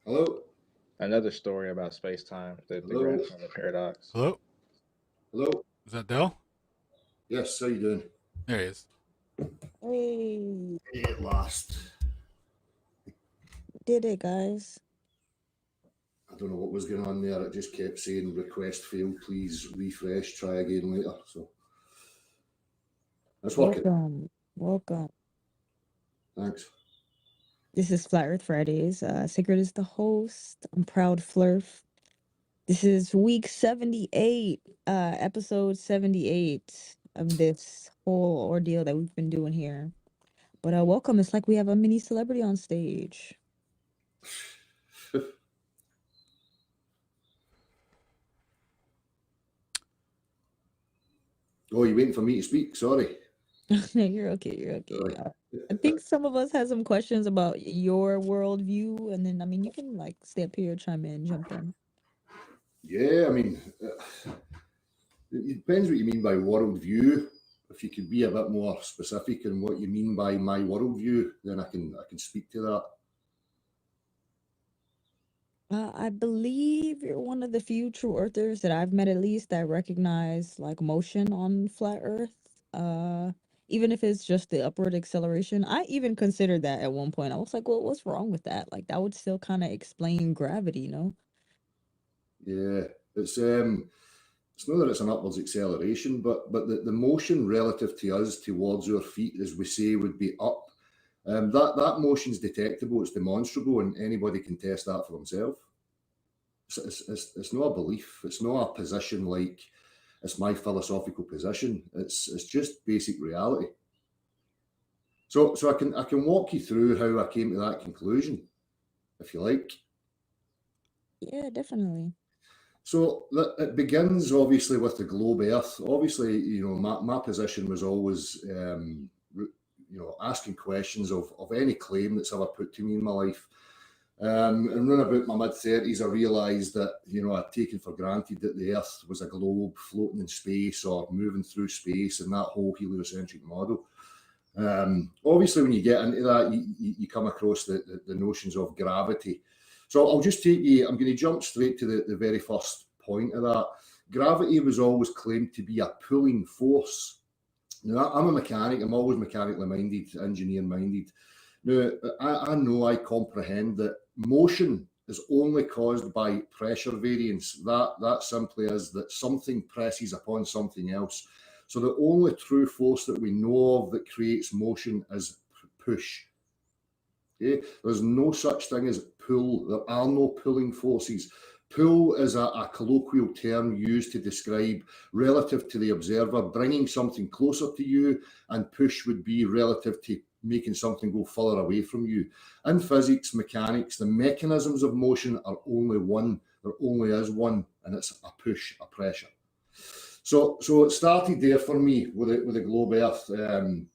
Hello? Another story about space time, the Hello? grandfather paradox. Hello? Hello? Is that Dell? Yes, how you doing? There he is. Hey, At last. did it, guys. I don't know what was going on there. It just kept saying request failed, please refresh, try again later. So it's working. Welcome. Thanks. This is Flat Earth Fridays. Sigrid is the host. I'm proud Flurf. This is week 78, episode 78 of this whole ordeal that we've been doing here. But welcome. It's like we have a mini celebrity on stage. Oh, you waiting for me to speak? Sorry. No, you're okay. You're okay. Sorry. I think some of us have some questions about your worldview, and then you can stay up here, chime in, jump in. Yeah, I mean, it depends what you mean by worldview. If you could be a bit more specific in what you mean by my worldview, then I can speak to that. I believe you're one of the few true earthers that I've met, at least, that recognize motion on flat Earth. Even if it's just the upward acceleration. I even considered that at one point. I was like, well, what's wrong with that? That would still kind of explain gravity, you know? Yeah, it's not that it's an upwards acceleration, but the motion relative to us towards our feet, as we say, would be up. That motion's detectable, it's demonstrable, and anybody can test that for themselves. It's not a belief, it's not a position like it's my philosophical position. It's just basic reality. So I can walk you through how I came to that conclusion, if you like. Yeah, definitely. So it begins obviously with the globe Earth. Obviously, my position was always, asking questions of any claim that's ever put to me in my life. And around about my mid-30s, I realised that, I'd taken for granted that the Earth was a globe floating in space or moving through space and that whole heliocentric model. Obviously, when you get into that, you come across the notions of gravity. So I'll just I'm going to jump straight to the very first point of that. Gravity was always claimed to be a pulling force. Now, I'm a mechanic. I'm always mechanically minded, engineer minded. Now, I comprehend that motion is only caused by pressure variance. That simply is that something presses upon something else. So the only true force that we know of that creates motion is push. Okay? There's no such thing as pull. There are no pulling forces. Pull is a colloquial term used to describe relative to the observer, bringing something closer to you, and push would be relative to making something go further away from you. In physics, mechanics, the mechanisms of motion are only one. There only is one, and it's a push, a pressure. So it started there for me with the globe Earth. And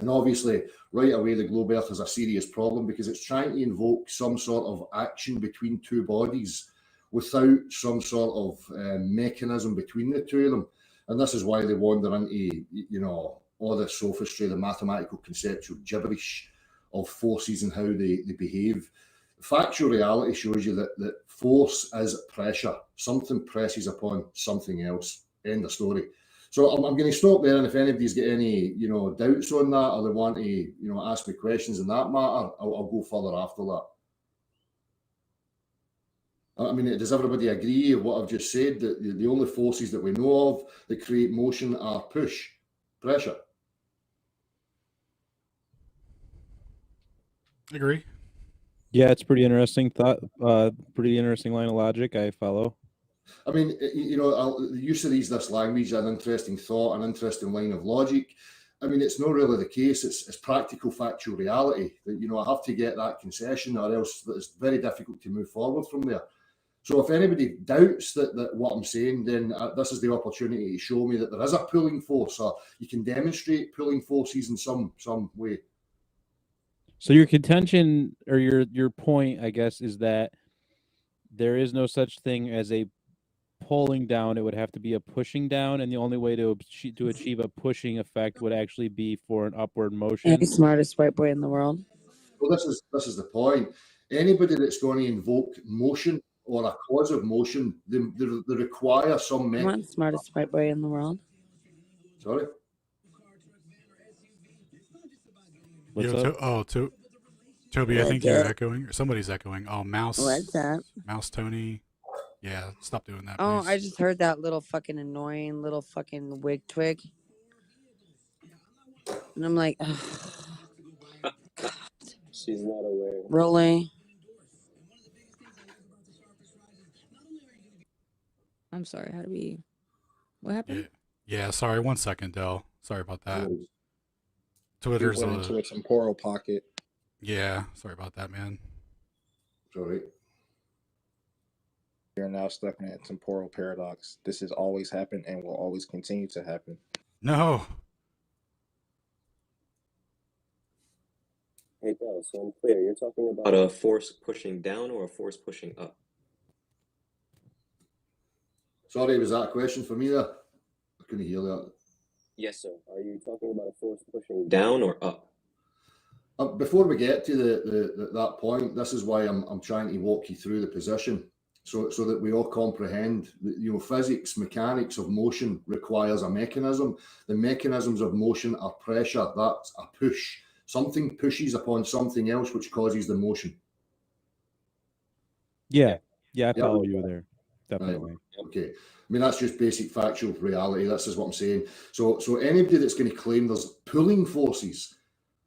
obviously, right away, the globe Earth is a serious problem because it's trying to invoke some sort of action between two bodies without some sort of mechanism between the two of them. And this is why they wander into, all the sophistry, the mathematical conceptual gibberish of forces and how they behave. Factual reality shows you that force is pressure. Something presses upon something else. End of story. So I'm going to stop there, and if anybody's got any, doubts on that, or they want to, ask me questions in that matter, I'll go further after that. I mean, does everybody agree with what I've just said, that the only forces that we know of that create motion are push, pressure? Agree. Yeah, it's pretty interesting thought. Pretty interesting line of logic. I follow. I mean, the use of this language, an interesting thought, an interesting line of logic. I mean, it's not really the case. It's practical, factual reality that, I have to get that concession, or else it's very difficult to move forward from there. So if anybody doubts that what I'm saying, then this is the opportunity to show me that there is a pulling force, or you can demonstrate pulling forces in some way. So your contention, or your point, I guess, is that there is no such thing as a pulling down. It would have to be a pushing down, and the only way to achieve a pushing effect would actually be for an upward motion. The smartest white boy in the world. Well, this is the point. Anybody that's going to invoke motion or a cause of motion, they require some Come mechanism. on, smartest white boy in the world. Sorry? What's Yo, up? Toby, I think you're What's up? echoing, or somebody's echoing. Oh, What's up? Mouse Tony. Yeah, stop doing that, Oh, please. I just heard that little fucking annoying little fucking wig twig. And I'm like, ugh, She's not aware. really? I'm sorry. How do we? What happened? Yeah, sorry, 1 second, Del. Sorry about that. He Twitter's went into a temporal pocket. yeah, sorry about that, man. Sorry. You're now stuck in a temporal paradox. This has always happened and will always continue to happen. No. Hey, Del, so I'm clear. You're talking about a force pushing down or a force pushing up? Sorry, was that a question for me there? I couldn't hear that. Yes, sir. Are you talking about a force pushing down or up? Before we get to that point, this is why I'm trying to walk you through the position, so that we all comprehend that, you know, physics, mechanics of motion requires a mechanism. The mechanisms of motion are pressure. That's a push. Something pushes upon something else, which causes the motion. Yeah, I follow you there. Definitely. Okay. I mean, that's just basic factual reality. This is what I'm saying. So anybody that's going to claim there's pulling forces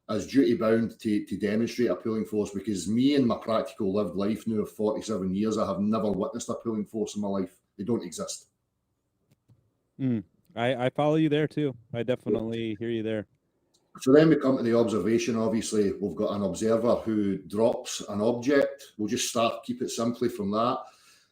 as duty bound to demonstrate a pulling force, because me and my practical lived life now of 47 years, I have never witnessed a pulling force in my life. They don't exist. I follow you there too. I definitely hear you there. So then we come to the observation. Obviously, we've got an observer who drops an object. We'll just keep it simply from that.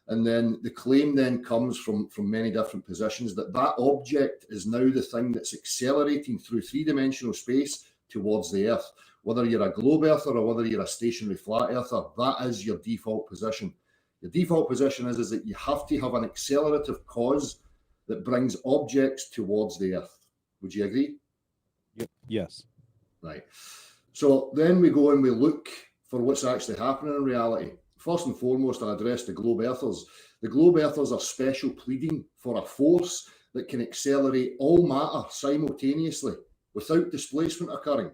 And then the claim then comes from many different positions that object is now the thing that's accelerating through three-dimensional space towards the Earth. Whether you're a globe earther or whether you're a stationary flat earther, that is your default position. The default position is that you have to have an accelerative cause that brings objects towards the Earth. Would you agree? Yes. Right. So then we go and we look for what's actually happening in reality. First and foremost, I address the globe earthers. The globe earthers are special pleading for a force that can accelerate all matter simultaneously without displacement occurring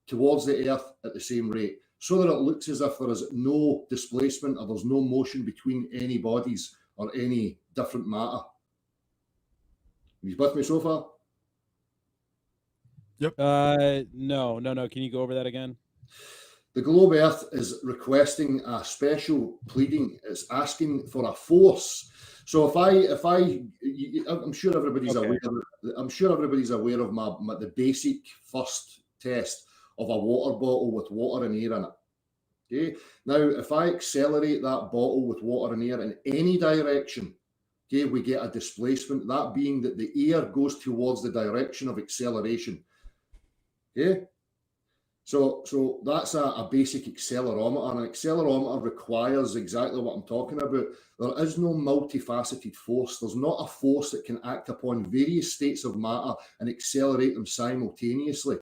towards the Earth at the same rate, so that it looks as if there is no displacement or there's no motion between any bodies or any different matter. Are you with me so far? Yep. No. Can you go over that again? The globe Earth is requesting a special pleading. It's asking for a force. So I'm sure everybody's Okay. aware. I'm sure everybody's aware of the basic first test of a water bottle with water and air in it. Okay. Now, if I accelerate that bottle with water and air in any direction, okay, we get a displacement. That being that the air goes towards the direction of acceleration. Okay. So that's a basic accelerometer. An accelerometer requires exactly what I'm talking about. There is no multifaceted force. There's not a force that can act upon various states of matter and accelerate them simultaneously.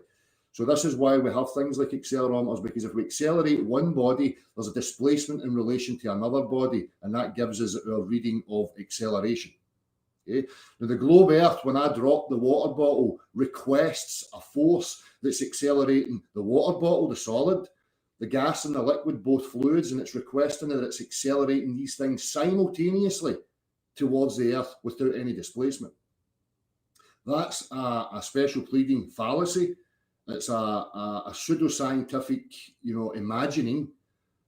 So this is why we have things like accelerometers, because if we accelerate one body, there's a displacement in relation to another body, and that gives us our reading of acceleration. Okay. Now, the globe Earth, when I drop the water bottle, requests a force that's accelerating the water bottle, the solid, the gas and the liquid, both fluids, and it's requesting that it's accelerating these things simultaneously towards the Earth without any displacement. That's a special pleading fallacy. It's a pseudoscientific, imagining.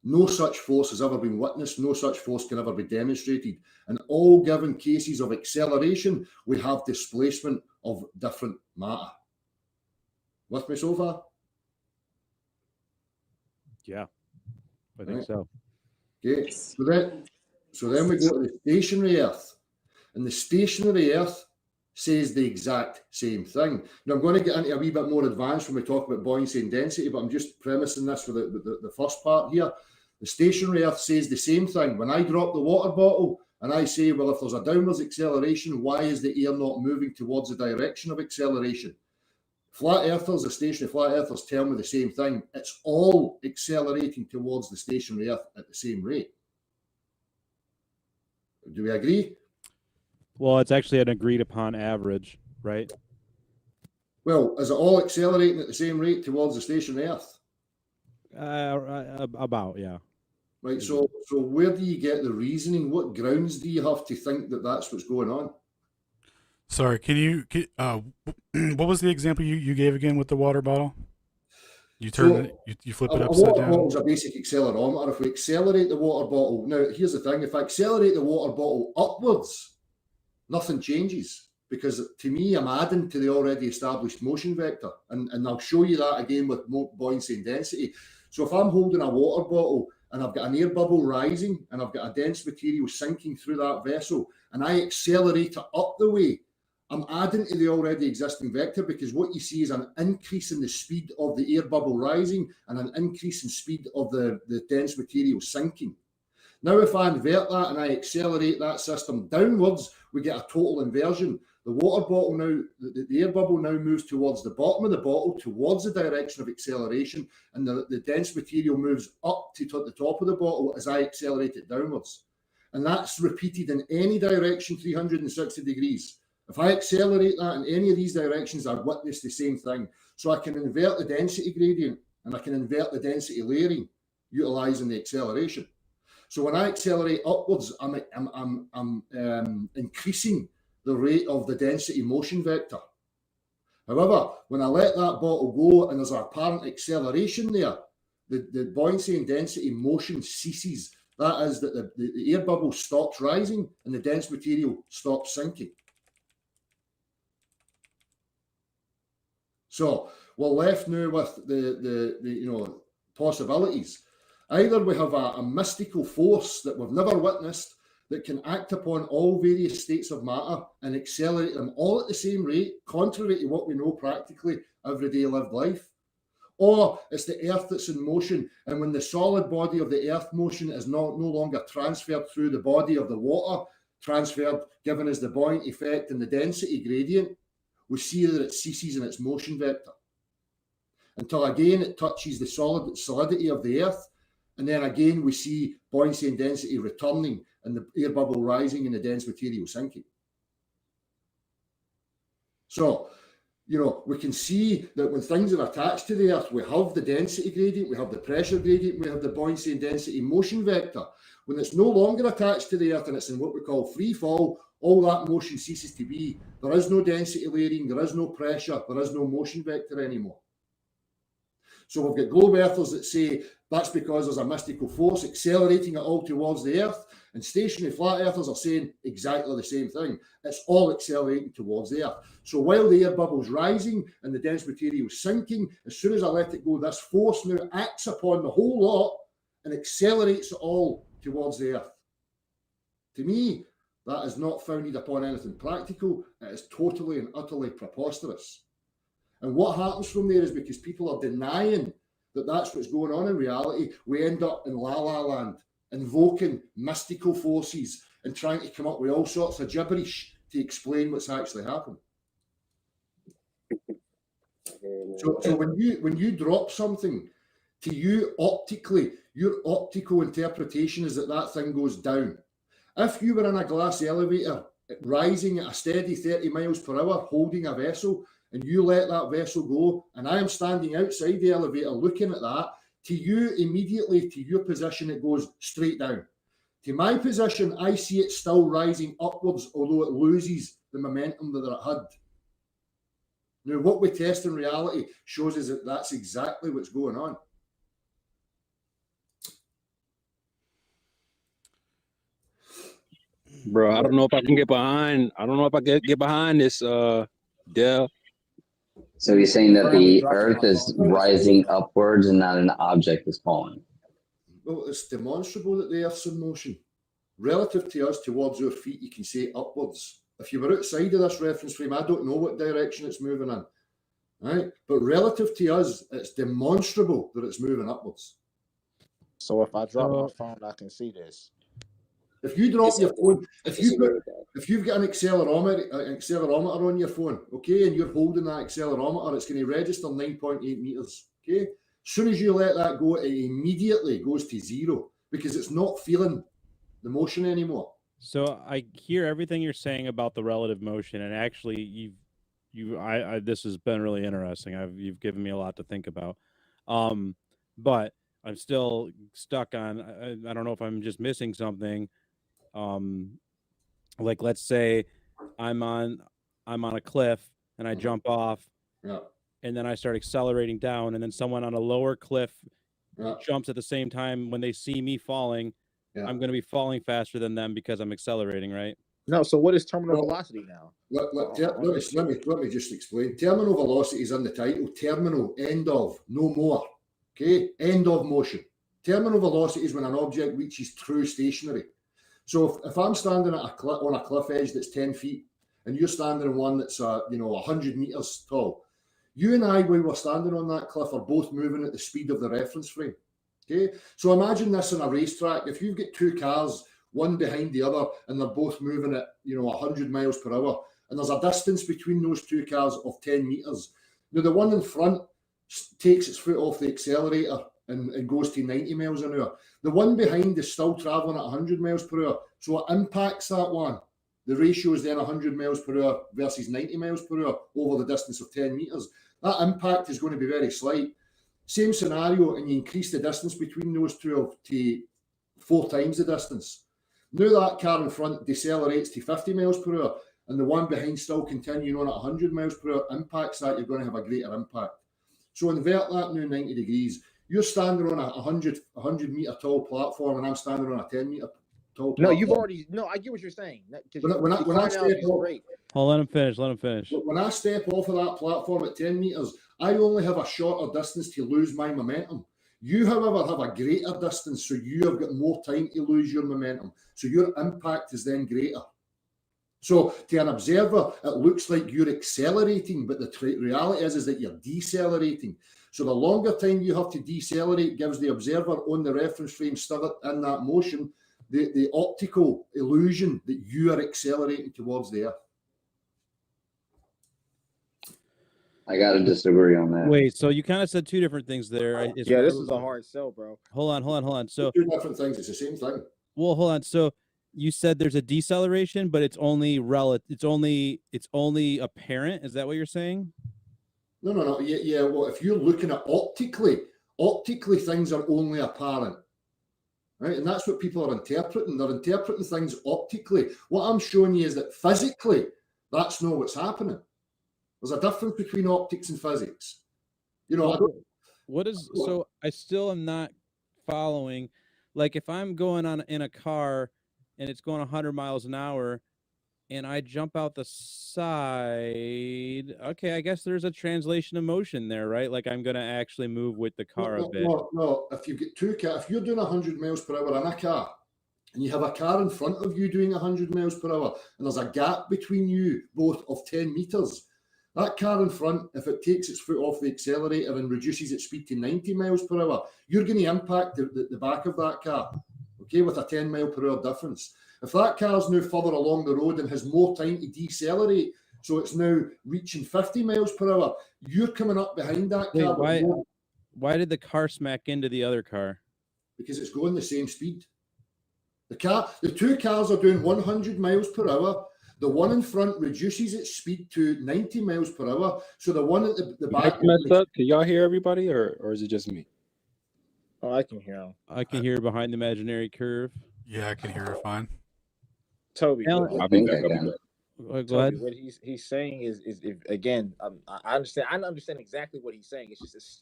No such force has ever been witnessed. No such force can ever be demonstrated. In all given cases of acceleration, we have displacement of different matter. With me so far? Yeah, I think so. Okay. So then we go to the stationary Earth, and the stationary Earth says the exact same thing. Now, I'm going to get into a wee bit more advanced when we talk about buoyancy and density, but I'm just premising this for the first part here. The stationary Earth says the same thing. When I drop the water bottle and I say, well, if there's a downwards acceleration, why is the air not moving towards the direction of acceleration? Flat earthers, the stationary flat earthers tell me the same thing. It's all accelerating towards the stationary Earth at the same rate. Do we agree? Well, it's actually an agreed upon average, right? Well, is it all accelerating at the same rate towards the stationary Earth? About, yeah. Right. So where do you get the reasoning? What grounds do you have to think that that's what's going on? Sorry, what was the example you gave again with the water bottle? You turn you flip it upside water down. bottle is a basic accelerometer. If we accelerate the water bottle, now here's the thing: if I accelerate the water bottle upwards, nothing changes, because to me, I'm adding to the already established motion vector, and I'll show you that again with buoyancy and density. So if I'm holding a water bottle and I've got an air bubble rising and I've got a dense material sinking through that vessel, and I accelerate it up the way, I'm adding to the already existing vector, because what you see is an increase in the speed of the air bubble rising and an increase in speed of the dense material sinking. Now, if I invert that and I accelerate that system downwards, we get a total inversion. The water bottle now, the air bubble now moves towards the bottom of the bottle, towards the direction of acceleration, and the dense material moves up to the top of the bottle as I accelerate it downwards. And that's repeated in any direction 360 degrees. If I accelerate that in any of these directions, I witness the same thing. So I can invert the density gradient and I can invert the density layering, utilizing the acceleration. So when I accelerate upwards, I'm increasing the rate of the density motion vector. However, when I let that bottle go and there's an apparent acceleration there, the buoyancy and density motion ceases. That is that the air bubble stops rising and the dense material stops sinking. So we're left now with the possibilities. Either we have a mystical force that we've never witnessed that can act upon all various states of matter and accelerate them all at the same rate, contrary to what we know practically everyday lived life. Or it's the Earth that's in motion, and when the solid body of the Earth motion is no longer transferred through the body of the water, given us the buoyant effect and the density gradient, we see that it ceases in its motion vector until again it touches the solidity of the Earth, and then again we see buoyancy and density returning and the air bubble rising and the dense material sinking. So, we can see that when things are attached to the Earth, we have the density gradient, we have the pressure gradient, we have the buoyancy and density motion vector. When it's no longer attached to the Earth and it's in what we call free fall, all that motion ceases to be. There is no density layering, there is no pressure, there is no motion vector anymore. So we've got globe earthers that say that's because there's a mystical force accelerating it all towards the Earth, and stationary flat earthers are saying exactly the same thing. It's all accelerating towards the Earth. So while the air bubble's rising and the dense material is sinking, as soon as I let it go, this force now acts upon the whole lot and accelerates it all towards the Earth. To me, that is not founded upon anything practical. It is totally and utterly preposterous. And what happens from there is, because people are denying that that's what's going on in reality, we end up in la-la land, invoking mystical forces and trying to come up with all sorts of gibberish to explain what's actually happened. So when you drop something, to you optically, your optical interpretation is that thing goes down. If you were in a glass elevator rising at a steady 30 miles per hour, holding a vessel, and you let that vessel go, and I am standing outside the elevator looking at that, to you, immediately to your position, it goes straight down. To my position, I see it still rising upwards, although it loses the momentum that it had. Now, what we test in reality shows us that that's exactly what's going on. Bro, I don't know if I can get behind. I don't know if I can get behind this, Dell. So he's saying that the Earth is rising upwards and not an object is falling. Well, it's demonstrable that the Earth's in motion. Relative to us, towards our feet, you can say upwards. If you were outside of this reference frame, I don't know what direction it's moving in. Right? But relative to us, it's demonstrable that it's moving upwards. So if I drop my phone, I can see this. If you drop your phone, if you if you've got an accelerometer on your phone, okay, and you're holding that accelerometer, it's going to register 9.8 meters, okay? As soon as you let that go, it immediately goes to 0 because it's not feeling the motion anymore. So I hear everything you're saying about the relative motion, and actually, this has been really interesting. You've given me a lot to think about, but I'm still stuck on. I don't know if I'm just missing something. Like let's say I'm on a cliff and I jump off, and then I start accelerating down, and then someone on a lower cliff jumps at the same time. When they see me falling, I'm going to be falling faster than them because I'm accelerating, right? No. So what is terminal velocity now? Let me just explain. Terminal velocity is in the title. Terminal, end of, no more. Okay, end of motion. Terminal velocity is when an object reaches true stationary. So if I'm standing on a cliff edge that's 10 feet, and you're standing on one that's 100 meters tall, you and I, when we're standing on that cliff, are both moving at the speed of the reference frame. Okay, so imagine this on a racetrack. If you've got two cars, one behind the other, and they're both moving at 100 miles per hour, and there's a distance between those two cars of 10 meters. Now the one in front takes its foot off the accelerator and goes to 90 miles an hour. The one behind is still traveling at 100 miles per hour, so it impacts that one. The ratio is then 100 miles per hour versus 90 miles per hour over the distance of 10 meters. That impact is going to be very slight. Same scenario, and you increase the distance between those two to 4 times the distance. Now that car in front decelerates to 50 miles per hour, and the one behind still continuing on at 100 miles per hour impacts that, you're going to have a greater impact. So invert that now 90 degrees. You're standing on a 100 meter tall platform, and I'm standing on a 10 meter tall platform. No, you've already. No, I get what you're saying. When I step off, let him finish. Let him finish. When I step off of that platform at 10 meters, I only have a shorter distance to lose my momentum. You, however, have a greater distance, so you have got more time to lose your momentum. So your impact is then greater. So to an observer, it looks like you're accelerating, but the reality is that you're decelerating. So the longer time you have to decelerate gives the observer on the reference frame still in that motion the optical illusion that you are accelerating towards the Earth. I gotta disagree on that. Wait, so you kind of said two different things there. This is a hard sell, bro. Hold on. So two different things. It's the same thing. Well, hold on. So you said there's a deceleration, but it's only relative. It's only apparent. Is that what you're saying? No. Yeah. Well, if you're looking at optically things are only apparent, right? And that's what people are interpreting. They're interpreting things optically. What I'm showing you is that physically, that's not what's happening. There's a difference between optics and physics. So I still am not following. Like if I'm going in a car and it's going 100 miles an hour and I jump out the side, okay, I guess there's a translation of motion there, right? Like I'm going to actually move with the car a bit. No. If you get two cars, if you're doing 100 miles per hour in a car and you have a car in front of you doing 100 miles per hour and there's a gap between you both of 10 meters, that car in front, if it takes its foot off the accelerator and reduces its speed to 90 miles per hour, you're going to impact the back of that car, okay, with a 10 mile per hour difference. If that car's now further along the road and has more time to decelerate, so it's now reaching 50 miles per hour, you're coming up behind that car. Why did the car smack into the other car? Because it's going the same speed. The two cars are doing 100 miles per hour. The one in front reduces its speed to 90 miles per hour. So the one at the back. Messed up. Can y'all hear everybody, or is it just me? Oh, I can hear him. I can hear behind the imaginary curve. Yeah, I can hear it fine. Toby, I'll be back. Go ahead. What he's saying is if, again, I understand exactly what he's saying.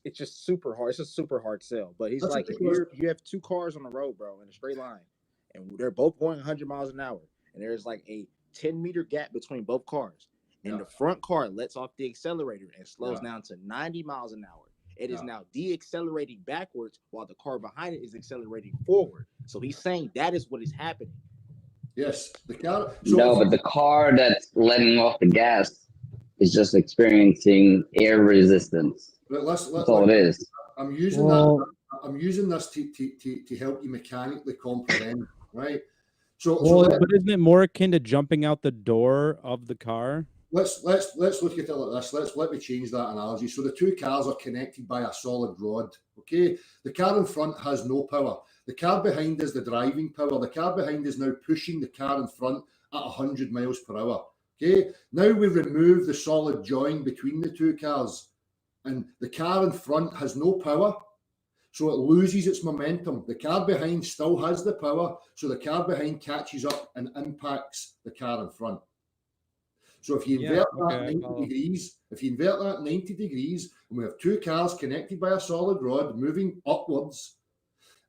It's just super hard. It's a super hard sell. But he's like, if you have two cars on the road, bro, in a straight line, and they're both going 100 miles an hour, and there's like a 10-meter gap between both cars, and the front car lets off the accelerator and slows down to 90 miles an hour. It is now de-accelerating backwards while the car behind it is accelerating forward. So he's saying that is what is happening. Yes, the car. But the car that's letting off the gas is just experiencing air resistance. That's all it is. I'm using this to help you mechanically comprehend, right? But isn't it more akin to jumping out the door of the car? Let's look at it like this. Let me change that analogy. So the two cars are connected by a solid rod. Okay, the car in front has no power. The car behind is the driving power. The car behind is now pushing the car in front at 100 miles per hour. Okay, now we remove the solid join between the two cars, and the car in front has no power, so it loses its momentum. The car behind still has the power, so the car behind catches up and impacts the car in front. So if you invert that 90 degrees, and we have two cars connected by a solid rod moving upwards,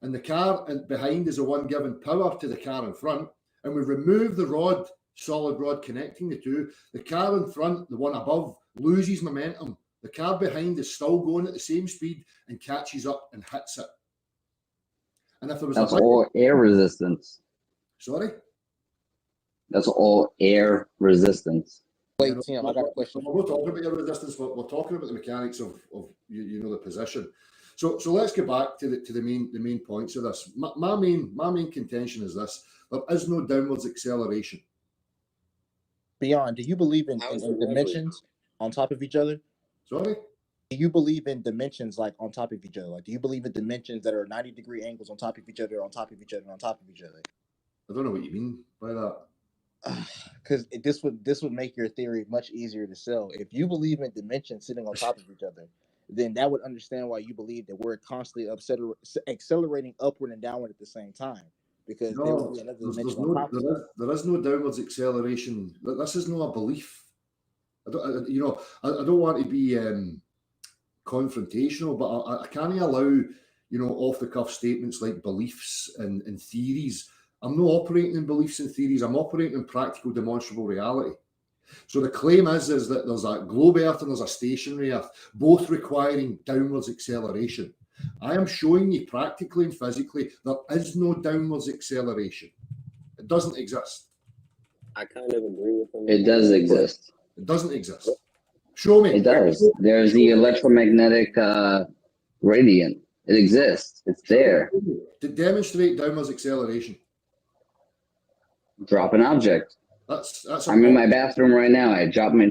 and the car behind is the one giving power to the car in front, and we remove the solid rod connecting the two, the car in front, the one above, loses momentum. The car behind is still going at the same speed and catches up and hits it. And if there was That's all air resistance. Sorry? That's all air resistance. Wait, Tim, I got a question. We're not talking about air resistance. We're talking about the mechanics of the position. So let's get back to the main points of this. My main contention is this: there is no downwards acceleration. Beyond, do you believe in dimensions on top of each other? Sorry? Do you believe in dimensions like on top of each other? Like, do you believe in dimensions that are 90-degree angles on top of each other, on top of each other, on top of each other? I don't know what you mean by that. Because this would make your theory much easier to sell. If you believe in dimensions sitting on top of each other, then that would understand why you believe that we're constantly accelerating upward and downward at the same time. Because there would be another dimension on top of that. There is no downwards acceleration. This is not a belief. I don't want to be confrontational, but I can't allow off the cuff statements like beliefs and theories. I'm not operating in beliefs and theories. I'm operating in practical, demonstrable reality. So the claim is that there's a globe Earth and there's a stationary Earth, both requiring downwards acceleration. I am showing you practically and physically there is no downwards acceleration. It doesn't exist. I kind of agree with him. It does exist. It doesn't exist. Show me. It does. There's the electromagnetic gradient. It exists. It's there. To demonstrate downwards acceleration. Drop an object. I'm in my bathroom right now. I dropped my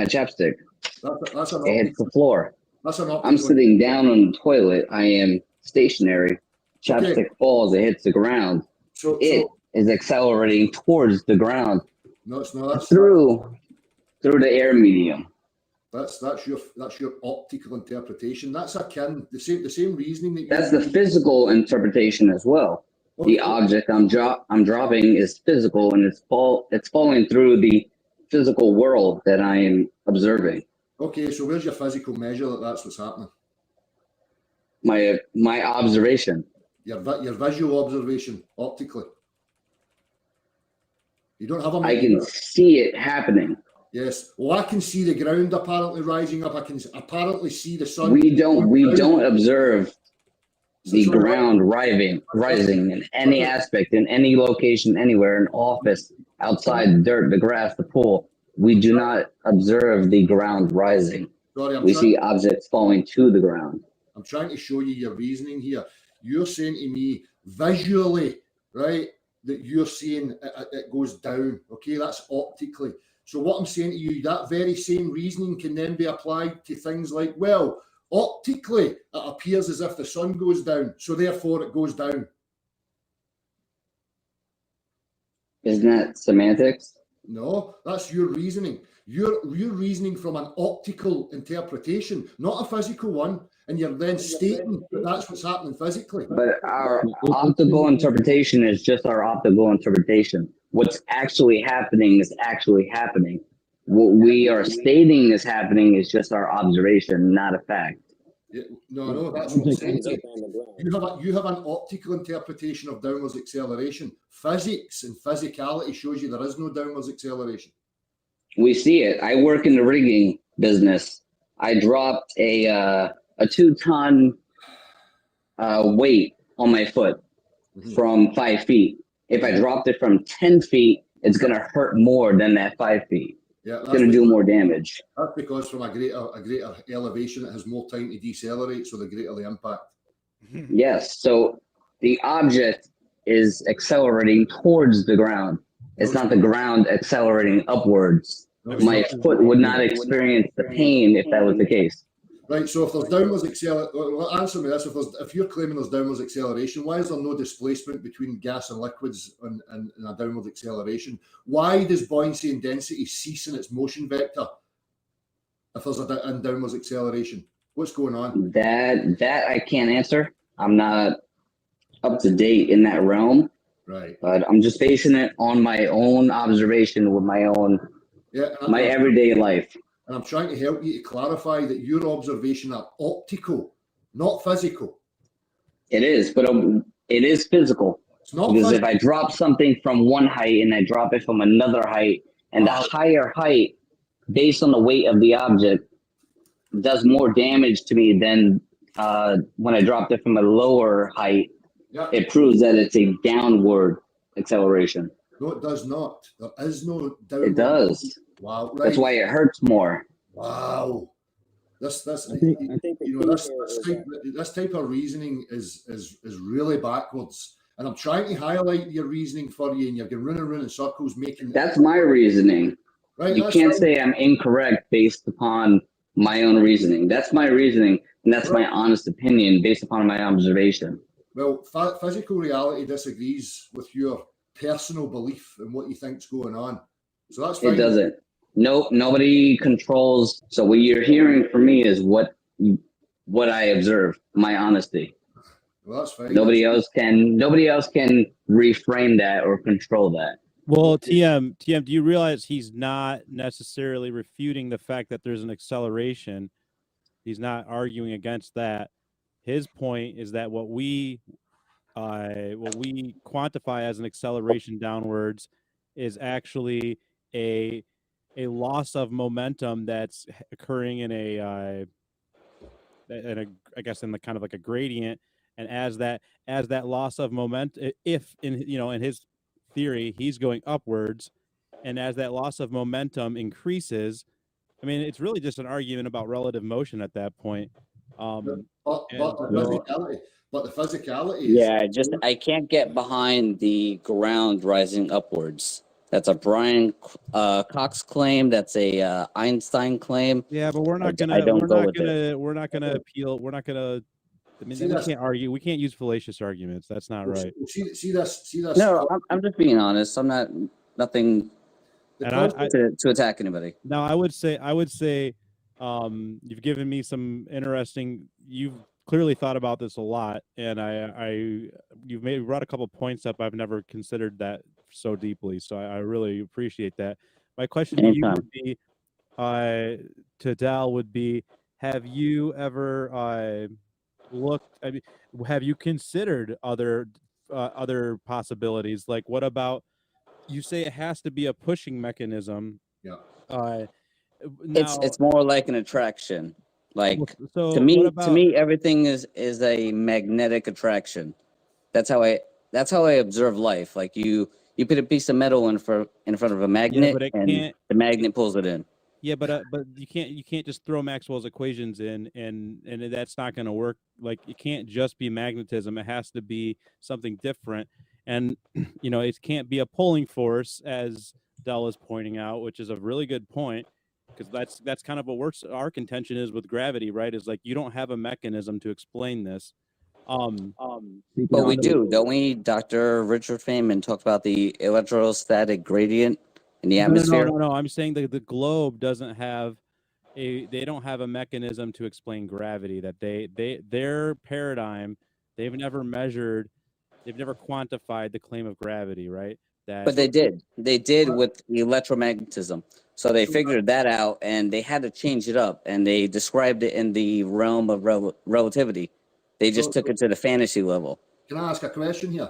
chapstick. It hits the floor. I'm sitting down on the toilet. I am stationary. Chapstick falls. It hits the ground. It is accelerating towards the ground. No, it's not. Through the air medium. That's your optical interpretation. That's akin the same reasoning that. That's the physical interpretation as well. Okay. The object I'm dropping is physical, and it's falling through the physical world that I am observing. Okay, so where's your physical measure that that's what's happening? My observation. Your visual observation, optically. You don't have a. I can see it happening. Yes. Well, I can see the ground apparently rising up. I can apparently see the sun. We don't observe the ground rising in any aspect, in any location, anywhere, an office, outside, the dirt, the grass, the pool. We do not observe the ground rising. We see objects falling to the ground. I'm trying to show you your reasoning here. You're saying to me visually, right, that you're saying it goes down. Okay, that's optically. So what I'm saying to you, that very same reasoning can then be applied to things like, well, optically, it appears as if the sun goes down, so therefore it goes down. Isn't that semantics? No, that's your reasoning. You're reasoning from an optical interpretation, not a physical one, and you're then stating that that's what's happening physically. But our optical interpretation is just our optical interpretation. What's actually happening is actually happening. What we are stating is happening is just our observation, not a fact. Yeah, no, that's what I'm saying. You have an optical interpretation of downwards acceleration. Physics and physicality shows you there is no downwards acceleration. We see it. I work in the rigging business. I dropped a 2-ton weight on my foot from 5 feet. If I dropped it from 10 feet, it's going to hurt more than that 5 feet. Yeah, it's going to do more damage. That's because from a greater elevation, it has more time to decelerate, so the greater the impact. Yes. So the object is accelerating towards the ground. It's not the ground accelerating upwards. My foot would not experience the pain if that was the case. Right, so if there's downwards acceleration, well, answer me this, if you're claiming there's downwards acceleration, why is there no displacement between gas and liquids in a downward acceleration? Why does buoyancy and density cease in its motion vector if there's a downwards acceleration? What's going on? That I can't answer. I'm not up to date in that realm. Right. But I'm just basing it on my own observation with my own, my everyday life. And I'm trying to help you to clarify that your observations are optical, not physical. It is, but it is physical. It's not because physical. if I drop something from one height and I drop it from another height, and the higher height, based on the weight of the object, does more damage to me than when I dropped it from a lower height, it proves that it's a downward acceleration. No, it does not. There is no downward. It does. Wow. Right. That's why it hurts more. Wow. This type of reasoning is really backwards. And I'm trying to highlight your reasoning for you, and you're going round in circles making. That's my reasoning. Right. You can't say I'm incorrect based upon my own reasoning. That's my reasoning, and that's my honest opinion based upon my observation. Well, physical reality disagrees with your personal belief in what you think's going on. So that's fine. It doesn't. No, nobody controls. So what you're hearing from me is what I observe, my honesty. Well, that's fine. Nobody else can reframe that or control that. Well, TM, do you realize he's not necessarily refuting the fact that there's an acceleration? He's not arguing against that. His point is that what we quantify as an acceleration downwards is actually a loss of momentum that's occurring in I guess in the kind of like a gradient, and as that loss of momentum, if in his theory he's going upwards, and as that loss of momentum increases, I mean it's really just an argument about relative motion at that point. But the physicality is, yeah, I can't get behind the ground rising upwards. That's a Brian Cox claim. That's a Einstein claim. Yeah, but we're not gonna appeal. We're not gonna. I mean, we can't argue. We can't use fallacious arguments. That's not right. See this. No, I'm just being honest. I'm not nothing to attack anybody. Now, I would say, you've given me some interesting. You've clearly thought about this a lot, and you've brought a couple of points up I've never considered that so deeply. So I really appreciate that. My question to you would be, to Dal would be, have you ever have you considered other possibilities? Like, what about, you say it has to be a pushing mechanism? Yeah. It's more like an attraction. Like, so to me, everything is a magnetic attraction. That's how I observe life. Like you put a piece of metal in front of a magnet, and the magnet pulls it in. Yeah, but you can't just throw Maxwell's equations in, and that's not going to work. Like, it can't just be magnetism. It has to be something different. And it can't be a pulling force, as Dell is pointing out, which is a really good point, because that's kind of what our contention is with gravity, right? Is like, you don't have a mechanism to explain this. But we do, don't we? Dr. Richard Feynman talked about the electrostatic gradient in the atmosphere. No. I'm saying that the globe doesn't have they don't have a mechanism to explain gravity. That their paradigm, they've never quantified the claim of gravity, right? But they did with electromagnetism. So they figured that out, and they had to change it up, and they described it in the realm of relativity. They just took it to the fantasy level. Can I ask a question here?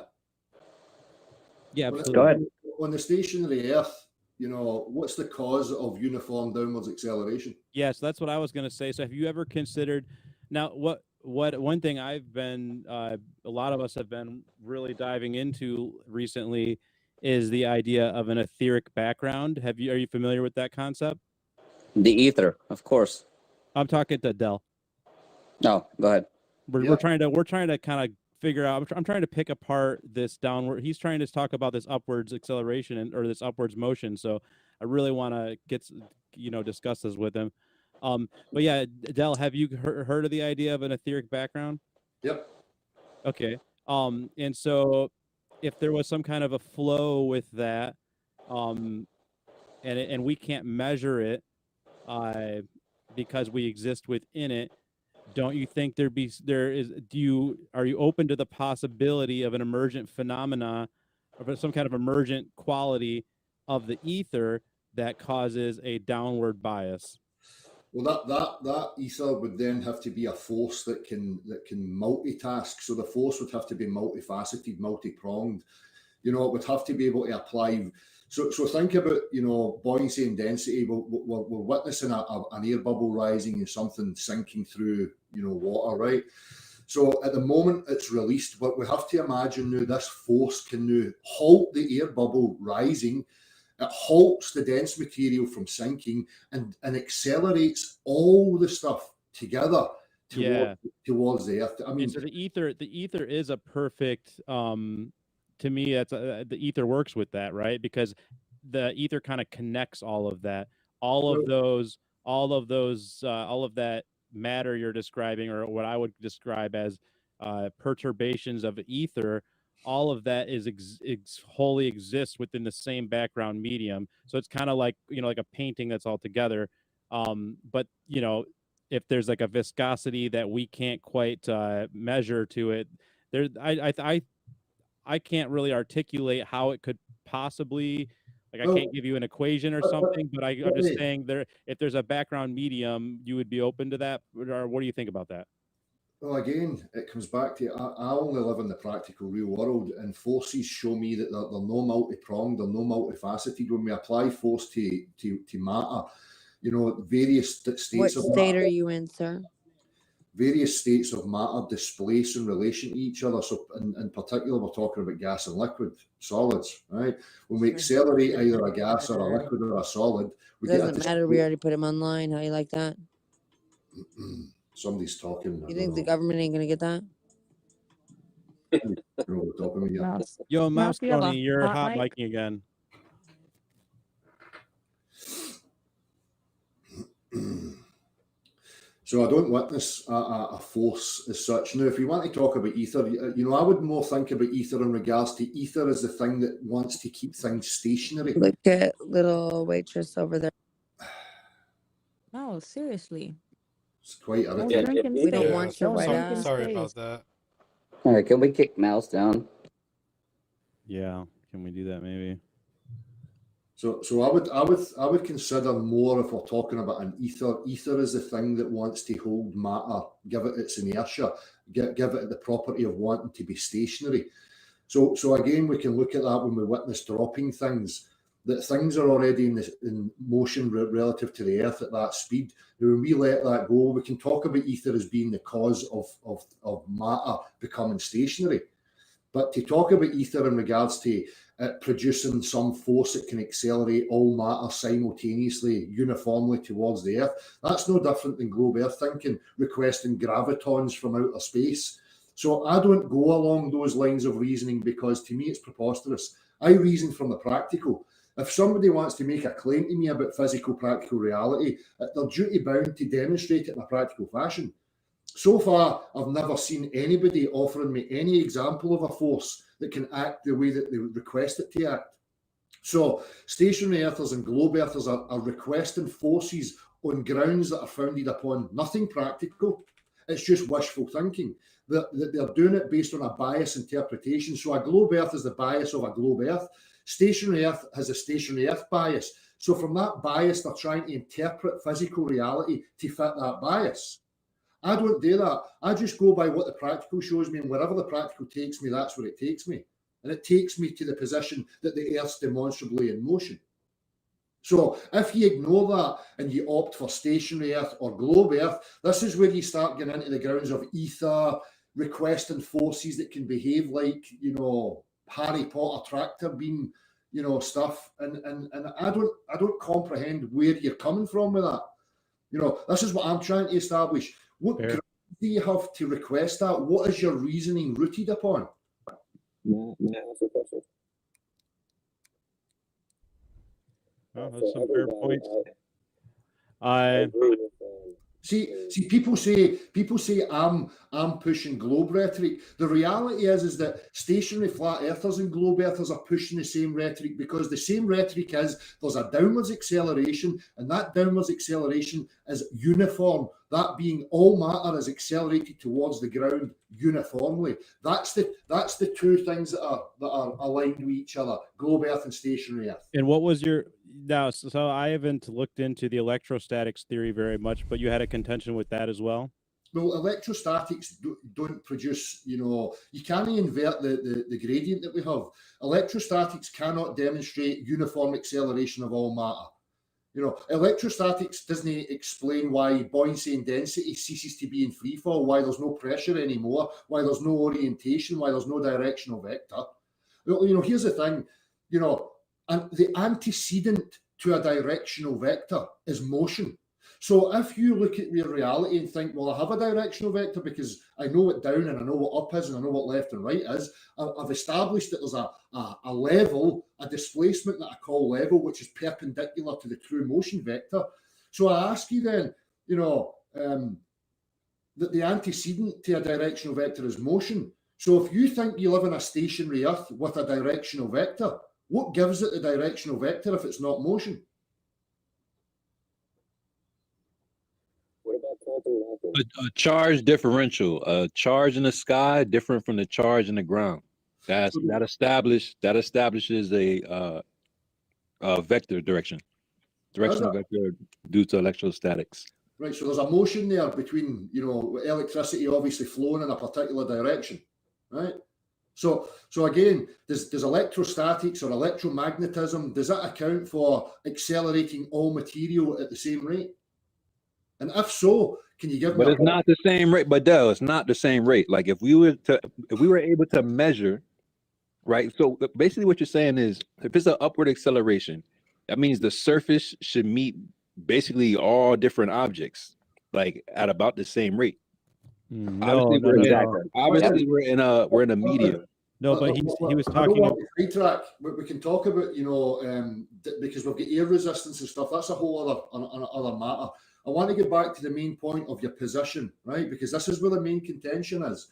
Yeah, absolutely. Go ahead. On the stationary Earth, what's the cause of uniform downwards acceleration? Yes, that's what I was going to say. So have you ever considered, now what one thing I've been, a lot of us have been really diving into recently is the idea of an etheric background. Are you familiar with that concept? The ether, of course. I'm talking to Dell. No, go ahead. We're trying to kind of figure out. I'm trying to pick apart this downward. He's trying to talk about this upwards acceleration or this upwards motion. So I really want to get discuss this with him. But yeah, Del, have you heard of the idea of an etheric background? Yep. Okay. And so if there was some kind of a flow with that, and we can't measure it, because we exist within it, don't you think are you open to the possibility of an emergent phenomena, of some kind of emergent quality of the ether that causes a downward bias? Well, that ether would then have to be a force that can multitask. So the force would have to be multifaceted, multi-pronged. It would have to be able to apply. So think about, buoyancy and density. We're witnessing an air bubble rising and something sinking through, water, right? So at the moment it's released, but we have to imagine now this force can now halt the air bubble rising. It halts the dense towards from sinking and accelerates all the stuff together towards the Earth. I mean, and so the ether is a perfect. To me, that's the ether works with that, right? Because the ether kind of connects all of that, all of that matter you're describing, or what I would describe as perturbations of ether. All of that is wholly exists within the same background medium. So it's kind of like like a painting that's all together. But if there's like a viscosity that we can't quite measure to it, there I can't really articulate how it could possibly, I can't give you an equation or something, but I'm just saying if there's a background medium, you would be open to that, or what do you think about that? Well, again, it comes back to I only live in the practical real world, and forces show me that they're no multi-pronged, they're no multifaceted. When we apply force to matter, various states What of state matter, are you in, sir? various states of matter displace in relation to each other. So in particular, we're talking about gas and liquid, solids, right? When we accelerate either a gas or a liquid or a solid, we doesn't matter. We already put him online. How you like that? Somebody's talking. You think the government ain't gonna get that? Yo, Mouse you have Tony, a you're hot hot mic? micing again. So I don't witness a force as such. Now, if you want to talk about ether, I would more think about ether in regards to ether as the thing that wants to keep things stationary. Look at little waitress over there. No, seriously. It's quite Don't irritating. drink in We don't space. want your Don't white drink in ass. Sorry space. about that. All right, can we kick Mouse down? Yeah, can we do that maybe? So I would consider more, if we're talking about an ether. Ether is the thing that wants to hold matter, give it its inertia, give it the property of wanting to be stationary. So again, we can look at that when we witness dropping things, that things are already in motion relative to the Earth at that speed. Now, when we let that go, we can talk about ether as being the cause of matter becoming stationary. But to talk about ether in regards to producing some force that can accelerate all matter simultaneously, uniformly towards the Earth, that's no different than globe Earth thinking, requesting gravitons from outer space. So I don't go along those lines of reasoning, because to me it's preposterous. I reason from the practical. If somebody wants to make a claim to me about physical practical reality, they're duty bound to demonstrate it in a practical fashion. So far, I've never seen anybody offering me any example of a force that can act the way that they request it to act. So stationary earthers and globe earthers are requesting forces on grounds that are founded upon nothing practical. It's just wishful thinking. They're doing it based on a bias interpretation. So a globe earth is the bias of a globe earth. Stationary earth has a stationary earth bias. So from that bias, they're trying to interpret physical reality to fit that bias. I don't do that. I just go by what the practical shows me, and wherever the practical takes me, that's where it takes me. And it takes me to the position that the Earth's demonstrably in motion. So if you ignore that and you opt for stationary Earth or globe Earth, this is where you start getting into the grounds of ether, requesting forces that can behave like, Harry Potter tractor beam, stuff. And I don't comprehend where you're coming from with that. This is what I'm trying to establish. What do you have to request that? What is your reasoning rooted upon? May I ask a question? Well, So that's some fair everybody, points. I agree with See, people say I'm pushing globe rhetoric. The reality is that stationary flat earthers and globe earthers are pushing the same rhetoric, because the same rhetoric is there's a downwards acceleration, and that downwards acceleration is uniform. That being all matter is accelerated towards the ground uniformly. That's the two things that are aligned with each other: globe earth and stationary earth. And what was your now? So I haven't looked into the electrostatics theory very much, but you had a contention with that as well. Well, electrostatics don't produce, you can't invert the gradient that we have. Electrostatics cannot demonstrate uniform acceleration of all matter. Electrostatics doesn't explain why buoyancy and density ceases to be in free fall, why there's no pressure anymore, why there's no orientation, why there's no directional vector. Here's the thing, and the antecedent to a directional vector is motion. So if you look at your reality and think, well, I have a directional vector because I know what down and I know what up is and I know what left and right is, I've established that there's a level, a displacement that I call level, which is perpendicular to the true motion vector. So I ask you then, that the antecedent to a directional vector is motion. So if you think you live in a stationary Earth with a directional vector, what gives it the directional vector if it's not motion? A charge differential, a charge in the sky different from the charge in the ground. That establishes a vector directional vector due to electrostatics. Right, so there's a motion there between, electricity obviously flowing in a particular direction, right? So again, does electrostatics or electromagnetism, does that account for accelerating all material at the same rate? And if so, can you give me? But it's not the same rate. But Dell, it's not the same rate. Like if we were able to measure, right? So basically, what you're saying is, if it's an upward acceleration, that means the surface should meet basically all different objects, like at about the same rate. No, obviously we're in a medium. No, but he was I don't talking. want to sidetrack. We can talk about, because we've got air resistance and stuff. That's a whole other matter. I want to get back to the main point of your position, right? Because this is where the main contention is.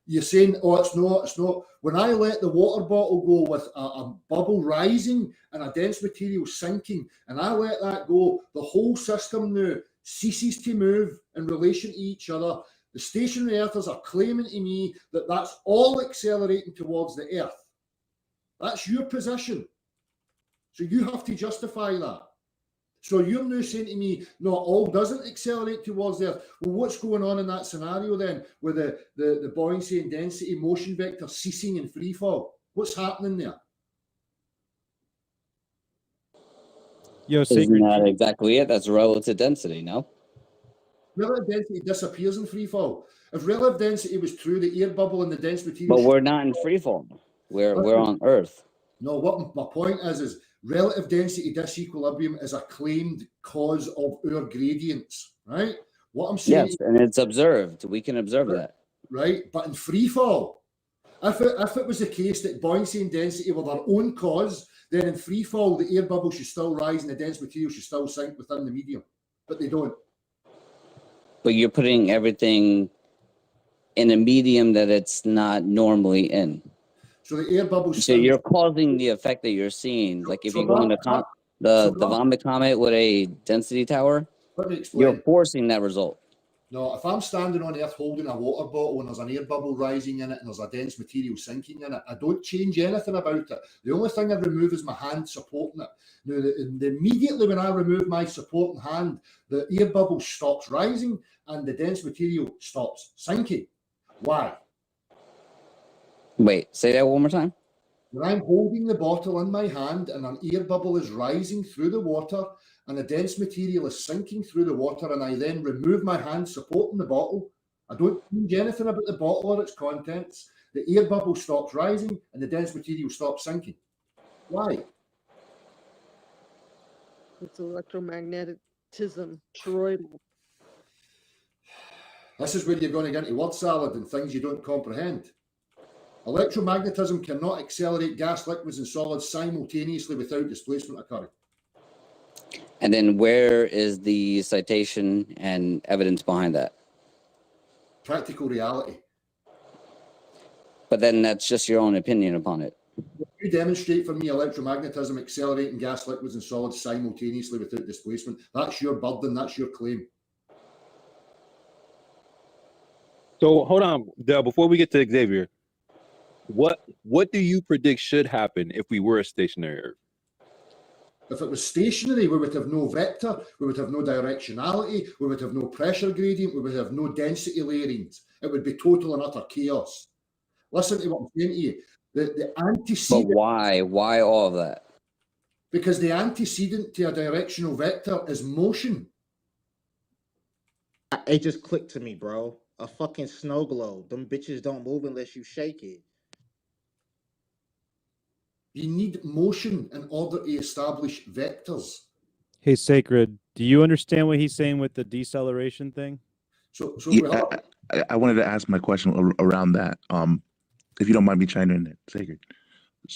You're saying, oh, it's not. When I let the water bottle go with a bubble rising and a dense material sinking, and I let that go, the whole system now ceases to move in relation to each other. The stationary earthers are claiming to me that that's all accelerating towards the earth. That's your position. So you have to justify that. So you're now saying to me, no, all doesn't accelerate towards the earth. Well, what's going on in that scenario then with the buoyancy and density motion vector ceasing in free fall? What's happening there? Isn't that exactly it? That's relative density, no? Relative density disappears in free fall. If relative density was true, the air bubble and the dense material... But we're not in free fall. We're on Earth. No, what my point is relative density disequilibrium is a claimed cause of our gradients, right? What I'm saying... Yes, and it's observed. We can observe that. Right, but in free fall, if it was the case that buoyancy and density were their own cause, then in free fall, the air bubble should still rise and the dense material should still sink within the medium. But they don't. But you're putting everything in a medium that it's not normally in. So the air bubble... So you're causing the effect that you're seeing. Like if you go into the vomit comet with a density tower, let me explain. You're forcing that result. No, if I'm standing on Earth holding a water bottle and there's an air bubble rising in it and there's a dense material sinking in it, I don't change anything about it. The only thing I remove is my hand supporting it. Now, immediately when I remove my supporting hand, the air bubble stops rising and the dense material stops sinking. Why? Wait, say that one more time. When I'm holding the bottle in my hand and an air bubble is rising through the water and a dense material is sinking through the water and I then remove my hand supporting the bottle, I don't change anything about the bottle or its contents. The air bubble stops rising and the dense material stops sinking. Why? It's electromagnetism, toroidal. This is where you're going to get into word salad and things you don't comprehend. Electromagnetism cannot accelerate gas, liquids, and solids simultaneously without displacement occurring. And then where is the citation and evidence behind that? Practical reality. But then that's just your own opinion upon it. You demonstrate for me electromagnetism accelerating gas, liquids, and solids simultaneously without displacement. That's your burden. That's your claim. So hold on, Dale, before we get to Xavier, what do you predict should happen if we were a stationary Earth? If it was stationary, we would have no vector, we would have no directionality, we would have no pressure gradient, we would have no density layerings. It would be total and utter chaos. Listen to what I'm saying to you. The antecedent. But why? Why all of that? Because the antecedent to a directional vector is motion. It just clicked to me, bro. A fucking snow globe. Them bitches don't move unless you shake it. You need motion in order to establish vectors. Hey, Sacred, do you understand what he's saying with the deceleration thing? So yeah, I wanted to ask my question around that. If you don't mind me chiming in, Sacred. I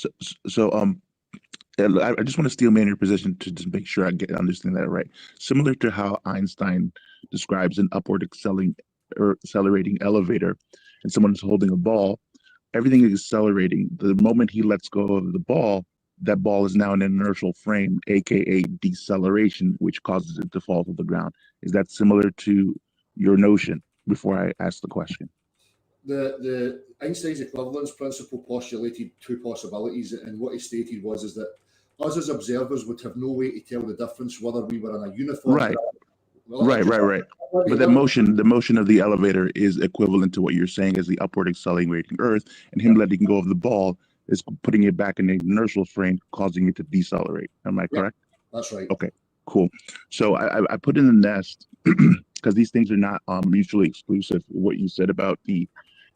just want to steel man your position to just make sure I understand that right. Similar to how Einstein describes an upward accelerating elevator, and someone is holding a ball, everything is accelerating. The moment he lets go of the ball, that ball is now in an inertial frame, aka deceleration, which causes it to fall to the ground. Is that similar to your notion? Before I ask the question. The Einstein's equivalence principle postulated two possibilities, and what he stated was that us as observers would have no way to tell the difference whether we were in a uniform. Right. But the motion of the elevator is equivalent to what you're saying as the upward accelerating Earth, and him letting go of the ball is putting it back in an inertial frame, causing it to decelerate. Am I correct? That's right. Okay, cool. So I put in the nest because these things are not mutually exclusive. What you said about the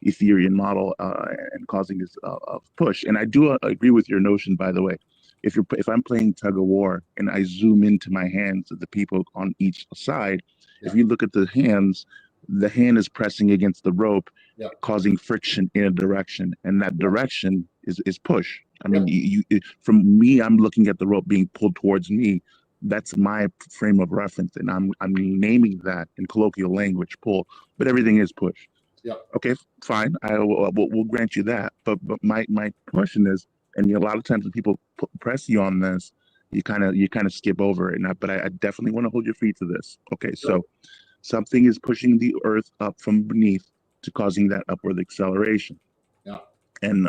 Ethereum model and causing this push, and I do agree with your notion, by the way. If I'm playing tug of war and I zoom into my hands of the people on each side, if you look at the hands, the hand is pressing against the rope, causing friction in a direction, and that direction is push. I mean, from me, I'm looking at the rope being pulled towards me. That's my frame of reference, and I'm naming that in colloquial language pull, but everything is push. Yeah. Okay, fine. We'll grant you that, but my question is, and a lot of times when people press you on this, you kind of skip over it. But I definitely want to hold your feet to this. Okay, so something is pushing the Earth up from beneath to causing that upward acceleration. Yeah. And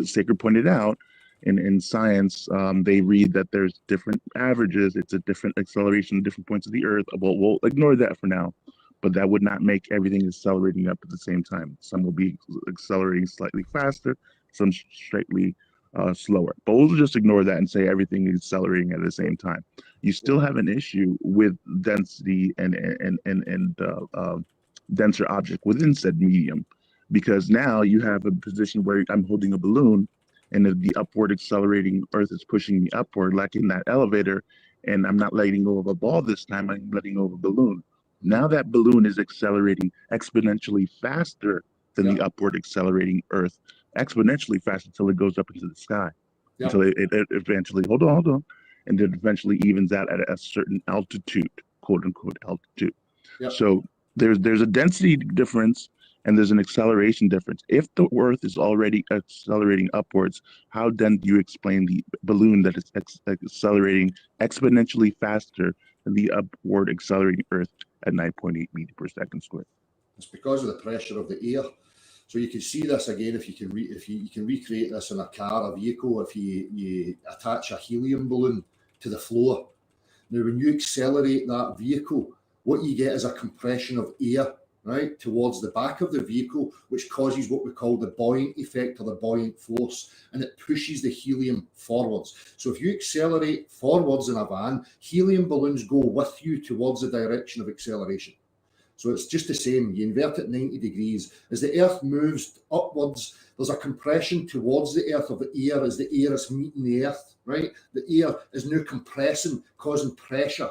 Sacred pointed out, in science, they read that there's different averages. It's a different acceleration at different points of the Earth. Well, we'll ignore that for now. But that would not make everything accelerating up at the same time. Some will be accelerating slightly faster, some slightly slower. But we'll just ignore that and say everything is accelerating at the same time. You still have an issue with density and denser object within said medium, because now you have a position where I'm holding a balloon, and the upward accelerating Earth is pushing me upward, like in that elevator, and I'm not letting go of a ball this time. I'm letting go of a balloon. Now that balloon is accelerating exponentially faster than the upward accelerating Earth, exponentially faster until it goes up into the sky, until it eventually, hold on, and then eventually evens out at a certain altitude, quote unquote altitude. So there's a density difference and there's an acceleration difference. If the Earth is already accelerating upwards, how then do you explain the balloon that is accelerating exponentially faster than the upward accelerating Earth at 9.8 meters per second squared? It's because of the pressure of the air. So you can see this again if you can recreate this in a car, a vehicle. If you attach a helium balloon to the floor. Now, when you accelerate that vehicle, what you get is a compression of air, right, towards the back of the vehicle, which causes what we call the buoyant effect or the buoyant force, and it pushes the helium forwards. So if you accelerate forwards in a van, helium balloons go with you towards the direction of acceleration. So it's just the same. You invert it 90 degrees. As the Earth moves upwards, there's a compression towards the Earth of the air as the air is meeting the Earth, right? The air is now compressing, causing pressure,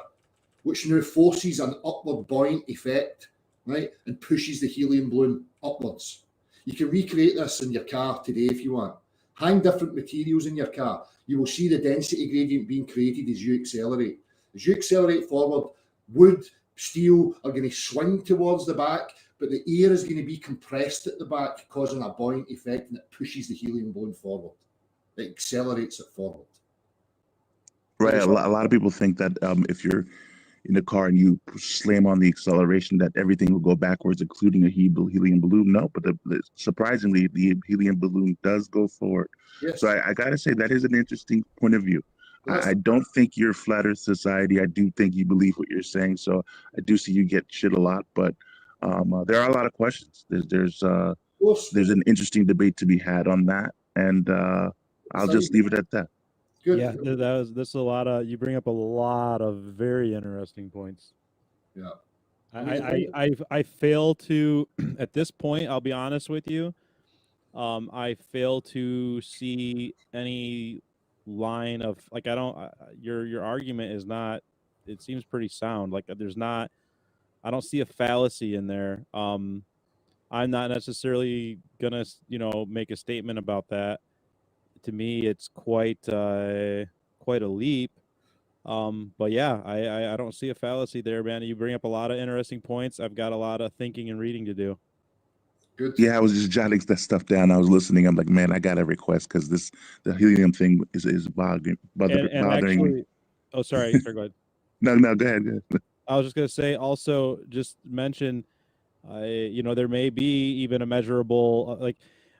which now forces an upward buoyant effect. right, and pushes the helium balloon upwards. You can recreate this in your car today if you want. Hang different materials in your car. You will see the density gradient being created as you accelerate. As you accelerate forward, wood, steel are going to swing towards the back, but the air is going to be compressed at the back, causing a buoyant effect, and it pushes the helium balloon forward. It accelerates it forward. Right. A lot of people think that if you're in a car and you slam on the acceleration, that everything will go backwards, including a helium balloon. No, but surprisingly, the helium balloon does go forward. Yes. So I got to say that is an interesting point of view. Yes. I don't think you're flat Earth society. I do think you believe what you're saying. So I do see you get shit a lot, but there are a lot of questions. There's an interesting debate to be had on that, and I'll just leave it at that. Good. Yeah, this is a lot of, you bring up a lot of very interesting points. Yeah. I fail to at this point, I'll be honest with you, I fail to see any line of, like, I don't your argument is not, it seems pretty sound. Like, there's not, I don't see a fallacy in there. I'm not necessarily gonna, make a statement about that. To me, it's quite a leap. But yeah, I don't see a fallacy there, man. You bring up a lot of interesting points. I've got a lot of thinking and reading to do. Good. Yeah, I was just jotting that stuff down. I was listening. I'm like, man, I got a request because the helium thing is bothering Actually, me. Oh, sorry. Go ahead. No, go ahead. I was just gonna say, also, just mention, there may be even a measurable, like,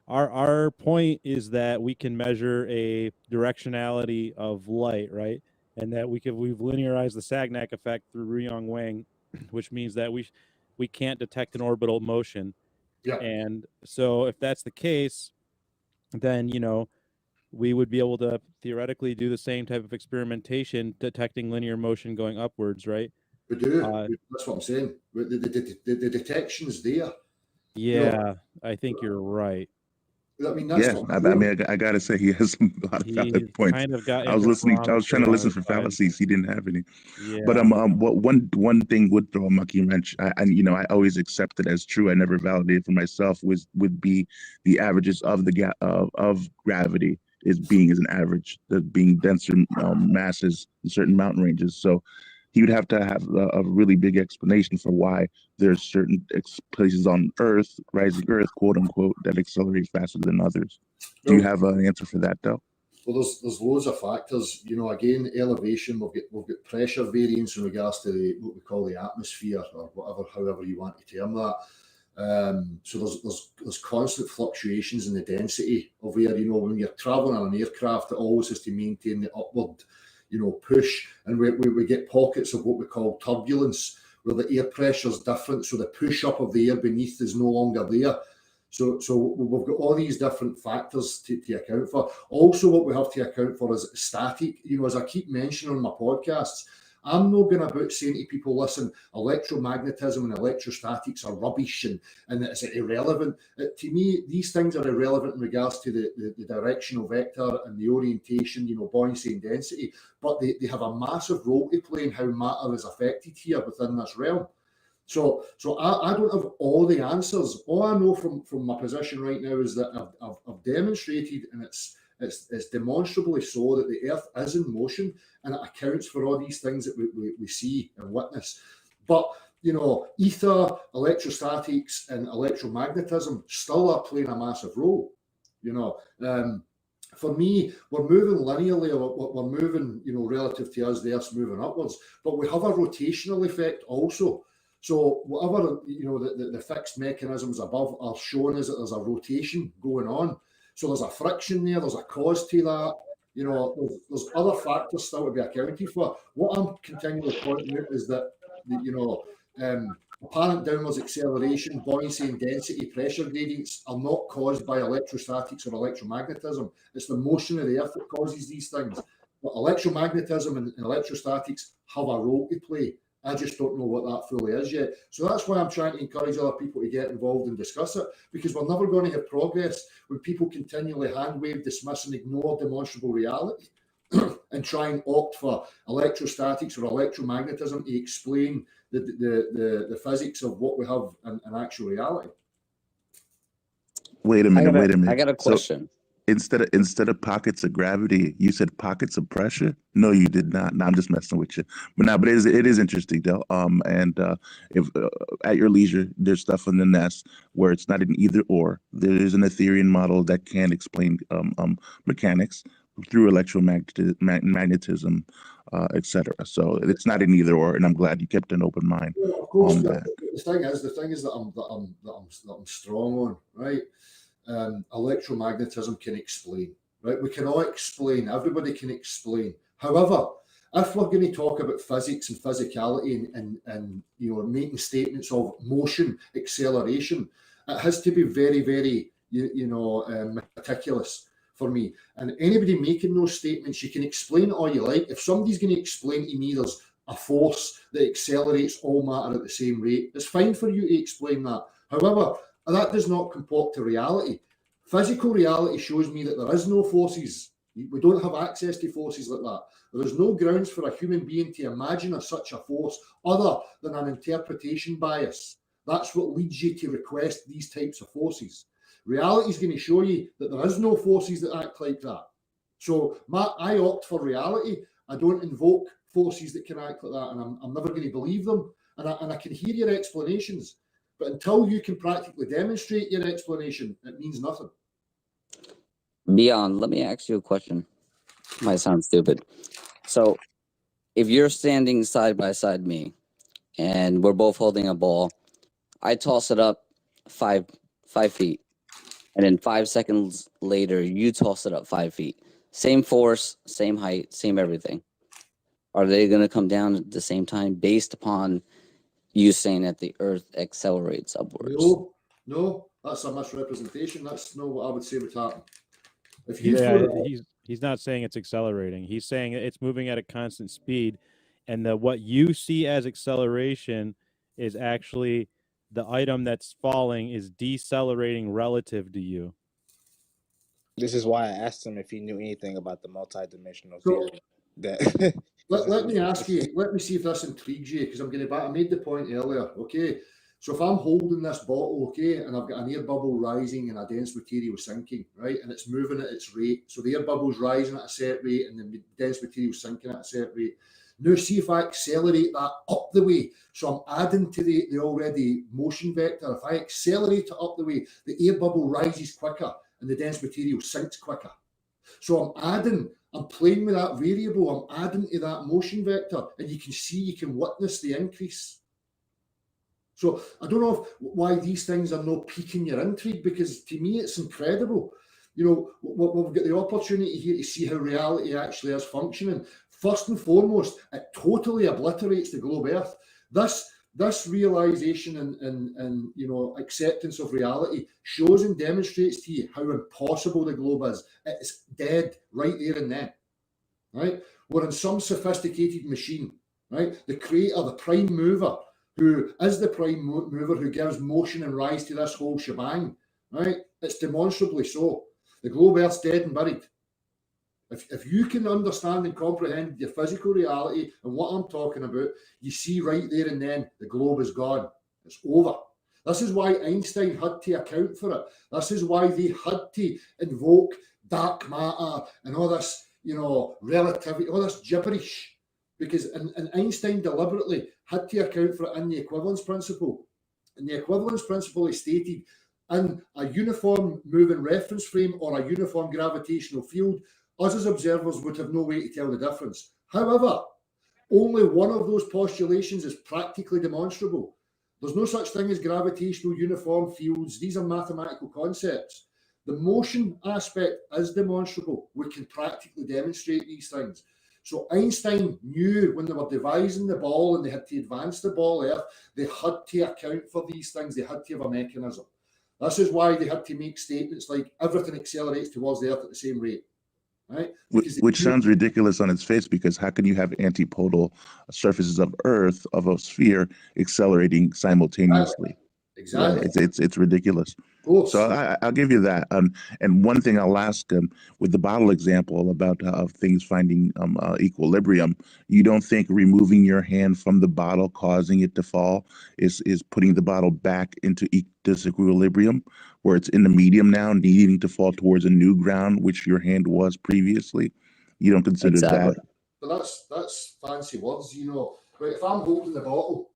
our point is that we can measure a directionality of light, right? And that we've linearized the Sagnac effect through Ruyong Wang, which means that we can't detect an orbital motion. Yeah. And so if that's the case, then, we would be able to theoretically do the same type of experimentation detecting linear motion going upwards, right? We do. That's what I'm saying. The detection's there. Yeah, I think you're right. I mean, that's I gotta say he has a lot of valid points. Kind of got I was listening. I was trying to listen for fallacies. He didn't have any. Yeah. But what one thing would throw a monkey wrench. I always accept it as true. I never validated for myself. Would be the averages of of gravity is being as an average, that being denser masses in certain mountain ranges. So he would have to have a really big explanation for why there's certain places on Earth, rising Earth, quote unquote, that accelerate faster than others. Do you have an answer for that, though? Well, there's loads of factors. Again, elevation. We've got pressure variance in regards to what we call the atmosphere, or however you want to term that. So there's constant fluctuations in the density of air. When you're traveling on an aircraft, it always has to maintain the upward push, and we get pockets of what we call turbulence, where the air pressure is different, so the push up of the air beneath is no longer there. So we've got all these different factors to account for. Also, what we have to account for is static. As I keep mentioning on my podcasts, I'm not going about saying to people, listen, electromagnetism and electrostatics are rubbish and it's irrelevant. To me, these things are irrelevant in regards to the directional vector and the orientation, buoyancy and density, but they have a massive role to play in how matter is affected here within this realm. So I don't have all the answers. All I know from my position right now is that I've demonstrated, and it's demonstrably so, that the Earth is in motion, and it accounts for all these things that we see and witness. But ether, electrostatics, and electromagnetism still are playing a massive role. For me, we're moving linearly, or we're moving, relative to us, the Earth's moving upwards, but we have a rotational effect also. So whatever, the fixed mechanisms above are showing us that there's a rotation going on. So there's a friction there, there's a cause to that. There's other factors still to be accounted for. What I'm continually pointing out is that, apparent downwards acceleration, buoyancy and density pressure gradients are not caused by electrostatics or electromagnetism. It's the motion of the Earth that causes these things. But electromagnetism and electrostatics have a role to play. I just don't know what that fully is yet. So that's why I'm trying to encourage other people to get involved and discuss it, because we're never going to have progress when people continually hand wave, dismiss and ignore demonstrable reality. and try and opt for electrostatics or electromagnetism to explain the physics of what we have in actual reality. Wait a minute. I got a question. So instead of pockets of gravity, you said pockets of pressure? No, you did not. No, I'm just messing with you. But it is interesting though. If at your leisure, there's stuff in the nest where it's not an either or. There is an Ethereum model that can explain mechanics through electromagnetism, etc. So it's not an either or, and I'm glad you kept an open mind on that. The thing is that I'm strong on, right? Electromagnetism can explain, right? We can all explain. Everybody can explain. However, if we're going to talk about physics and physicality and making statements of motion, acceleration, it has to be very, very meticulous for me. And anybody making those statements, you can explain it all you like. If somebody's going to explain to me there's a force that accelerates all matter at the same rate, it's fine for you to explain that. However, that does not comport to reality. Physical reality shows me that there is no forces. We don't have access to forces like that. There is no grounds for a human being to imagine such a force other than an interpretation bias. That's what leads you to request these types of forces. Reality is going to show you that there is no forces that act like that. So I opt for reality. I don't invoke forces that can act like that, and I'm never going to believe them. And I can hear your explanations. But until you can practically demonstrate your explanation, it means nothing. Beyond, let me ask you a question. Might sound stupid. So, if you're standing side by side me, and we're both holding a ball, I toss it up 5 feet, and then 5 seconds later, you toss it up 5 feet. Same force, same height, same everything. Are they going to come down at the same time based upon you saying that the Earth accelerates upwards? No, that's a misrepresentation. That's not what I would say would happen. He's not saying it's accelerating. He's saying it's moving at a constant speed, and what you see as acceleration is actually the item that's falling is decelerating relative to you. This is why I asked him if he knew anything about the multidimensional theory. Let me ask you, let me see if this intrigues you, because I'm going to I made the point earlier, okay? So if I'm holding this bottle, okay, and I've got an air bubble rising and a dense material sinking, right, and it's moving at its rate, so the air bubble's rising at a set rate and the dense material sinking at a set rate. Now see if I accelerate that up the way, so I'm adding to the already motion vector. If I accelerate it up the way, the air bubble rises quicker and the dense material sinks quicker. So I'm playing with that variable, I'm adding to that motion vector, and you can witness the increase. So I don't know why these things are not piquing your intrigue, because to me it's incredible. We've got the opportunity here to see how reality actually is functioning. First and foremost, it totally obliterates the globe Earth. This realization and acceptance of reality shows and demonstrates to you how impossible the globe is. It's dead right there and then. Right? We're in some sophisticated machine, right? The creator, the prime mover, who is the prime mover who gives motion and rise to this whole shebang, right? It's demonstrably so. The globe Earth's dead and buried. If you can understand and comprehend your physical reality and what I'm talking about, you see right there and then the globe is gone. It's over. This is why Einstein had to account for it. This is why they had to invoke dark matter and all this, relativity, all this gibberish. Because and Einstein deliberately had to account for it in the equivalence principle. In the equivalence principle, he stated, in a uniform moving reference frame or a uniform gravitational field, us as observers would have no way to tell the difference. However, only one of those postulations is practically demonstrable. There's no such thing as gravitational uniform fields. These are mathematical concepts. The motion aspect is demonstrable. We can practically demonstrate these things. So Einstein knew when they were devising the ball and they had to advance the ball Earth, they had to account for these things. They had to have a mechanism. This is why they had to make statements like everything accelerates towards the Earth at the same rate. Right? Which sounds ridiculous on its face, because how can you have antipodal surfaces of Earth, of a sphere, accelerating simultaneously? Exactly. Yeah, it's ridiculous. So I'll give you that. And one thing I'll ask with the bottle example about things finding equilibrium, you don't think removing your hand from the bottle, causing it to fall, is putting the bottle back into disequilibrium, where it's in the medium now, needing to fall towards a new ground, which your hand was previously? You don't consider that? But that's fancy words, you know. Right, if I'm holding the bottle,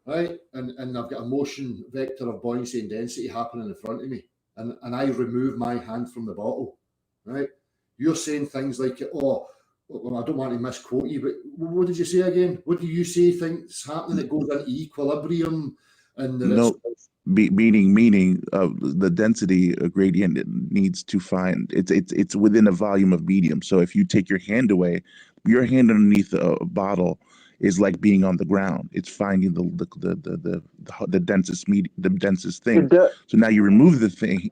right, and I've got a motion vector of buoyancy and density happening in front of me, and I remove my hand from the bottle, right, you're saying things like, oh, well, I don't want to misquote you, but what did you say again? What do you say things happening that goes into equilibrium? And no, meaning the density gradient needs to find it's within a volume of medium. So if you take your hand away, your hand underneath a bottle is like being on the ground. It's finding the densest thing. So now you remove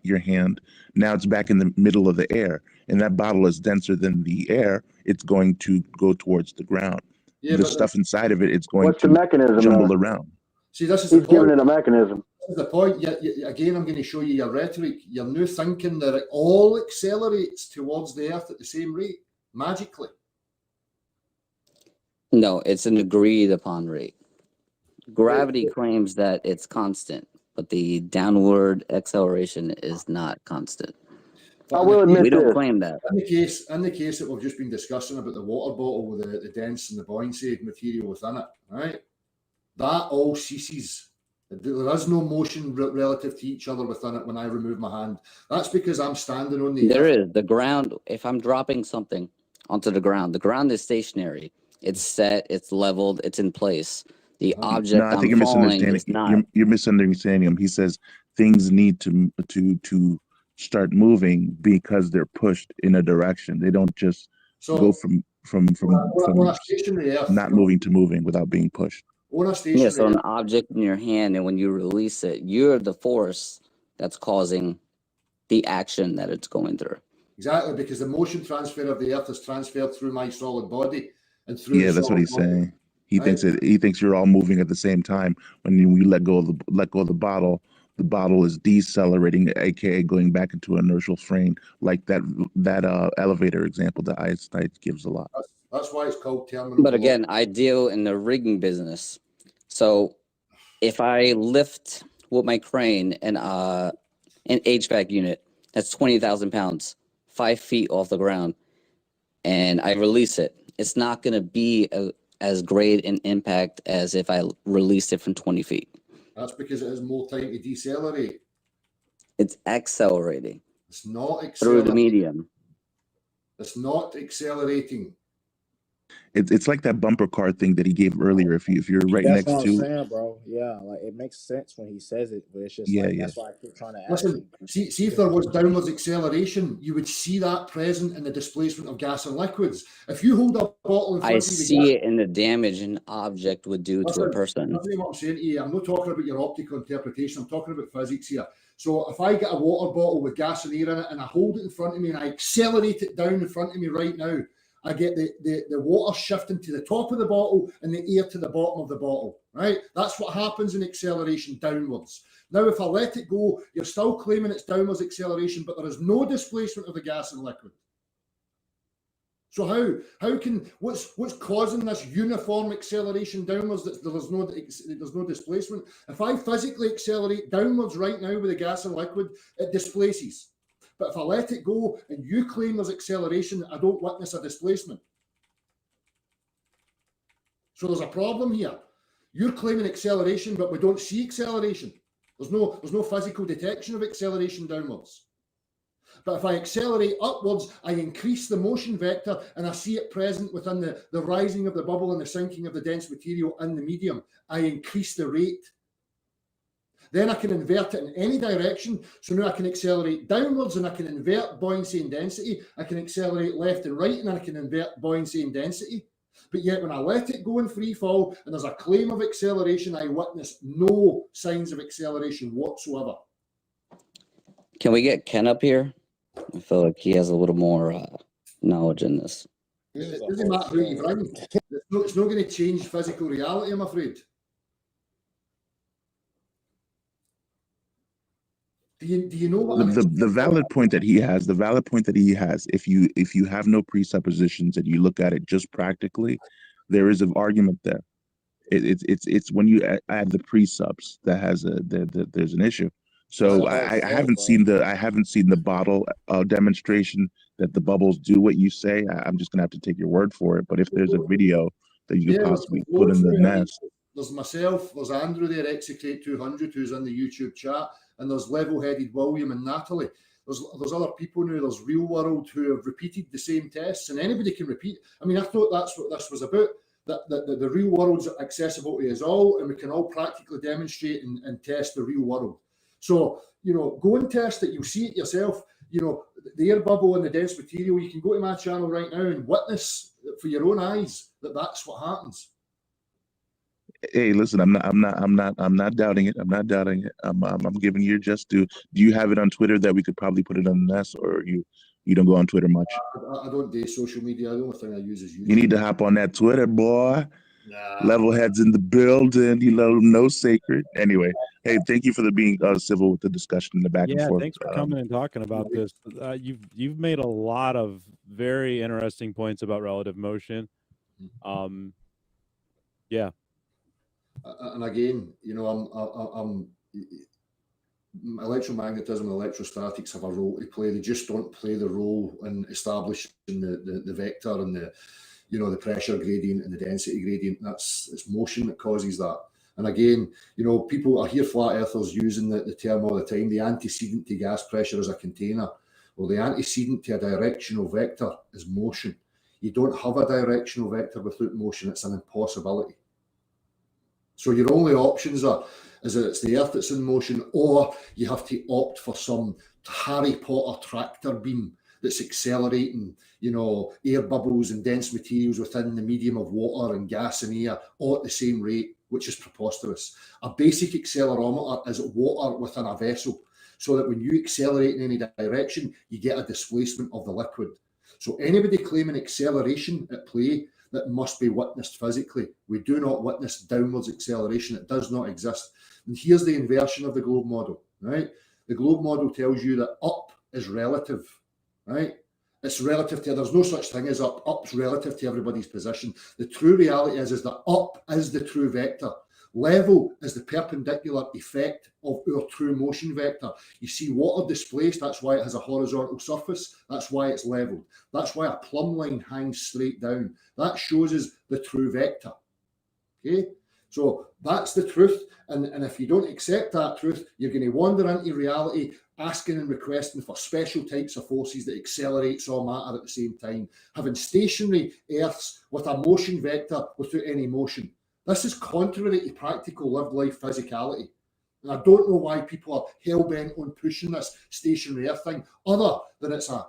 your hand. Now it's back in the middle of the air, and that bottle is denser than the air. It's going to go towards the ground. The stuff inside of it's going to jumble around. See, this is He's giving it a mechanism. This is the point. Again, I'm going to show you your rhetoric. You're now thinking that it all accelerates towards the Earth at the same rate, magically. No, it's an agreed upon rate. Gravity claims that it's constant, but the downward acceleration is not constant. I will admit we don't claim that. In the case that we've just been discussing about the water bottle with the dense and the buoyancy material within it, right? That all ceases. There is no motion relative to each other within it when I remove my hand. That's because I'm standing on the There is. The ground, if I'm dropping something onto the ground is stationary. It's set, it's leveled, it's in place. The object I think you're misunderstanding. You're misunderstanding him. He says things need to start moving because they're pushed in a direction. They don't just go from not moving to moving without being pushed. Yeah, so an object in your hand, and when you release it, you're the force that's causing the action that it's going through. Exactly, because the motion transfer of the Earth is transferred through my solid body and through. Yeah, that's what he's saying. He thinks you're all moving at the same time. When you let go of the bottle is decelerating, aka going back into inertial frame, like that elevator example that Einstein gives a lot. That's why it's called terminal. But again, I deal in the rigging business. So if I lift with my crane and an HVAC unit that's 20,000 pounds, 5 feet off the ground, and I release it, it's not going to be as great an impact as if I released it from 20 feet. That's because it has more time to decelerate. It's accelerating. It's not accelerating. Through the medium. It's not accelerating. It's like that bumper car thing that he gave earlier. If you're right that's next what to, I'm saying, bro. Yeah, like it makes sense when he says it, but it's just that's why I keep trying to ask. Listen, see if there was downwards acceleration, you would see that present in the displacement of gas and liquids. If you hold a bottle in front I of you, see it in the damage an object would do to a person. That's what I'm saying to you. I'm not talking about your optical interpretation. I'm talking about physics here. So if I get a water bottle with gas and air in it and I hold it in front of me and I accelerate it down in front of me right now, I get the water shifting to the top of the bottle and the air to the bottom of the bottle, right? That's what happens in acceleration downwards. Now, if I let it go, you're still claiming it's downwards acceleration, but there is no displacement of the gas and liquid. So how can what's causing this uniform acceleration downwards? There's no displacement. If I physically accelerate downwards right now with the gas and liquid, it displaces. But if I let it go and you claim there's acceleration, I don't witness a displacement. So there's a problem here. You're claiming acceleration, but we don't see acceleration. There's no physical detection of acceleration downwards. But if I accelerate upwards, I increase the motion vector and I see it present within the rising of the bubble and the sinking of the dense material in the medium. I increase the rate. Then I can invert it in any direction. So now I can accelerate downwards and I can invert buoyancy and density. I can accelerate left and right and I can invert buoyancy and density. But yet when I let it go in free fall and there's a claim of acceleration, I witness no signs of acceleration whatsoever. Can we get Ken up here? I feel like he has a little more knowledge in this. It doesn't matter who you bring. It's not going to change physical reality, I'm afraid. Do you know what the valid point that he has? The valid point that he has. If you have no presuppositions and you look at it just practically, there is an argument there. It's when you add the presubs that has there's an issue. So I haven't seen the bottle demonstration that the bubbles do what you say. I'm just gonna have to take your word for it. But if there's a video that you could possibly put in the nest. There's myself, there's Andrew there, Execrate 200, who's in the YouTube chat, and there's Level-Headed William and Natalie. There's other people now, there's Real World who have repeated the same tests, and anybody can repeat. I mean, I thought that's what this was about, that the real world's accessible to us all, and we can all practically demonstrate and test the real world. So, you know, go and test it, you'll see it yourself. You know, the air bubble and the dense material, you can go to my channel right now and witness for your own eyes that that's what happens. Hey, listen, I'm not doubting it. I'm not doubting it. I'm giving you just due. Do you have it on Twitter that we could probably put it on the nest, or you don't go on Twitter much? I don't do social media. The only thing I use is YouTube. You need to hop on that Twitter, boy. Nah. Level heads in the building. You know, no sacred. Anyway, hey, thank you for being civil with the discussion in the back and forth. Thanks for coming and talking about this. You've made a lot of very interesting points about relative motion. Yeah. And again, you know, I'm electromagnetism and electrostatics have a role to play. They just don't play the role in establishing the vector and the pressure gradient and the density gradient. It's motion that causes that. And again, you know, people, I hear flat earthers using the term all the time, the antecedent to gas pressure is a container. Well, the antecedent to a directional vector is motion. You don't have a directional vector without motion. It's an impossibility. So your only options is that it's the Earth that's in motion, or you have to opt for some Harry Potter tractor beam that's accelerating, you know, air bubbles and dense materials within the medium of water and gas and air all at the same rate, which is preposterous. A basic accelerometer is water within a vessel, so that when you accelerate in any direction, you get a displacement of the liquid. So anybody claiming acceleration at play that must be witnessed physically, we do not witness downwards acceleration. It does not exist. And here's the inversion of the globe model, right? The globe model tells you that up is relative, right? It's relative to, there's no such thing as up. Up's relative to everybody's position. The true reality is that up is the true vector. Level is the perpendicular effect of our true motion vector. You see water displaced, that's why it has a horizontal surface. That's why it's leveled. That's why a plumb line hangs straight down. That shows us the true vector. Okay? So that's the truth. And if you don't accept that truth, you're going to wander into reality, asking and requesting for special types of forces that accelerates all matter at the same time, having stationary Earths with a motion vector without any motion. This is contrary to practical lived life physicality. And I don't know why people are hell-bent on pushing this stationary Earth thing, other than it's a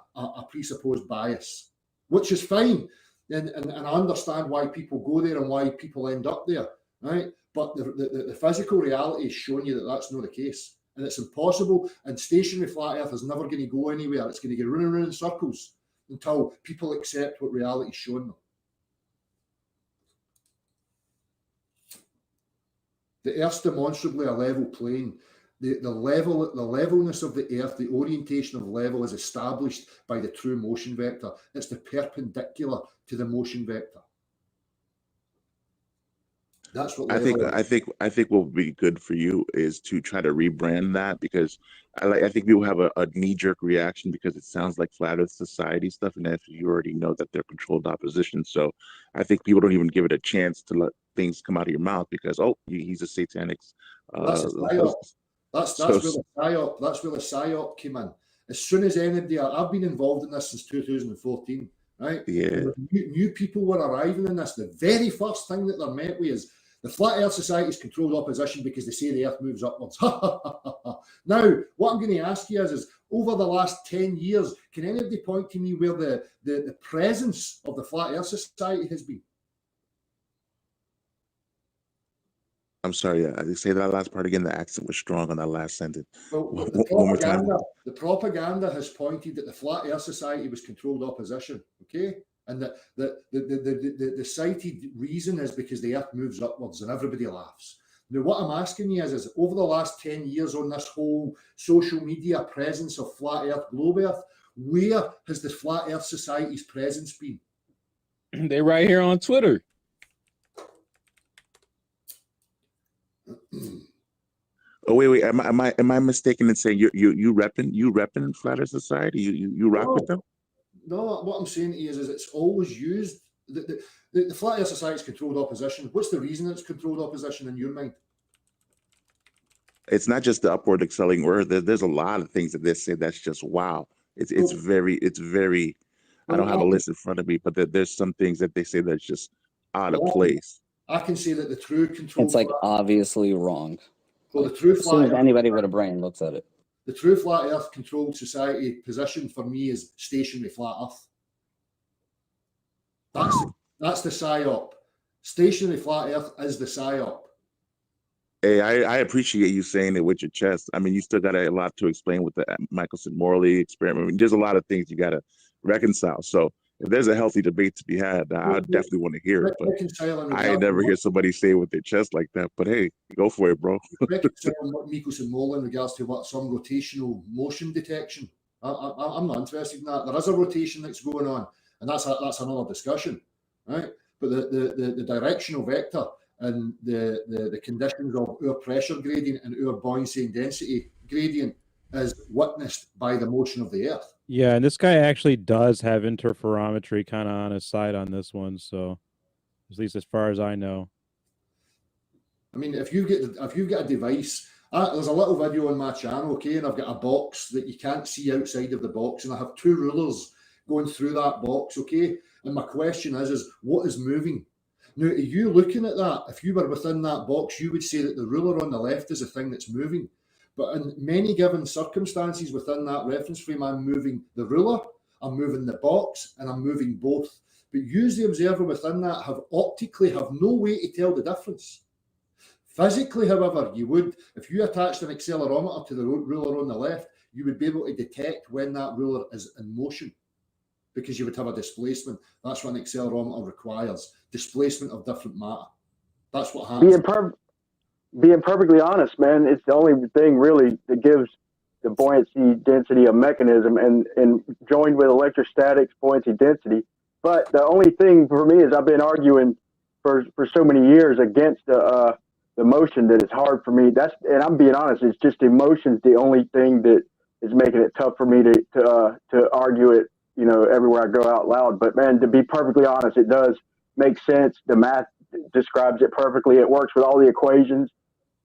presupposed bias, which is fine. And I understand why people go there and why people end up there, right? But the physical reality is showing you that that's not the case. And it's impossible. And stationary flat Earth is never going to go anywhere. It's going to go round and round in circles until people accept what reality is showing them. The Earth's demonstrably a level plane. The levelness of the Earth, the orientation of level is established by the true motion vector. It's the perpendicular to the motion vector. That's what I think what would be good for you is to try to rebrand that, because I think people have a knee-jerk reaction because it sounds like flat Earth society stuff, and if you already know that they're controlled opposition. So I think people don't even give it a chance to let things come out of your mouth because he's a satanic. That's where the psyop came in. As soon as anybody, I've been involved in this since 2014, right? Yeah. New people were arriving in this. The very first thing that they're met with is the Flat Earth Society is controlled opposition because they say the Earth moves upwards. Now, what I'm going to ask you is over the last 10 years, can anybody point to me where the presence of the Flat Earth Society has been? I'm sorry, I say that last part again. The accent was strong on that last sentence. Well, One more time. The propaganda has pointed that the Flat Earth Society was controlled opposition, okay? And the cited reason is because the Earth moves upwards, and everybody laughs. Now, what I'm asking you is over the last 10 years on this whole social media presence of Flat Earth, Globe Earth, where has the Flat Earth Society's presence been? They right here on Twitter. Oh wait, am I mistaken in saying you repping Flat Earth Society? You rock with them? No, what I'm saying is it's always used. The Flat Earth Society's controlled opposition. What's the reason it's controlled opposition in your mind? It's not just the upward accelerating Earth. There's a lot of things that they say that's just wow. It's very. I don't have a list in front of me, but there's some things that they say that's just out of place. I can say that the true control. It's like obviously wrong. Well, the true as soon as anybody with a brain looks at it. The true Flat Earth Controlled Society position for me is stationary flat Earth. That's the PSYOP. Stationary flat Earth is the PSYOP. Hey, I appreciate you saying it with your chest. I mean, you still got a lot to explain with the Michelson-Morley experiment. I mean, there's a lot of things you got to reconcile. So if there's a healthy debate to be had, I definitely want to hear it. But I never hear somebody say it with their chest like that. But hey, go for it, bro. Reconciling what Michelson-Morley in regards to what some rotational motion detection. I'm not interested in that. There is a rotation that's going on, and that's another discussion, right? But the directional vector and the conditions of our pressure gradient and our buoyancy and density gradient is witnessed by the motion of the Earth. Yeah, and this guy actually does have interferometry kind of on his side on this one, so at least as far as I know. I mean, if you've got a device, there's a little video on my channel, okay, and I've got a box that you can't see outside of the box, and I have two rulers going through that box, okay. And my question is what is moving? Now, are you looking at that? If you were within that box, you would say that the ruler on the left is the thing that's moving. But in many given circumstances within that reference frame, I'm moving the ruler, I'm moving the box, and I'm moving both. But you, the observer within that, have no way to tell the difference. Physically, however, you would, if you attached an accelerometer to the ruler on the left, you would be able to detect when that ruler is in motion, because you would have a displacement. That's what an accelerometer requires, displacement of different matter. That's what happens. Being perfectly honest, man, it's the only thing really that gives the buoyancy density a mechanism, and joined with electrostatics buoyancy density. But the only thing for me is I've been arguing for so many years against the motion that it's hard for me. And I'm being honest, it's just emotion's the only thing that is making it tough for me to argue it, you know, everywhere I go out loud. But man, to be perfectly honest, it does make sense. The math describes it perfectly. It works with all the equations.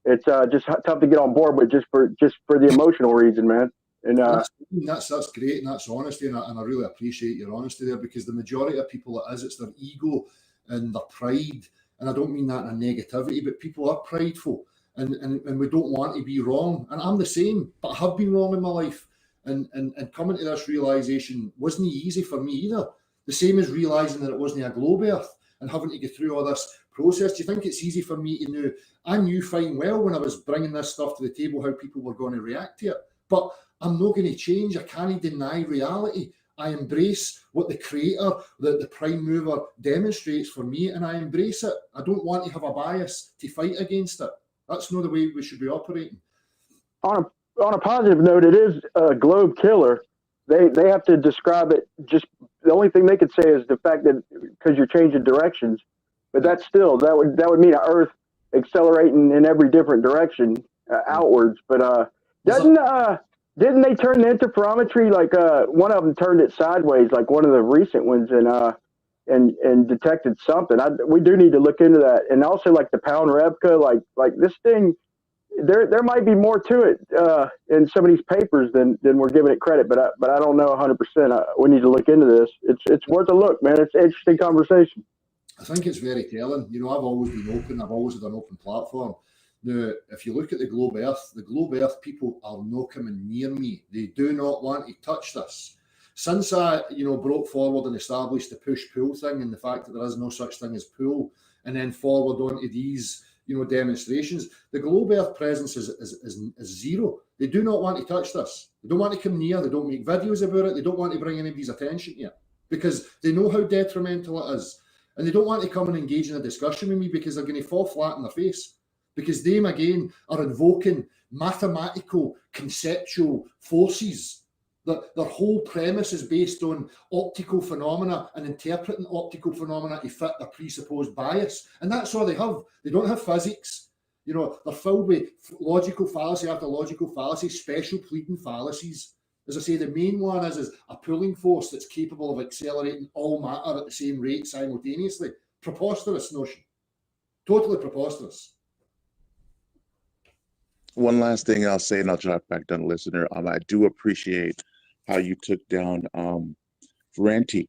It's just tough to get on board with just for the emotional reason, man. And that's great, and that's honesty, and I really appreciate your honesty there, because the majority of people, it's their ego and their pride, and I don't mean that in a negativity, but people are prideful, and we don't want to be wrong, and I'm the same, but I have been wrong in my life, and coming to this realization wasn't easy for me either. The same as realizing that it wasn't a globe Earth and having to get through all this process. Do you think it's easy for me to know? I knew fine well when I was bringing this stuff to the table how people were going to react to it, but I'm not going to change. I can't deny reality. I embrace what the creator, the prime mover demonstrates for me, and I embrace it. I don't want to have a bias to fight against it. That's not the way we should be operating. On a positive note, it is a globe killer. They have to describe it. Just the only thing they could say is the fact that because you're changing directions, but that's still that would mean Earth accelerating in every different direction outwards. But didn't they turn the interferometry, like one of them turned it sideways, like one of the recent ones, and detected something? We do need to look into that. And also like the pound Rebka, like this thing, there might be more to it in some of these papers than we're giving it credit. But I don't know 100%. We need to look into this. It's worth a look, man. It's an interesting conversation. I think it's very telling. You know, I've always been open. I've always had an open platform. Now, if you look at the globe Earth people are not coming near me. They do not want to touch this. Since I, brought forward and established the push-pull thing, and the fact that there is no such thing as pull, and then forward onto these, demonstrations, the globe Earth presence is zero. They do not want to touch this. They don't want to come near. They don't make videos about it. They don't want to bring anybody's attention here because they know how detrimental it is. And they don't want to come and engage in a discussion with me because they're going to fall flat in their face. because they, again, are invoking mathematical, conceptual forces. Their whole premise is based on optical phenomena and interpreting optical phenomena to fit their presupposed bias. And that's all they have. They don't have physics. You know, they're filled with logical fallacy after logical fallacy, special pleading fallacies. As I say, the main one is a pulling force that's capable of accelerating all matter at the same rate simultaneously. Preposterous notion. Totally preposterous. One last thing I'll say, and I'll drop back down to listener. I do appreciate how you took down Ranty,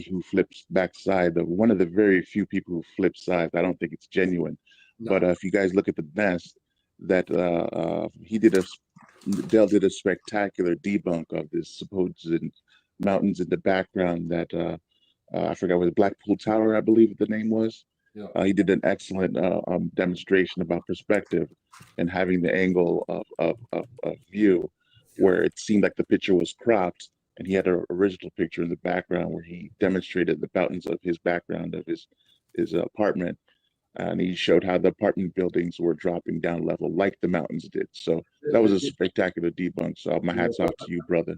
who flips backside. One of the very few people who flip sides. I don't think it's genuine. No. But if you guys look at the nest, that Dell did a spectacular debunk of this supposed mountains in the background that I forgot what Blackpool Tower, I believe the name was. Yeah. He did an excellent demonstration about perspective and having the angle of view where it seemed like the picture was cropped, and he had an original picture in the background where he demonstrated the mountains of his background of his apartment, and he showed how the apartment buildings were dropping down level like the mountains did. So that was a spectacular debunk. So my hats off to you, brother.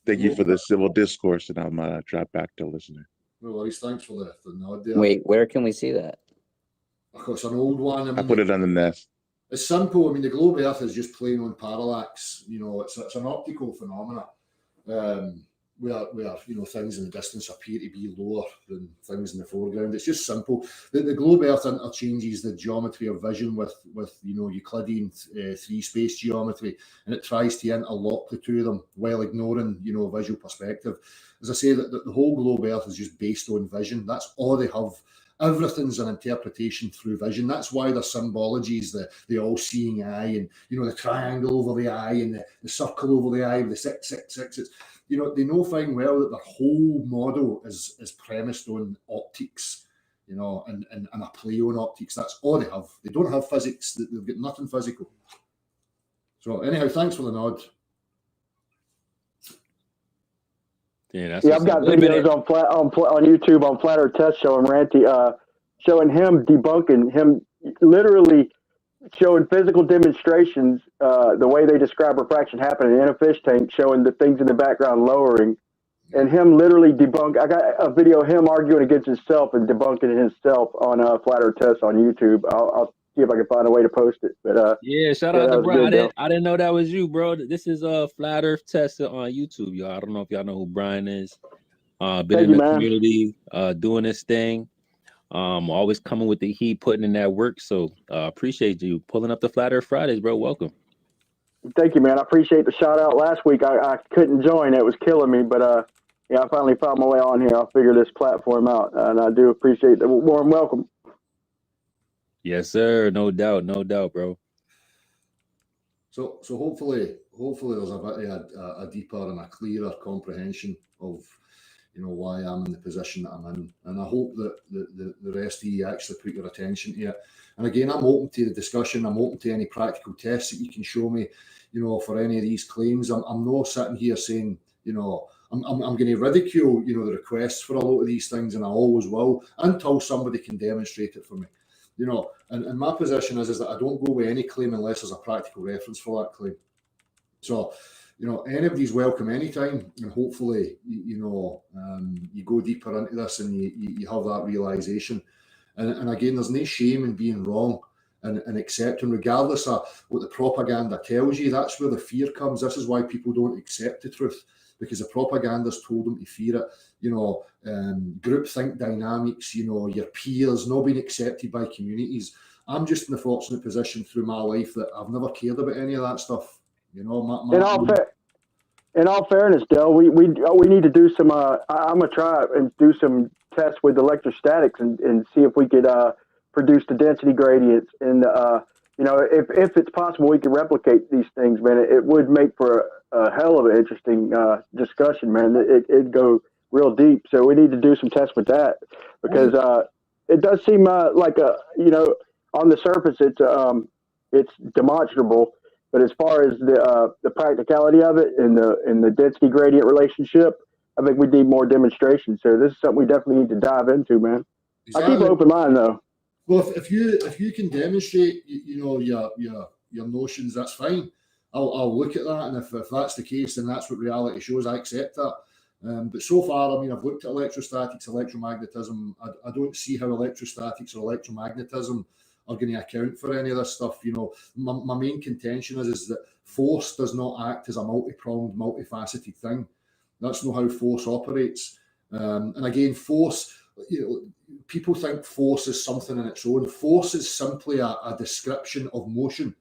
Thank you for the civil discourse, and I'm drop back to listener. No worries. Thanks for the nod there. Wait, where can we see that? Of course, an old one. I put it on the nest. It's simple. I mean, the globe Earth is just plain on parallax. You know, it's an optical phenomena where you know, things in the distance appear to be lower than things in the foreground. It's just simple. The globe Earth interchanges the geometry of vision with you know, Euclidean three space geometry, and it tries to interlock the two of them while ignoring, you know, visual perspective. As I say, that the whole globe Earth is just based on vision. That's all they have. Everything's an interpretation through vision. That's why their symbology is the all-seeing eye, and you know, the triangle over the eye and the circle over the eye with the 666. It's, you know, they know fine well that their whole model is premised on optics, you know, and a play on optics. That's all they have. They don't have physics. They've got nothing physical. So anyhow, thanks for the nod. Yeah, I've got videos on YouTube on Flat Earth Test showing Ranty, showing him debunking, him literally showing physical demonstrations, the way they describe refraction happening in a fish tank, showing the things in the background lowering, and him literally debunk. I got a video of him arguing against himself and debunking himself on Flat Earth Test on YouTube. I'll see if I can find a way to post it. But yeah, shout out to Brian. I didn't know that was you, bro. This is Flat Earth Test on YouTube, y'all. I don't know if y'all know who Brian is. Been in the community, doing this thing. Always coming with the heat, putting in that work. So appreciate you pulling up the Flat Earth Fridays, bro. Welcome. Thank you, man. I appreciate the shout out last week. I couldn't join; it was killing me. But yeah, I finally found my way on here. I'll figure this platform out, and I do appreciate the warm welcome. Yes, sir. No doubt, bro. So hopefully there's a bit of a deeper and a clearer comprehension of, you know, why I'm in the position that I'm in, and I hope that the rest of you actually put your attention to it. And again, I'm open to the discussion. I'm open to any practical tests that you can show me, you know, for any of these claims. I'm not sitting here saying, you know, I'm going to ridicule, you know, the requests for a lot of these things, and I always will, until somebody can demonstrate it for me. You know, and my position is that I don't go with any claim unless there's a practical reference for that claim. So, you know, anybody's welcome anytime, and hopefully, you know, you go deeper into this and you have that realization. And again, there's no shame in being wrong and accepting, regardless of what the propaganda tells you. That's where the fear comes. This is why people don't accept the truth, because the propaganda's told them to fear it. You know, groupthink dynamics, you know, your peers not being accepted by communities. I'm just in the fortunate position through my life that I've never cared about any of that stuff. You know, in all fairness, Del, we need to do some. I'm gonna try and do some tests with electrostatics and see if we could produce the density gradients. And you know, if it's possible, we could replicate these things, man. It would make for a hell of an interesting discussion, man. It'd go real deep. So we need to do some tests with that, because it does seem like you know, on the surface it's demonstrable, but as far as the practicality of it and the density gradient relationship, I think we need more demonstration. So this is something we definitely need to dive into, man. Exactly. I keep an open mind though. Well, if you can demonstrate, your notions, that's fine. I'll look at that, and if that's the case, then that's what reality shows. I accept that. But so far, I mean, I've looked at electrostatics, electromagnetism. I don't see how electrostatics or electromagnetism are going to account for any of this stuff. My main contention is that force does not act as a multi-pronged, multifaceted thing. That's not how force operates. And again, force, people think force is something in its own. Force is simply a description of motion.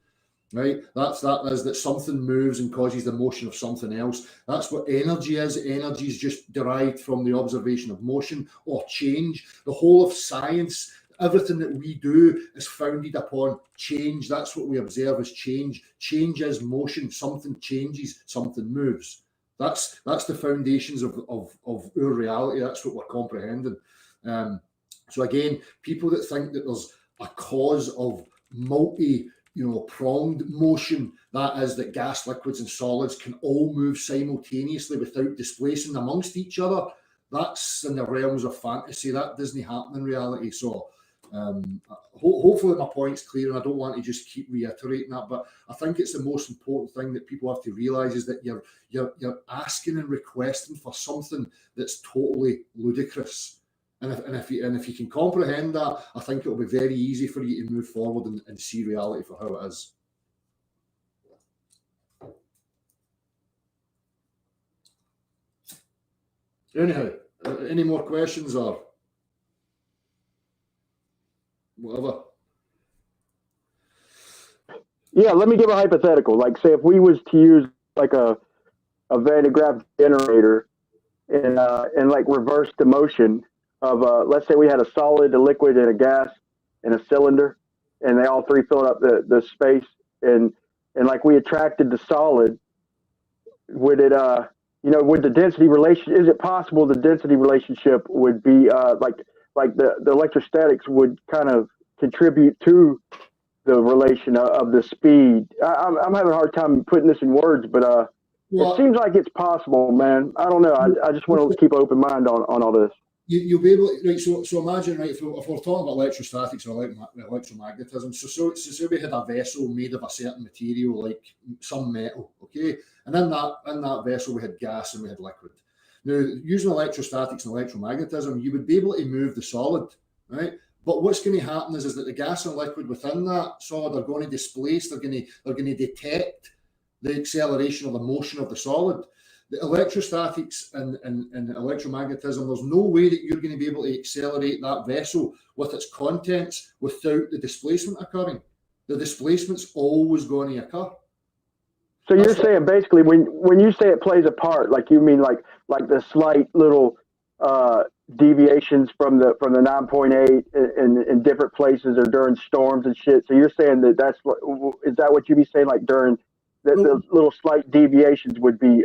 Right, that is that something moves and causes the motion of something else. That's what energy is. Energy is just derived from the observation of motion or change. The whole of science, everything that we do is founded upon change. That's what we observe as change. Change is motion. Something changes, something moves. That's the foundations of our reality. That's what we're comprehending. So again, people that think that there's a cause of pronged motion, that is that gas, liquids and solids can all move simultaneously without displacing amongst each other, that's in the realms of fantasy. That doesn't happen in reality. So hopefully my point's clear, and I don't want to just keep reiterating that, but I think it's the most important thing that people have to realize is that you're asking and requesting for something that's totally ludicrous. And if you can comprehend that, I think it'll be very easy for you to move forward and see reality for how it is. Anyhow, any more questions or whatever? Yeah, let me give a hypothetical. Like, say if we was to use like a Van de Graaff generator and like reverse the motion of let's say we had a solid, a liquid, and a gas in a cylinder, and they all three filled up the space, and like we attracted the solid, would it would the density relation, is it possible the density relationship would be like the electrostatics would kind of contribute to the relation of the speed? I'm having a hard time putting this in words, but it seems like it's possible, man. I don't know. I just want to keep an open mind on all this. You'll be able to, right, so imagine, right, if we're talking about electrostatics or electromagnetism, so we had a vessel made of a certain material, like some metal, okay, and in that vessel we had gas and we had liquid. Now, using electrostatics and electromagnetism, you would be able to move the solid, right? But what's going to happen is that the gas and liquid within that solid are going to displace, they're going to detect the acceleration or the motion of the solid. The electrostatics and electromagnetism, there's no way that you're going to be able to accelerate that vessel with its contents without the displacement occurring. The displacement's always going to occur. So you're saying basically when you say it plays a part, like you mean like the slight little deviations from the 9.8 in different places or during storms and shit. So you're saying is that what you be saying, like during the little slight deviations would be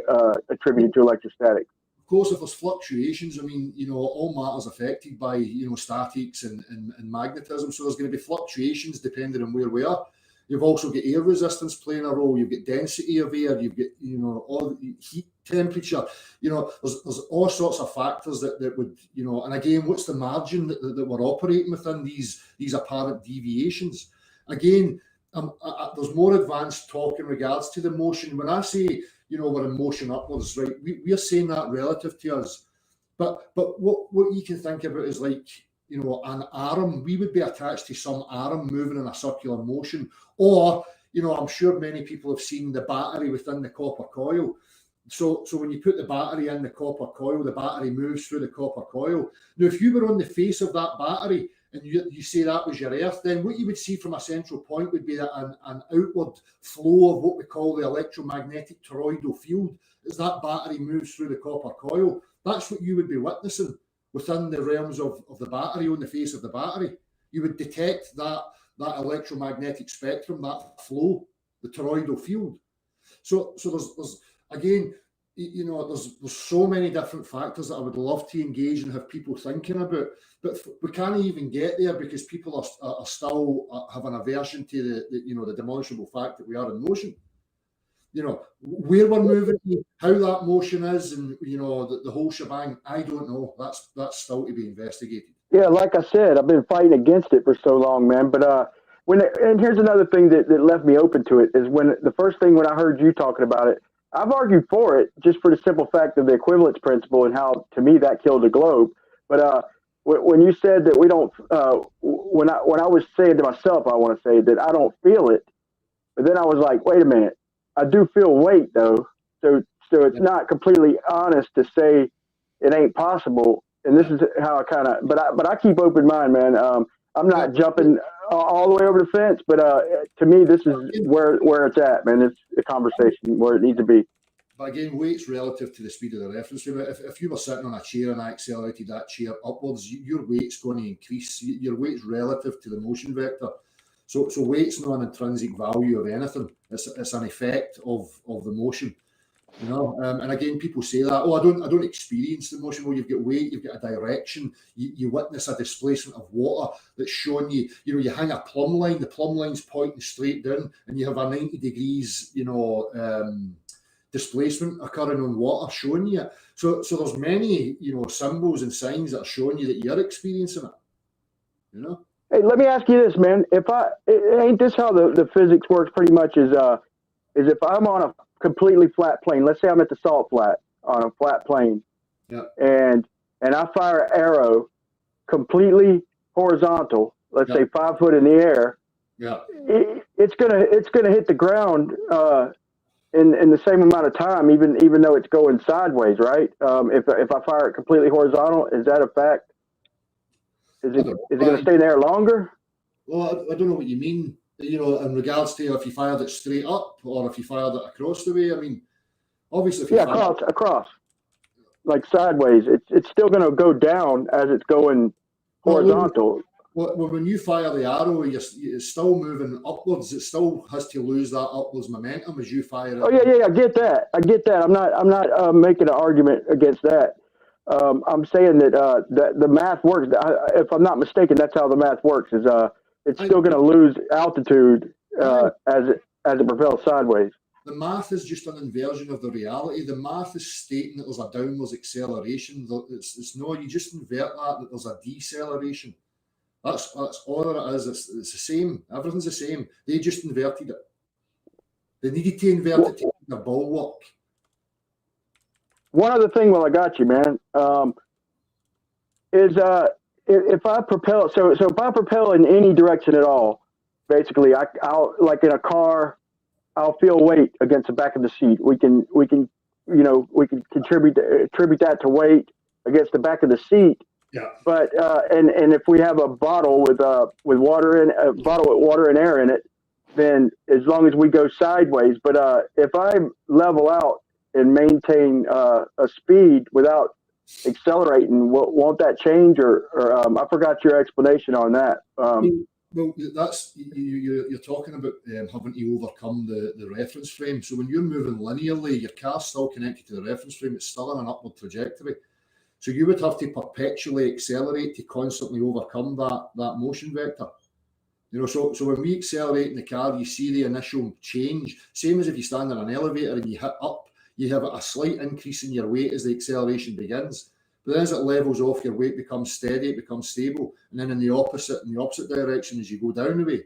attributed to electrostatic? Of course, if there's fluctuations, I mean, all matter's affected by, statics and magnetism. So there's going to be fluctuations depending on where we are. You've also got air resistance playing a role. You've got density of air. You've got, all heat, temperature. There's all sorts of factors that would, and again, what's the margin that we're operating within these apparent deviations? Again, there's more advanced talk in regards to the motion. When I say, we're in motion upwards, right, we're saying that relative to us. But what you can think about is like, an arm. We would be attached to some arm moving in a circular motion. Or, I'm sure many people have seen the battery within the copper coil. So when you put the battery in the copper coil, the battery moves through the copper coil. Now, if you were on the face of that battery, and you say that was your earth, then what you would see from a central point would be that an outward flow of what we call the electromagnetic toroidal field as that battery moves through the copper coil. That's what you would be witnessing within the realms of the battery, on the face of the battery. You would detect that electromagnetic spectrum, that flow, the toroidal field. So there's again, there's so many different factors that I would love to engage and have people thinking about, but we can't even get there because people are still have an aversion to the demonstrable fact that we are in motion. You know, where we're moving, how that motion is, and you know, the whole shebang. I don't know. That's still to be investigated. Yeah, like I said, I've been fighting against it for so long, man. But and here's another thing that left me open to it is when the first thing when I heard you talking about it, I've argued for it just for the simple fact of the equivalence principle and how to me that killed the globe. But when you said that we don't, when I was saying to myself, I want to say that I don't feel it, but then I was like, wait a minute, I do feel weight though. So it's not completely honest to say it ain't possible. And this is how I kind of, but I keep open mind, man. I'm not jumping all the way over the fence, but to me, this is where it's at, man. It's a conversation where it needs to be. But again, weight's relative to the speed of the reference frame. If you were sitting on a chair and I accelerated that chair upwards, your weight's going to increase. Your weight's relative to the motion vector. So weight's not an intrinsic value of anything. It's an effect of the motion. You know, and again, people say that, oh, I don't experience the motion. Well, you've got weight, you've got a direction, you witness a displacement of water that's showing you, you know, you hang a plumb line, the plumb line's pointing straight down, and you have a 90 degrees, you know, displacement occurring on water showing you it. So there's many, you know, symbols and signs that are showing you that you're experiencing it, you know. Hey, let me ask you this, man. Ain't this how the physics works pretty much is if I'm on a completely flat plane, let's say I'm at the salt flat on a flat plane, and I fire an arrow completely horizontal, let's say 5 foot in the air, it's gonna hit the ground in the same amount of time, even though it's going sideways, right? If I fire it completely horizontal, is that a fact? Is it going to stay there longer? Well, I don't know what you mean. You know, in regards to if you fired it straight up or if you fired it across the way. I mean, obviously, if you across, like sideways, it's still going to go down as it's going horizontal. Well, when you fire the arrow, it's still moving upwards. It still has to lose that upwards momentum as you fire it. Oh yeah, I get that. I'm not making an argument against that. I'm saying that the math works. If I'm not mistaken, that's how the math works. Is it's still going to lose altitude as it propels sideways. The math is just an inversion of the reality. The math is stating that there's a downwards acceleration. It's no, you just invert that there's a deceleration. That's all that it is. It's the same. Everything's the same. They just inverted it. They needed to invert it to make the ball work. One other thing, while I got you, man, is if I propel. So if I propel in any direction at all, basically, I'll like in a car, I'll feel weight against the back of the seat. We can attribute that to weight against the back of the seat. Yeah. But and if we have a bottle with water in a bottle with water and air in it, then as long as we go sideways. But if I level out and maintain a speed without accelerating, won't that change? Or I forgot your explanation on that. Well, that's you're talking about having to overcome the reference frame. So when you're moving linearly, your car's still connected to the reference frame. It's still on an upward trajectory. So you would have to perpetually accelerate to constantly overcome that motion vector. You know, so when we accelerate in the car, you see the initial change. Same as if you stand in an elevator and you hit up, you have a slight increase in your weight as the acceleration begins. But then as it levels off, your weight becomes steady, it becomes stable. And then in the opposite direction as you go down the way.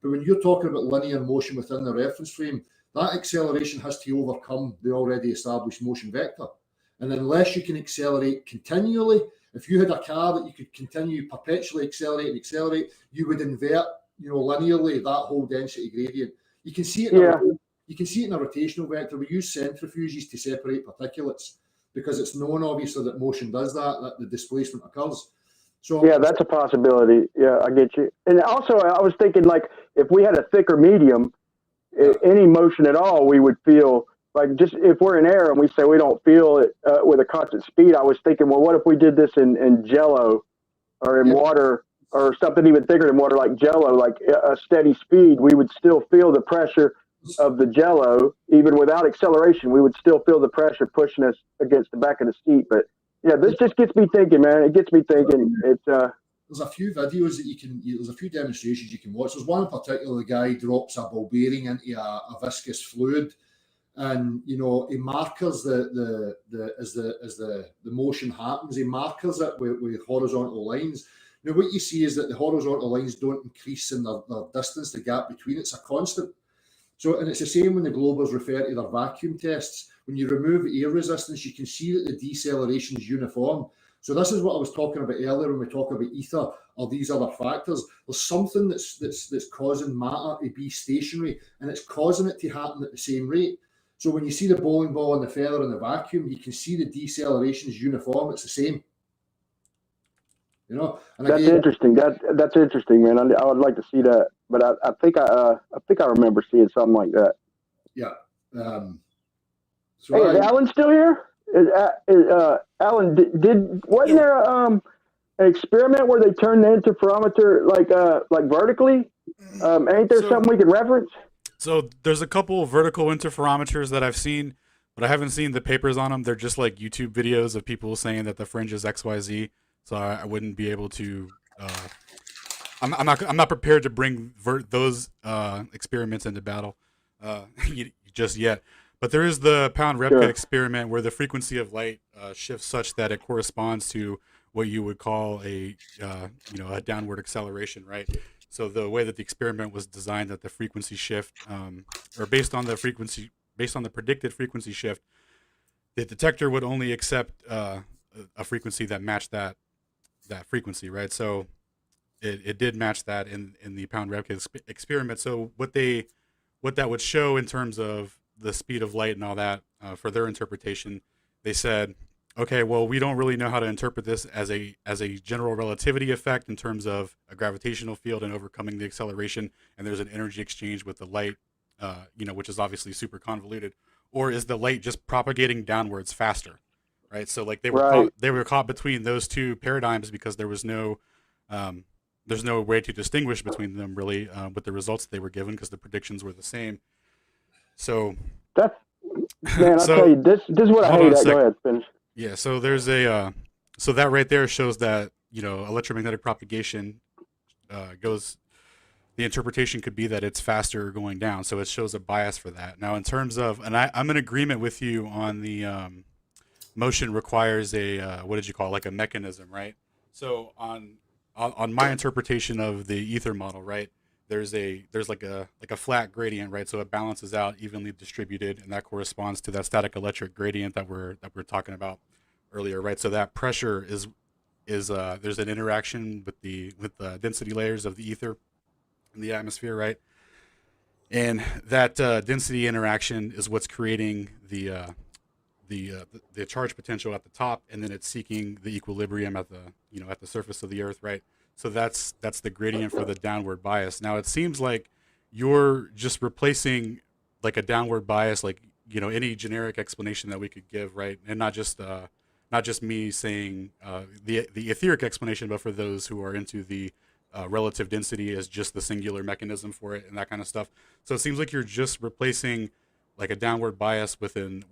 But when you're talking about linear motion within the reference frame, that acceleration has to overcome the already established motion vector. And unless you can accelerate continually, if you had a car that you could continue perpetually accelerate, you would invert, linearly that whole density gradient. You can see it. You can see it in a rotational vector. We use centrifuges to separate particulates because it's known, obviously, that motion does that the displacement occurs. So yeah, that's a possibility. Yeah, I get you. And also, I was thinking, like, if we had a thicker medium, any motion at all, we would feel. Like, just if we're in air and we say we don't feel it with a constant speed, I was thinking, well, what if we did this in Jello or in water or something even thicker than water, like Jello, like a steady speed? We would still feel the pressure of the Jello, even without acceleration. We would still feel the pressure pushing us against the back of the seat. But yeah, this just gets me thinking, man. It gets me thinking. It's there's a few videos that there's a few demonstrations you can watch. There's one in particular. The guy drops a ball bearing into a viscous fluid. and you know, he markers as the motion happens, he markers it with horizontal lines. Now, what you see is that the horizontal lines don't increase in their distance, the gap between it's a constant. So, and it's the same when the globers refer to their vacuum tests. When you remove air resistance, you can see that the deceleration is uniform. So this is what I was talking about earlier when we talk about ether or these other factors. There's something that's causing matter to be stationary, and it's causing it to happen at the same rate. So when you see the bowling ball and the feather in the vacuum, you can see the deceleration is uniform. It's the same. You know, and that's again, interesting. That's interesting, man. I would like to see that, but I think I remember seeing something like that. Yeah. So hey, is Alan still here? Alan, wasn't there an experiment where they turned the interferometer like vertically? Ain't there something we can reference? So there's a couple vertical interferometers that I've seen, but I haven't seen the papers on them. They're just like YouTube videos of people saying that the fringe is XYZ. So I wouldn't be able to. I'm not prepared to bring those experiments into battle just yet. But there is the pound rep kit experiment where the frequency of light shifts such that it corresponds to what you would call a a downward acceleration, right? So the way that the experiment was designed, that the frequency shift, or based on the predicted frequency shift, the detector would only accept a frequency that matched that frequency, right? So it did match that in the pound rep kit experiment. So what that would show in terms of the speed of light and all that, for their interpretation, they said, okay, well, we don't really know how to interpret this as a general relativity effect in terms of a gravitational field and overcoming the acceleration, and there's an energy exchange with the light, which is obviously super convoluted, or is the light just propagating downwards faster, right? So like they were caught between those two paradigms because there was no there's no way to distinguish between them really with the results they were given because the predictions were the same. So that's, man, I'll tell you, this is what I hate. Go ahead, finish. Yeah, so there's so that right there shows that, electromagnetic propagation goes, the interpretation could be that it's faster going down. So it shows a bias for that. Now, in terms of, and I'm in agreement with you on the motion requires a, what did you call it? Like a mechanism, right? So on my interpretation of the ether model, right? There's like a flat gradient, right? So it balances out, evenly distributed, and that corresponds to that static electric gradient that we're talking about earlier, right? So that pressure is there's an interaction with the density layers of the ether in the atmosphere, right? And that density interaction is what's creating the charge potential at the top, and then it's seeking the equilibrium at the surface of the Earth, right? So that's the gradient for the downward bias. Now it seems like you're just replacing like a downward bias, like any generic explanation that we could give, right? And not just me saying the etheric explanation, but for those who are into the relative density as just the singular mechanism for it and that kind of stuff. So it seems like you're just replacing like a downward bias with a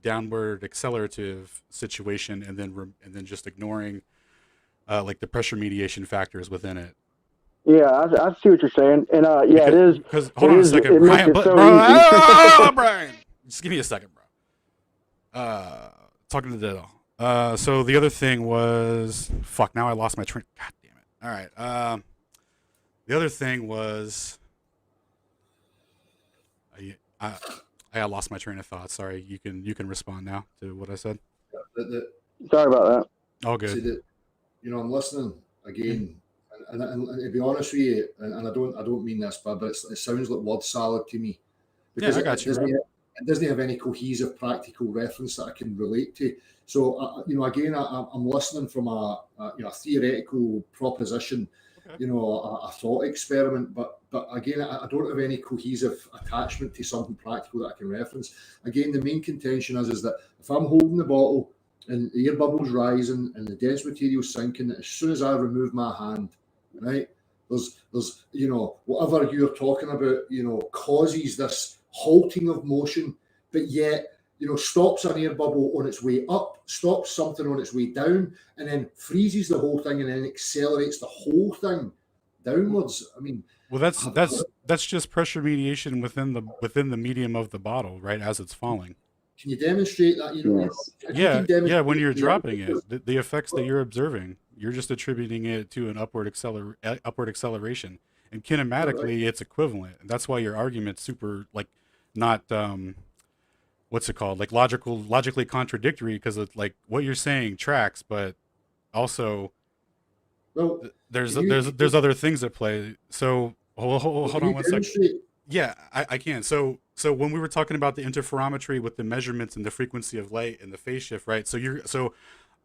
downward accelerative situation, and then just ignoring like the pressure mediation factors within it. Yeah, I see what you're saying, and it is. Because hold on a second, Brian. Brian, just give me a second, bro. Talking to Ditto. So the other thing was, fuck. Now I lost my train. God damn it. All right. The other thing was, I lost my train of thought. Sorry. You can respond now to what I said. Sorry about that. All good. See, I'm listening again, and to be honest with you, and I don't mean this, but it sounds like word salad to me, because I got you. It doesn't have any cohesive practical reference that I can relate to. So again, I'm listening from a theoretical proposition, okay. A thought experiment, but again, I don't have any cohesive attachment to something practical that I can reference. Again, the main contention is that if I'm holding the bottle and the air bubbles rising and the dense material sinking, as soon as I remove my hand, right, there's whatever you're talking about, causes this halting of motion, but yet stops an air bubble on its way up, stops something on its way down, and then freezes the whole thing and then accelerates the whole thing. downwards. I mean, well, that's just pressure mediation within the medium of the bottle, right, as it's falling. Can you demonstrate that? Yeah. When you're dropping it, the effects that you're observing, you're just attributing it to an upward acceleration, and kinematically, it's equivalent. And that's why your argument's super like not what's it called, like logically contradictory, because it's like what you're saying tracks, but also there's other things at play. So hold on one second. Yeah, I can. So when we were talking about the interferometry with the measurements and the frequency of light and the phase shift, right? So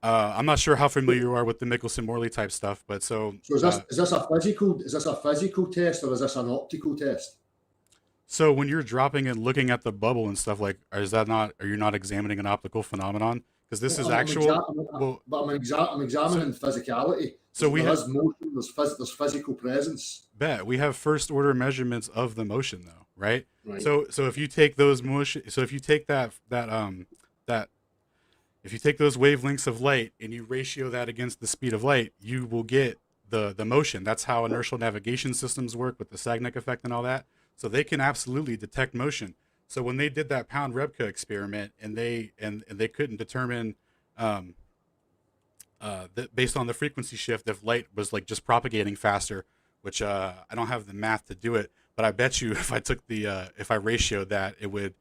I'm not sure how familiar you are with the Michelson-Morley type stuff, but so is this a physical test or is this an optical test? So when you're dropping and looking at the bubble and stuff, like, are you not examining an optical phenomenon? Because this is actual. I'm examining physicality. So there's motion, there's physical presence. We have first order measurements of the motion, though, right? So if you take those if you take if you take those wavelengths of light and you ratio that against the speed of light, you will get the motion. That's how inertial navigation systems work with the Sagnac effect and all that. So they can absolutely detect motion. So when they did that Pound-Rebka experiment and they couldn't determine based on the frequency shift if light was like just propagating faster, which I don't have the math to do it, but I bet you if I took if I ratioed that, it would.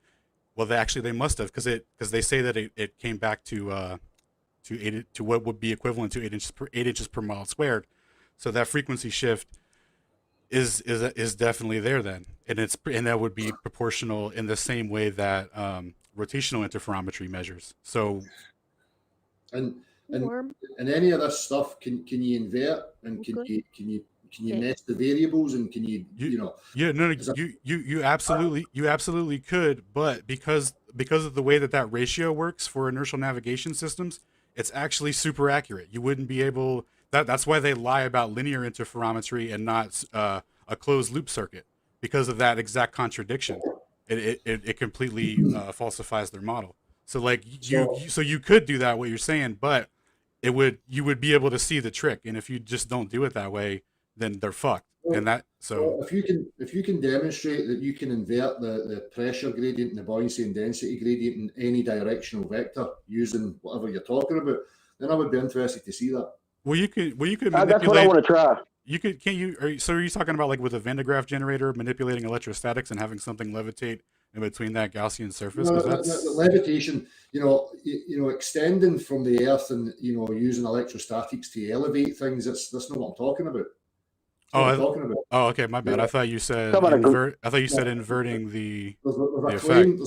Well, they must have, because they say that it came back to what would be equivalent to 8 inches per mile squared. So that frequency shift is definitely there then, and that would be proportional in the same way that rotational interferometry measures. So and any of this stuff, can you invert and can you nest the variables and can you you absolutely could, but because of the way that ratio works for inertial navigation systems, it's actually super accurate. You wouldn't be able. That's why they lie about linear interferometry and not a closed loop circuit, because of that exact contradiction. It completely falsifies their model. So like you could do that, what you're saying, but you would be able to see the trick. And if you just don't do it that way, then they're fucked. And if you can demonstrate that you can invert the pressure gradient and the buoyancy and density gradient in any directional vector using whatever you're talking about, then I would be interested to see that. Well, you could manipulate. That's what I want to try. Are you talking about like with a Van de Graaff generator manipulating electrostatics and having something levitate in between that Gaussian surface? No, levitation, extending from the Earth and using electrostatics to elevate things. That's not what I'm talking about. Oh, okay, my bad. I thought you said inverting the effect.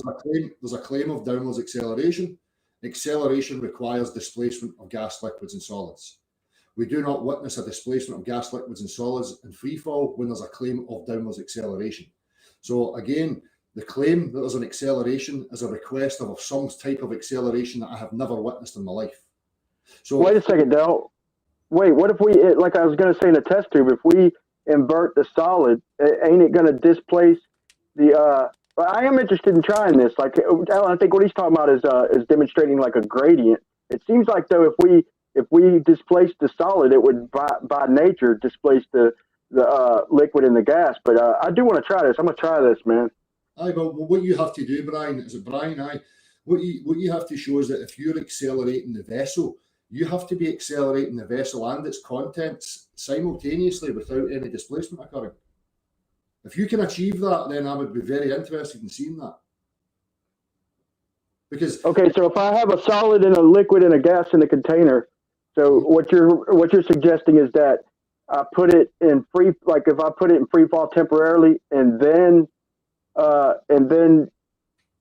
There's a claim of downwards acceleration. Acceleration requires displacement of gas, liquids, and solids. We do not witness a displacement of gas, liquids, and solids in free fall when there's a claim of downwards acceleration. So again, the claim that there's an acceleration is a request of some type of acceleration that I have never witnessed in my life. So wait a second, Del. Wait, what if we, like I was going to say in a test tube, if we invert the solid, ain't it going to displace the? I am interested in trying this. Like, I think what he's talking about is demonstrating like a gradient. It seems like though, if we displace the solid, it would by nature displace the liquid and the gas. But I do want to try this. I'm going to try this, man. But what you have to do, Brian, what you have to show is that if you're accelerating the vessel, you have to be accelerating the vessel and its contents simultaneously without any displacement occurring. If you can achieve that, then I would be very interested in seeing that. Because so if I have a solid and a liquid and a gas in a container, so what you're suggesting is that I put it in free, like if I put it in free fall temporarily, and then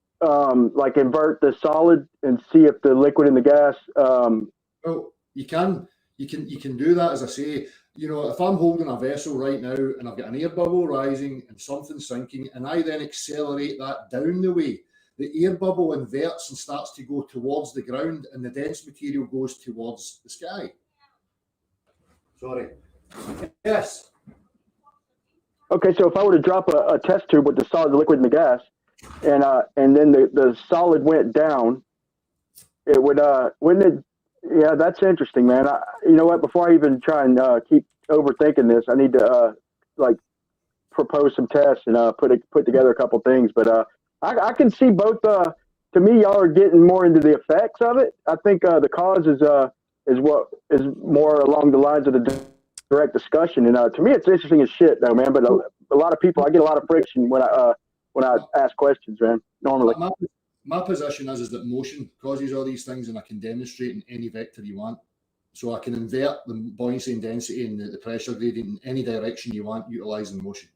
like invert the solid and see if the liquid and the gas. Well, you can do that, as I say. If I'm holding a vessel right now and I've got an air bubble rising and something sinking, and I then accelerate that down the way, the air bubble inverts and starts to go towards the ground, and the dense material goes towards the sky. Sorry. Yes. Okay, so if I were to drop a test tube with the solid, the liquid, and the gas, and then the solid went down, it would wouldn't it? Yeah, that's interesting, man. You know what? Before I even try and keep overthinking this. I need to like propose some tests and put together a couple things. But I can see both. To me, y'all are getting more into the effects of it. I think the cause is what is more along the lines of the direct discussion. And to me, it's interesting as shit, though, man. But a lot of people, I get a lot of friction when I ask questions, man. Normally, my position is that motion causes all these things, and I can demonstrate in any vector you want. So I can invert the buoyancy and density and the pressure gradient in any direction you want, utilizing motion.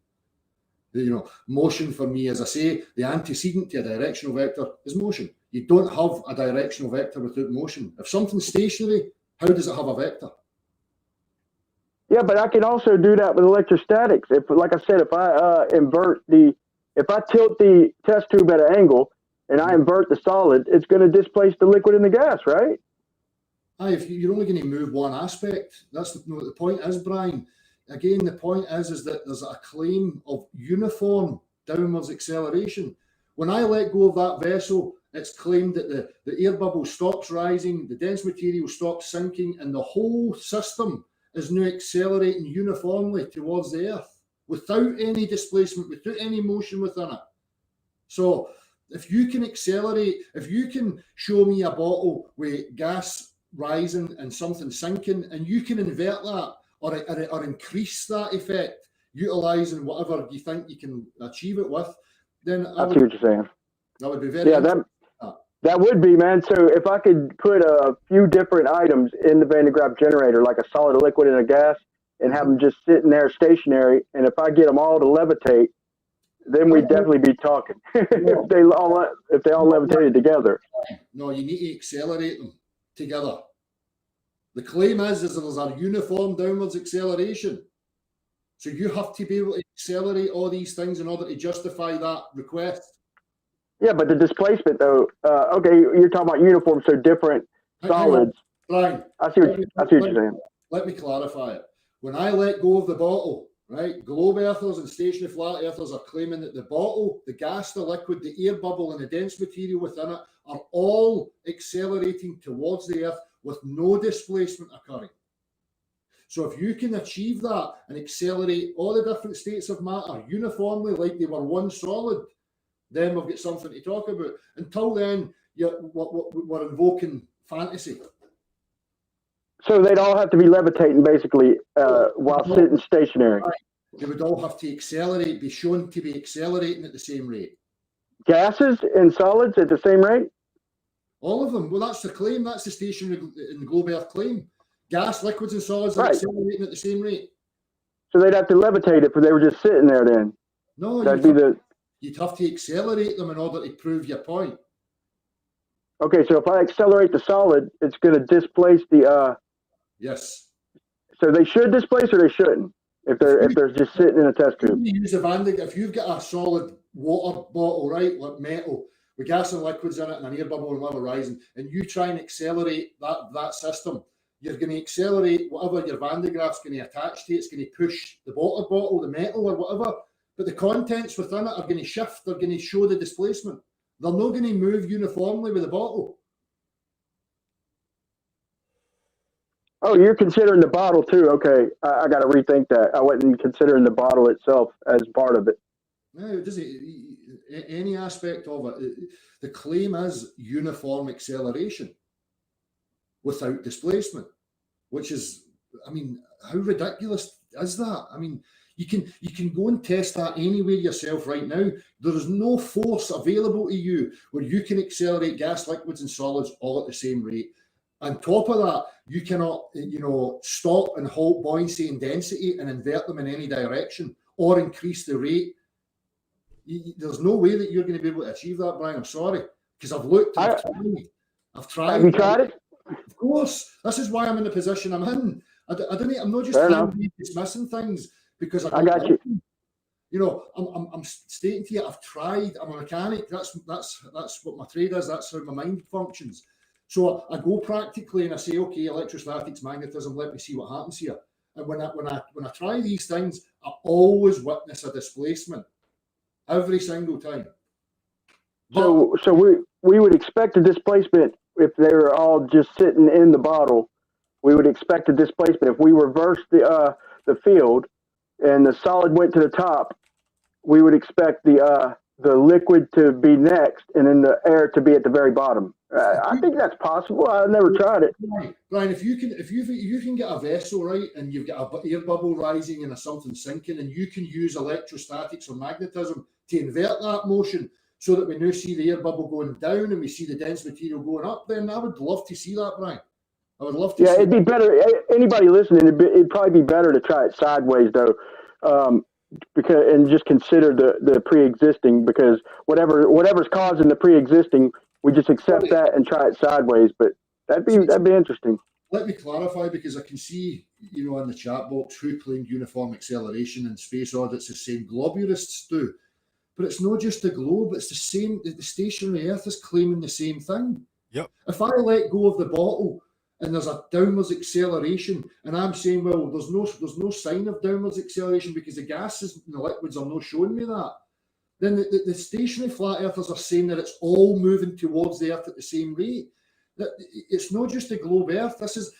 You know, motion for me, as I say, the antecedent to a directional vector is motion. You don't have a directional vector without motion. If something's stationary, how does it have a vector? Yeah, but I can also do that with electrostatics. If, like I said, if I if I tilt the test tube at an angle and I invert the solid, it's going to displace the liquid and the gas, right? If you're only going to move one aspect, that's what the point is, Brian. Again, the point is that there's a claim of uniform downwards acceleration. When I let go of that vessel, it's claimed that the air bubble stops rising, the dense material stops sinking, and the whole system is now accelerating uniformly towards the Earth without any displacement, without any motion within it. So if you can accelerate, if you can show me a bottle with gas rising and something sinking, and you can invert that or increase that effect, utilizing whatever you think you can achieve it with, then I see what you're saying. That would be very that would be, man. So if I could put a few different items in the Van de Graaff generator, like a solid, a liquid, and a gas, and have them just sitting there stationary, and if I get them all to levitate, then we'd definitely be talking. if they all levitated together. No, you need to accelerate them together. The claim is there's a uniform downwards acceleration. So you have to be able to accelerate all these things in order to justify that request. Yeah, but the displacement, though, okay, you're talking about uniform, so different solids. Brian, I see what you're saying. Let me clarify it. When I let go of the bottle, right, globe earthers and stationary flat earthers are claiming that the bottle, the gas, the liquid, the air bubble, and the dense material within it are all accelerating towards the Earth with no displacement occurring. So if you can achieve that and accelerate all the different states of matter uniformly like they were one solid, then we've got something to talk about. Until then, we're invoking fantasy. So they'd all have to be levitating basically while sitting stationary. They would all have to accelerate, be shown to be accelerating at the same rate. Gases and solids at the same rate? All of them. Well, that's the claim. That's the stationary in the globe Earth claim. Gas, liquids, and solids are accelerating at the same rate. So they'd have to levitate if they were just sitting there then? No, you'd have to accelerate them in order to prove your point. Okay, so if I accelerate the solid, it's going to displace the... Yes. So they should displace or they shouldn't if they're just sitting in a test tube? If you've got a solid water bottle, right, like metal, with gas and liquids in it and an air bubble and level rising, and you try and accelerate that system, you're going to accelerate whatever your Van de Graaff's going to attach to. It's going to push the water bottle, the metal or whatever, but the contents within it are going to shift. They're going to show the displacement. They're not going to move uniformly with the bottle. Oh, you're considering the bottle too. Okay, I got to rethink that. I wasn't considering the bottle itself as part of it. No, it doesn't. Any aspect of it. The claim is uniform acceleration without displacement, which is, I mean, how ridiculous is that? I mean, you can go and test that anywhere yourself right now. There is no force available to you where you can accelerate gas, liquids, and solids all at the same rate. On top of that, you cannot, stop and halt buoyancy and density and invert them in any direction or increase the rate. There's no way that you're going to be able to achieve that, Brian. I'm sorry, because I've looked. I've tried. Have you tried it? Of course. This is why I'm in the position I'm in. I'm not just trying to be dismissing things because I got you. I'm stating to you, I've tried. I'm a mechanic. That's what my trade is. That's how my mind functions. So I go practically and I say, okay, electrostatics, magnetism, let me see what happens here. And when I try these things, I always witness a displacement every single time. So we would expect a displacement if they were all just sitting in the bottle. We would expect a displacement if we reverse the the field and the solid went to the top, we would expect the liquid to be next and then the air to be at the very bottom. I think that's possible. I've never tried it. Brian, if you can get a vessel, right, and you've got an air bubble rising and something sinking, and you can use electrostatics or magnetism to invert that motion so that we now see the air bubble going down and we see the dense material going up, then I would love to see that, Brian. I would love to. Yeah, it'd be better. Anybody listening, it'd probably be better to try it sideways though, because and just consider the pre-existing, because whatever's causing the pre-existing, we just accept that and try it sideways. But that'd be interesting. Let me clarify, because I can see, in the chat box who claimed uniform acceleration, and Space Audits is saying globurists do. But it's not just the globe, it's the same. The stationary Earth is claiming the same thing. Yep. If I let go of the bottle and there's a downwards acceleration, and I'm saying, well, there's no sign of downwards acceleration because the gases and the liquids are not showing me that, then the stationary flat earthers are saying that it's all moving towards the Earth at the same rate. That it's not just the globe Earth. This is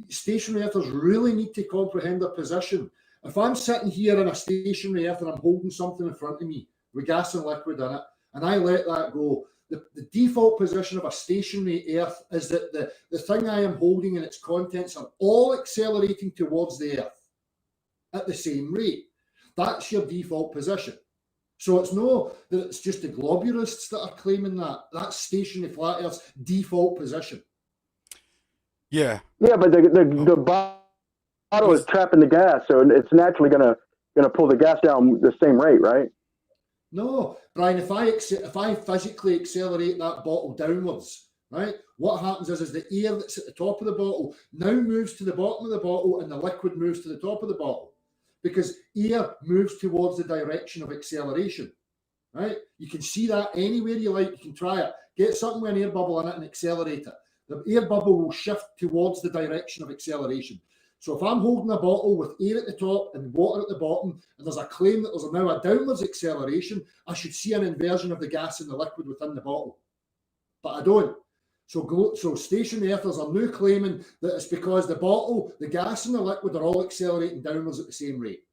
stationary earthers really need to comprehend their position. If I'm sitting here in a stationary Earth and I'm holding something in front of me with gas and liquid in it, and I let that go, the default position of a stationary Earth is that the thing I am holding and its contents are all accelerating towards the Earth at the same rate. That's your default position. So it's not that it's just the globurists that are claiming that. That's stationary flat Earth's default position. Yeah. Yeah, but the bottle is trapping the gas, so it's naturally gonna pull the gas down the same rate, right? No, Brian, if I physically accelerate that bottle downwards, right, what happens is the air that's at the top of the bottle now moves to the bottom of the bottle and the liquid moves to the top of the bottle, because air moves towards the direction of acceleration, right? You can see that anywhere you like. You can try it. Get something with an air bubble in it and accelerate it. The air bubble will shift towards the direction of acceleration. So if I'm holding a bottle with air at the top and water at the bottom, and there's a claim that there's now a downwards acceleration, I should see an inversion of the gas and the liquid within the bottle. But I don't. So stationary earthers are now claiming that it's because the bottle, the gas and the liquid are all accelerating downwards at the same rate.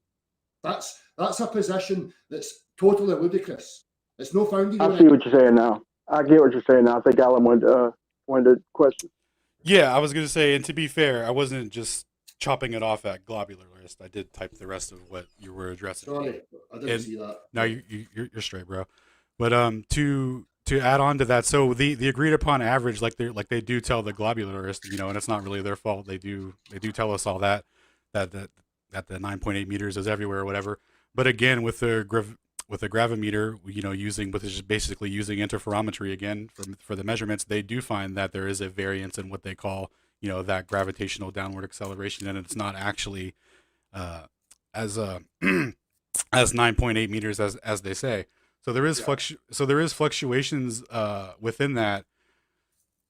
That's a position that's totally ludicrous. It's no founded. I see what you're saying now. I get what you're saying now. I think Alan wanted to question. Yeah, I was going to say, and to be fair, I wasn't just chopping it off at globularist. I did type the rest of what you were addressing. Sorry, I didn't see that. No, you're straight, bro. But to add on to that, so the agreed upon average, like they do tell the globularist, and it's not really their fault. They do tell us all that the 9.8 meters is everywhere or whatever. But again, with the gravimeter, which is basically using interferometry again for the measurements, they do find that there is a variance in what they call that gravitational downward acceleration, and it's not actually as 9.8 meters as they say. So there is fluctuations within that.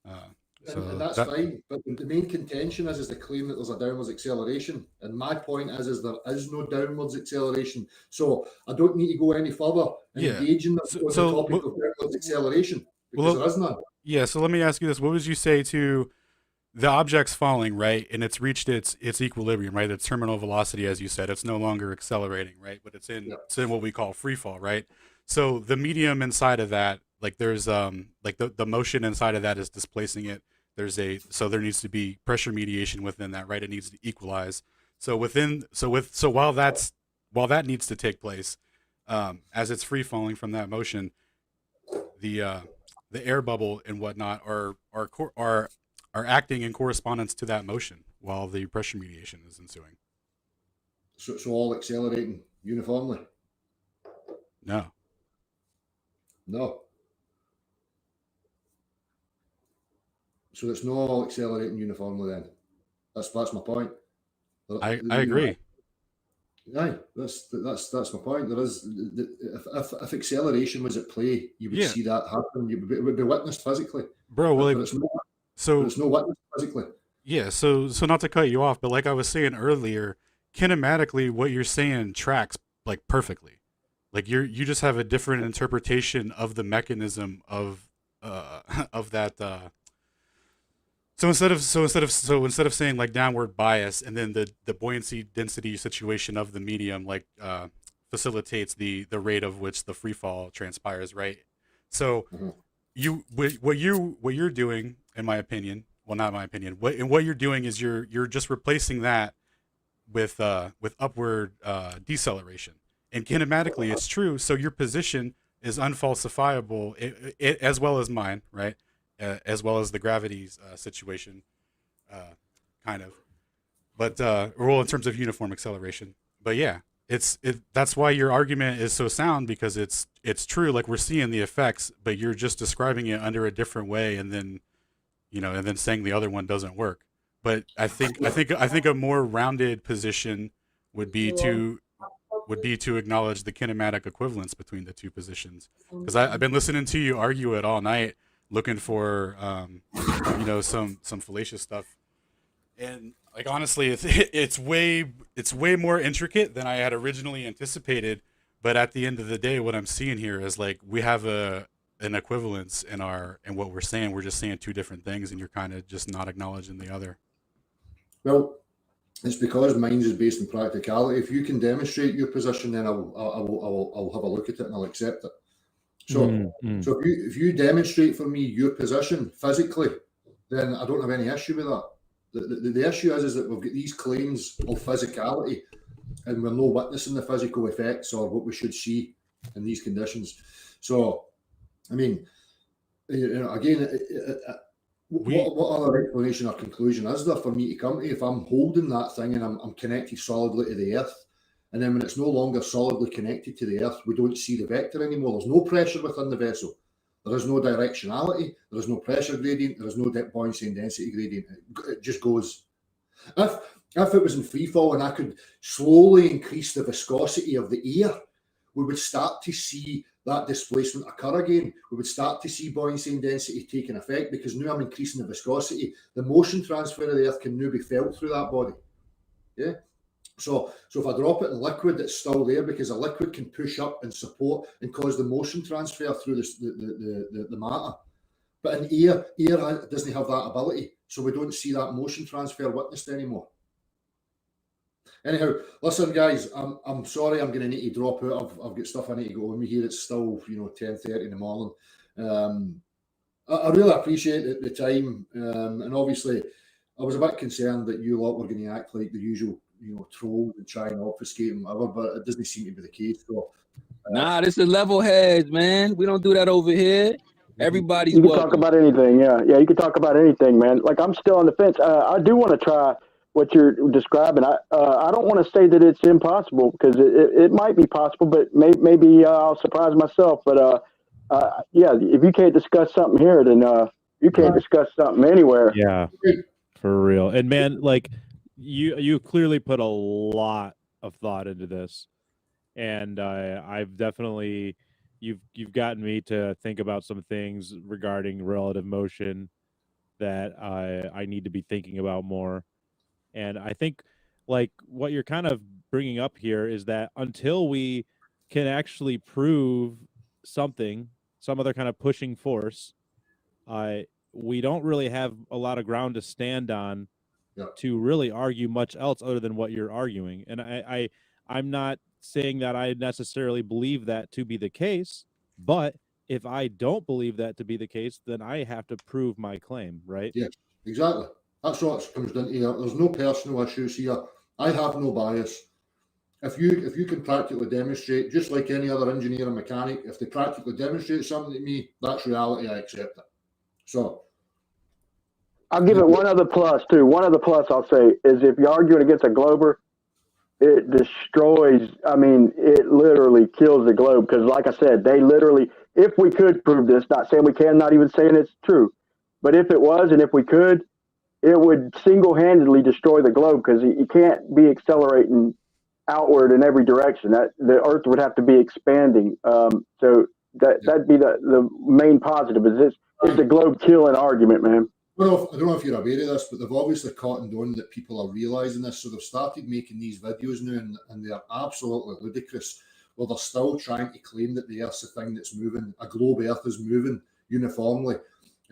And that's fine, but the main contention is the claim that there's a downwards acceleration, and my point is there is no downwards acceleration. So I don't need to go any further and engage in the topic of downwards acceleration, because there is none. Yeah. So let me ask you this: what would you say to the object's falling, right, and it's reached its equilibrium, right? Its terminal velocity, as you said, it's no longer accelerating, right? But it's in what we call free fall, right? So the medium inside of that, like there's like the motion inside of that is displacing it. So there needs to be pressure mediation within that, right? It needs to equalize. So while that needs to take place, as it's free falling from that motion, the air bubble and whatnot are acting in correspondence to that motion while the pressure mediation is ensuing. So all accelerating uniformly? No. So it's not all accelerating uniformly then. That's my point. I agree. Aye, that's my point. There is, if acceleration was at play, you would see that happen. It would be witnessed physically, bro. Well, but it's no witness physically. Yeah. So not to cut you off, but like I was saying earlier, kinematically, what you're saying tracks like perfectly. Like you just have a different interpretation of the mechanism of that. So instead of saying like downward bias, and then the buoyancy density situation of the medium like facilitates the rate of which the free fall transpires, right? So what you're doing, in my opinion, well, not my opinion, what you're doing is you're just replacing that with upward deceleration, and kinematically it's true. So your position is unfalsifiable, as well as mine, right? As well as the gravity's situation, kind of. But well, in terms of uniform acceleration. But yeah, that's why your argument is so sound, because it's true. Like, we're seeing the effects, but you're just describing it under a different way, and then saying the other one doesn't work. But I think a more rounded position would be to acknowledge the kinematic equivalence between the two positions. Because I've been listening to you argue it all night, looking for some fallacious stuff, and like, honestly, it's way more intricate than I had originally anticipated. But at the end of the day, what I'm seeing here is like we have an equivalence in what we're saying. We're just saying two different things, and you're kind of just not acknowledging the other. Well, it's because mine is based in practicality. If you can demonstrate your position, then I'll have a look at it and I'll accept it. So, so if you demonstrate for me your position physically, then I don't have any issue with that. The issue is that we've got these claims of physicality, and we're not witnessing the physical effects or what we should see in these conditions. So, I mean, again, what other explanation or conclusion is there for me to come to if I'm holding that thing and I'm connected solidly to the Earth? And then when it's no longer solidly connected to the Earth, we don't see the vector anymore. There's no pressure within the vessel. There is no directionality. There is no pressure gradient. There is no buoyancy and density gradient. It just goes. If it was in free fall and I could slowly increase the viscosity of the air, we would start to see that displacement occur again. We would start to see buoyancy and density taking effect, because now I'm increasing the viscosity. The motion transfer of the Earth can now be felt through that body. Yeah. So if I drop it in liquid, it's still there, because a liquid can push up and support and cause the motion transfer through the matter. But in air doesn't have that ability, so we don't see that motion transfer witnessed anymore. Anyhow, listen, guys, I'm sorry, I'm going to need to drop out. I've got stuff I need to go with me here. It's still 10:30 in the morning. I really appreciate the time, and obviously, I was a bit concerned that you lot were going to act like the usual, troll and try and obfuscate and whatever, but it doesn't seem to be the case. So, nah, this is level heads, man. We don't do that over here. Everybody's you can welcome. talk about anything. Yeah, you can talk about anything, man. Like, I'm still on the fence. I do want to try what you're describing. I don't want to say that it's impossible, because it might be possible, but maybe I'll surprise myself. But yeah, if you can't discuss something here, then you can't discuss something anywhere. Yeah, for real. And man, like, you clearly put a lot of thought into this, and I've definitely you've gotten me to think about some things regarding relative motion that I need to be thinking about more. And I think, like, what you're kind of bringing up here is that until we can actually prove something, some other kind of pushing force, we don't really have a lot of ground to stand on to really argue much else other than what you're arguing. And I'm not saying that I necessarily believe that to be the case, but if I don't believe that to be the case, then I have to prove my claim, right? Yeah, exactly. That's what it comes down to. There's no personal issues here. I have no bias. If you can practically demonstrate, just like any other engineer or mechanic, if they practically demonstrate something to me, that's reality. I accept it. So I'll give it one other plus too. One other plus I'll say is, if you're arguing against a glober, it destroys. I mean, it literally kills the globe, because, like I said, they literally. If we could prove this, not saying we can, not even saying it's true, but if it was, and if we could, it would single-handedly destroy the globe, because you can't be accelerating outward in every direction. That the Earth would have to be expanding. So that'd be the main positive. Is the globe killing argument, man? I don't know if you're aware of this, but they've obviously cottoned on that people are realising this, so they've started making these videos now, and they're absolutely ludicrous. Well, they're still trying to claim that the Earth's a thing that's moving. A globe Earth is moving uniformly.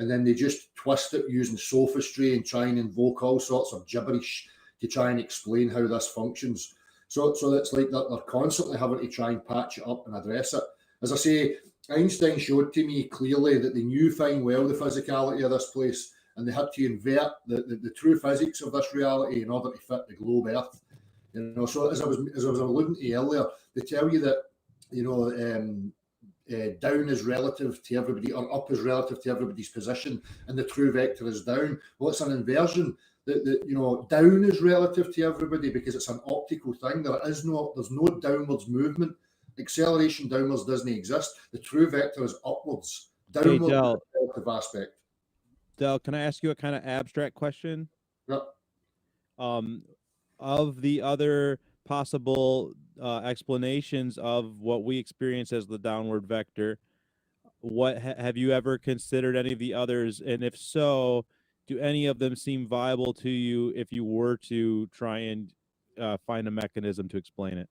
and then they just twist it using sophistry and try and invoke all sorts of gibberish to try and explain how this functions. So it's like they're constantly having to try and patch it up and address it. As I say, Einstein showed to me clearly that they knew fine well the physicality of this place, and they had to invert the true physics of this reality in order to fit the globe Earth. You know, so as I was alluding to earlier, they tell you that, you know, down is relative to everybody, or up is relative to everybody's position, and the true vector is down. Well, it's an inversion. You know, down is relative to everybody because it's an optical thing. There's no downwards movement. Acceleration downwards doesn't exist. The true vector is upwards. Downwards is a relative aspect. Del, can I ask you a kind of abstract question? Yeah. Of the other possible explanations of what we experience as the downward vector, what have you ever considered any of the others? And if so, do any of them seem viable to you if you were to try and find a mechanism to explain it?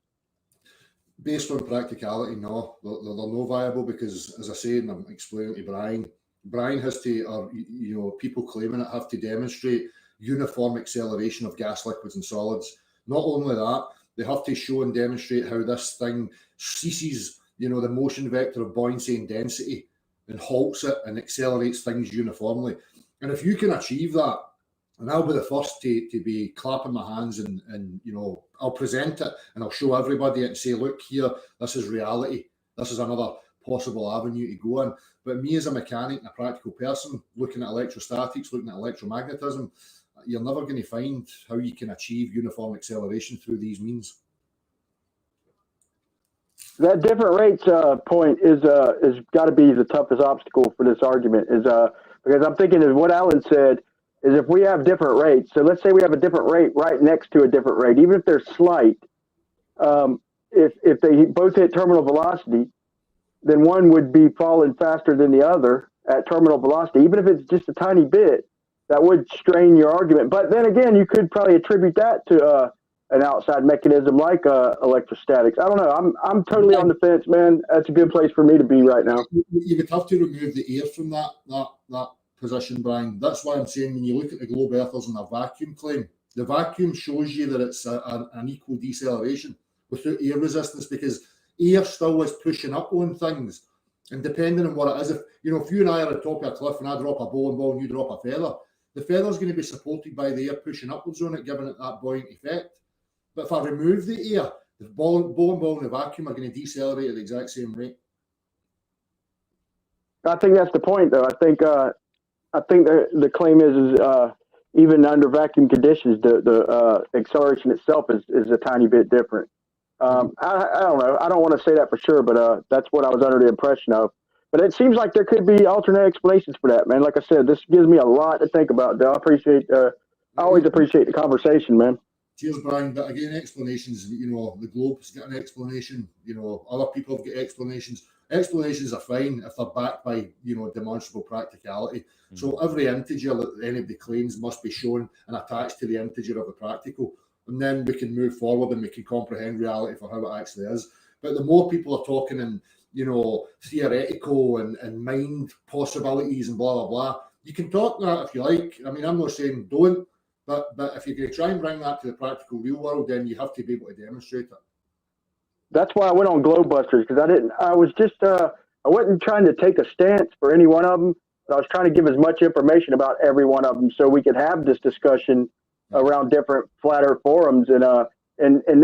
Based on practicality, no. They're no viable because, as I said, and I'm explaining to Brian has to, or, you know, people claiming it have to demonstrate uniform acceleration of gas, liquids, and solids. Not only that, they have to show and demonstrate how this thing ceases, you know, the motion vector of buoyancy and density and halts it and accelerates things uniformly. And if you can achieve that, and I'll be the first to be clapping my hands and you know, I'll present it and I'll show everybody it and say, look here, this is reality. This is another possible avenue to go on. But me as a mechanic and a practical person looking at electrostatics, looking at electromagnetism, you're never going to find how you can achieve uniform acceleration through these means. That different rates point is got to be the toughest obstacle for this argument, is because I'm thinking of what Alan said, is if we have different rates, so let's say we have a different rate right next to a different rate, even if they're slight, if they both hit terminal velocity, then one would be falling faster than the other at terminal velocity, even if it's just a tiny bit. That would strain your argument. But then again, you could probably attribute that to an outside mechanism like electrostatics. I don't know. I'm totally on the fence, man. That's a good place for me to be right now. You would have to remove the air from that position, Brian. That's why I'm saying when you look at the globe earthers and a vacuum claim, the vacuum shows you that it's an equal deceleration without air resistance, because air still is pushing up on things. And depending on what it is, if you and I are at the top of a cliff and I drop a bowling ball and you drop a feather, the feather's going to be supported by the air pushing upwards on it, giving it that buoyant effect. But if I remove the air, the bowling ball and the vacuum are going to decelerate at the exact same rate. I think that's the point, though. I think the claim is even under vacuum conditions, the acceleration itself is a tiny bit different. I don't know. I don't want to say that for sure, but that's what I was under the impression of. But it seems like there could be alternate explanations for that, man. Like I said, this gives me a lot to think about. I always appreciate the conversation, man. Cheers, Brian. But again, explanations, the globe's got an explanation. Other people have got explanations. Explanations are fine if they're backed by, demonstrable practicality. Mm-hmm. So every integer that anybody claims must be shown and attached to the integer of the practical. And then we can move forward and we can comprehend reality for how it actually is. But the more people are talking in, theoretical and mind possibilities and blah, blah, blah, you can talk that if you like. I mean, I'm not saying don't, but if you're going to try and bring that to the practical real world, then you have to be able to demonstrate it. That's why I went on Globebusters, because I wasn't trying to take a stance for any one of them, but I was trying to give as much information about every one of them so we could have this discussion around different flat earth forums and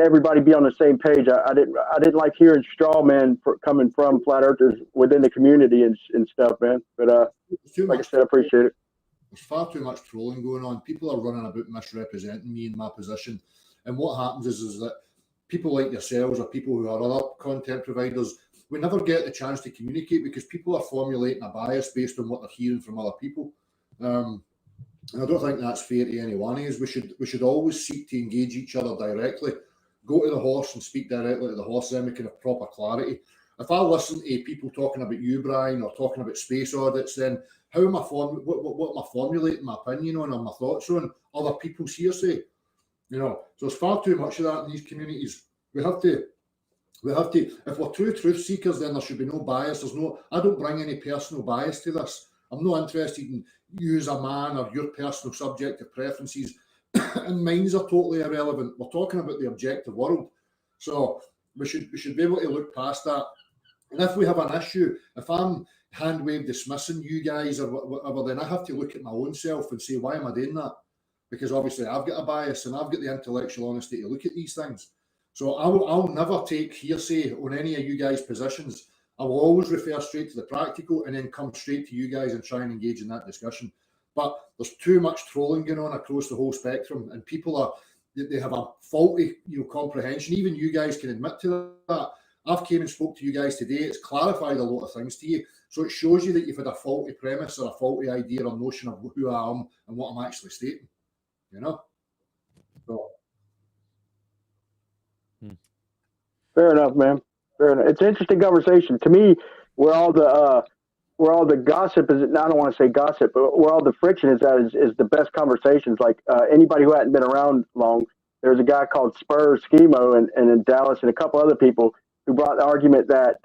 everybody be on the same page. I didn't like hearing straw men coming from flat earthers within the community and stuff, man. But like I said, I appreciate it. There's far too much trolling going on. People are running about misrepresenting me and my position. And what happens is that people like yourselves or people who are other content providers, we never get the chance to communicate because people are formulating a bias based on what they're hearing from other people. And I don't think that's fair to anyone. We should always seek to engage each other directly. Go to the horse and speak directly to the horse, then we can have proper clarity. If I listen to people talking about you, Brian, or talking about space audits, then how am I what am I formulating my opinion on or my thoughts on other people's hearsay? So there's far too much of that in these communities. We have to, if we're true truth seekers, then there should be no bias. I don't bring any personal bias to this. I'm not interested in you as a man or your personal subjective preferences, and mine's are totally irrelevant. We're talking about the objective world. So we should be able to look past that. And if we have an issue, if I'm hand-wave dismissing you guys or whatever, then I have to look at my own self and say, why am I doing that? Because obviously I've got a bias and I've got the intellectual honesty to look at these things. So I'll never take hearsay on any of you guys' positions. I will always refer straight to the practical and then come straight to you guys and try and engage in that discussion. But there's too much trolling going on across the whole spectrum, and people they have a faulty, comprehension. Even you guys can admit to that. I've came and spoke to you guys today. It's clarified a lot of things to you. So it shows you that you've had a faulty premise or a faulty idea or notion of who I am and what I'm actually stating. So. Fair enough, man. Fair enough. It's an interesting conversation. To me, where all the gossip is, I don't want to say gossip, but where all the friction is at is the best conversations. Like anybody who hadn't been around long, there's a guy called Spur Schemo and in Dallas and a couple other people who brought the argument that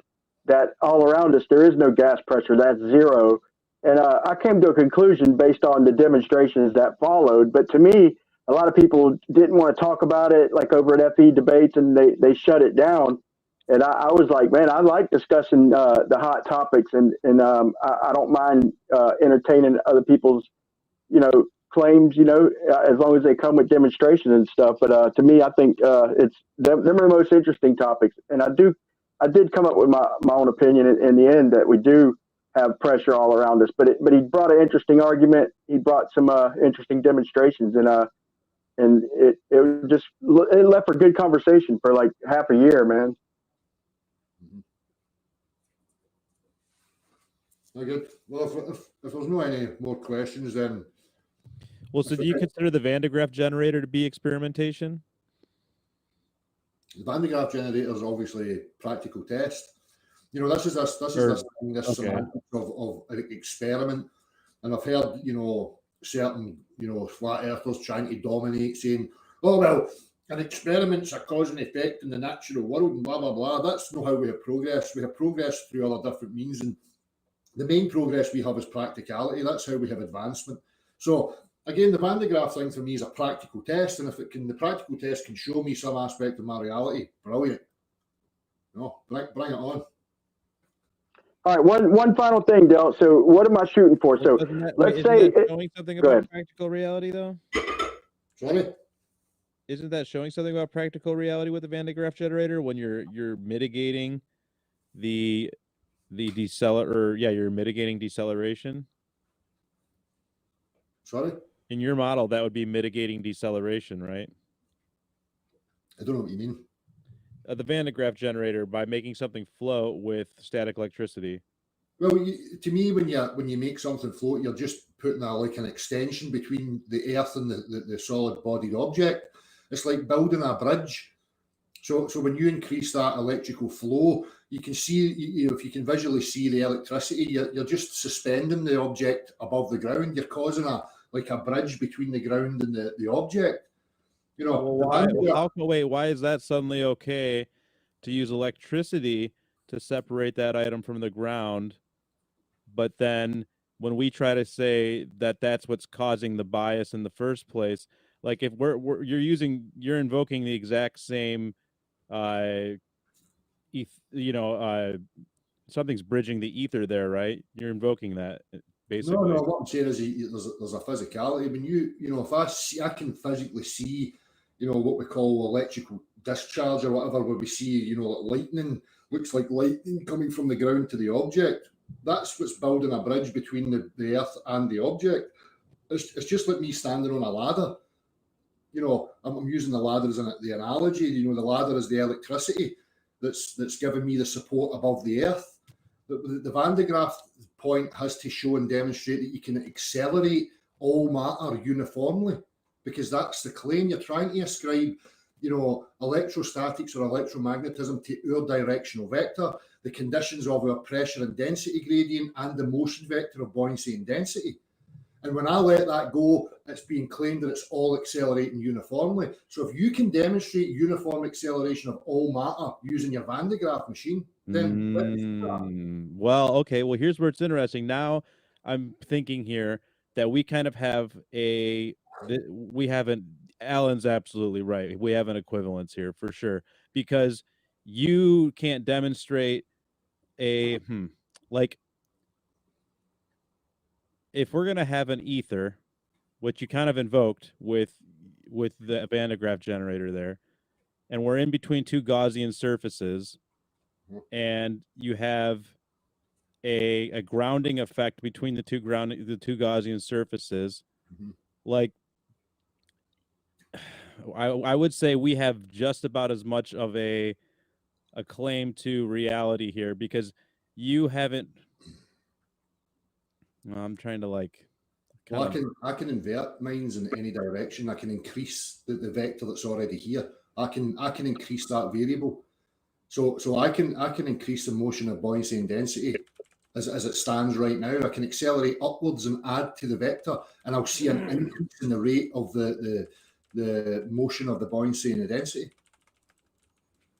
all around us there is no gas pressure, that's zero. And I came to a conclusion based on the demonstrations that followed. But to me, a lot of people didn't want to talk about it, like over at FE debates, and they shut it down. And I was like, man, I like discussing the hot topics, and I don't mind entertaining other people's, claims, as long as they come with demonstrations and stuff. But to me, I think it's them are the most interesting topics. And I did come up with my own opinion in the end that we do have pressure all around us. But he brought an interesting argument. He brought some interesting demonstrations, and it left for good conversation for like half a year, man. Very good. Well, if there's no any more questions, then. Well, so do you consider the Van de Graaff generator to be experimentation? The Van de Graaff generator is obviously a practical test. This is semantics of an experiment, and I've heard certain flat earthers trying to dominate, saying, "Oh well, an experiment's a cause and effect in the natural world," and blah blah blah. That's not how we have progress. We have progress through other different means, and the main progress we have is practicality. That's how we have advancement. So again, the Van de Graaff thing for me is a practical test, and if the practical test can show me some aspect of my reality, brilliant. Bring it on. All right, one final thing, Del. So what am I shooting for? So let's say showing something about practical reality, though. Sorry. Isn't that showing something about practical reality with the Van de Graaff generator when you're mitigating the you're mitigating deceleration? Sorry? In your model, that would be mitigating deceleration, right? I don't know what you mean. The Van de Graaff generator, by making something float with static electricity. Well, to me, when you make something float, you're just putting an extension between the earth and the solid-bodied object. It's like building a bridge. So when you increase that electrical flow, you can see, if you can visually see the electricity, you're just suspending the object above the ground. You're causing a bridge between the ground and the object. Why is that suddenly okay to use electricity to separate that item from the ground? But then when we try to say that that's what's causing the bias in the first place, like if you're invoking the exact same, something's bridging the ether there, right? You're invoking that basically. No, what I'm saying is there's a physicality. When if I can physically see, what we call electrical discharge or whatever, where we see, lightning, looks like lightning coming from the ground to the object. That's what's building a bridge between the earth and the object. It's just like me standing on a ladder. I'm using the ladder as the analogy. The ladder is the electricity that's giving me the support above the earth. The Van de Graaff point has to show and demonstrate that you can accelerate all matter uniformly, because that's the claim. You're trying to ascribe, electrostatics or electromagnetism to our directional vector, the conditions of our pressure and density gradient, and the motion vector of buoyancy and density. And when I let that go, it's being claimed that it's all accelerating uniformly. So if you can demonstrate uniform acceleration of all matter using your Van de Graaff machine, then well, okay. Well, here's where it's interesting. Now I'm thinking here that we kind of have we haven't. Alan's absolutely right. We have an equivalence here for sure, because you can't demonstrate like, if we're gonna have an ether, which you kind of invoked with the Van de Graaff generator there, and we're in between two Gaussian surfaces, and you have a grounding effect between the two Gaussian surfaces. Like, I would say we have just about as much of a claim to reality here, because you haven't. I'm trying to like. Well, I can invert mines in any direction. I can increase the vector that's already here. I can increase that variable. So I can increase the motion of buoyancy and density as it stands right now. I can accelerate upwards and add to the vector, and I'll see an increase in the rate of the motion of the buoyancy and the density.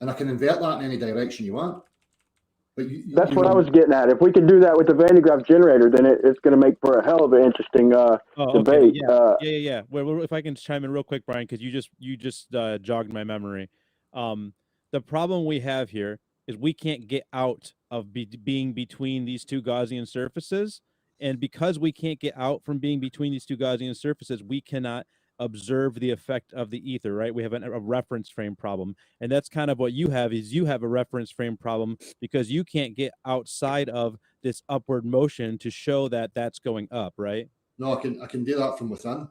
And I can invert that in any direction you want. But that's what I was getting at. If we could do that with the Van de Graaff generator, then it's going to make for a hell of an interesting debate. Yeah. Well, if I can chime in real quick, Brian, because you just jogged my memory. The problem we have here is we can't get out of being between these two Gaussian surfaces, and because we can't get out from being between these two Gaussian surfaces, we cannot observe the effect of the ether, right? We have a reference frame problem, and that's kind of what you have. Is you have a reference frame problem because you can't get outside of this upward motion to show that that's going up, right? No, I can do that from within.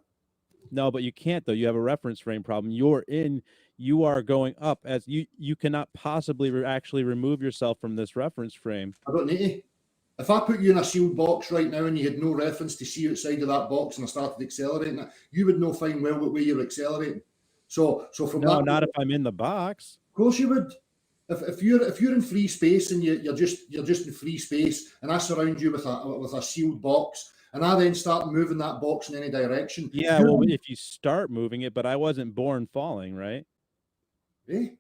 No, but you can't though. You have a reference frame problem. You are going up, as you cannot possibly actually remove yourself from this reference frame. I don't need to. If I put you in a sealed box right now and you had no reference to see outside of that box and I started accelerating it, you would know fine well what way you're accelerating. So from no, that, not if I'm in the box. Of course you would. If you're in free space and you're just in free space, and I surround you with a sealed box, and I then start moving that box in any direction. Yeah, well, if you start moving it, but I wasn't born falling, right? Eh?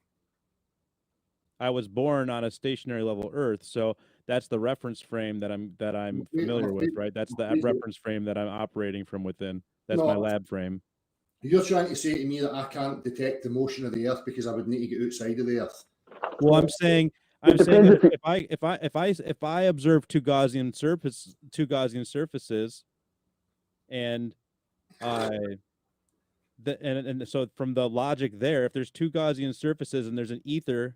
I was born on a stationary level Earth, so that's the reference frame that I'm familiar with, right? That's the reference frame that I'm operating from within. That's my lab frame. You're trying to say to me that I can't detect the motion of the Earth because I would need to get outside of the Earth. Well, I'm saying that if I observe two Gaussian surfaces, and so from the logic there, if there's two Gaussian surfaces and there's an ether,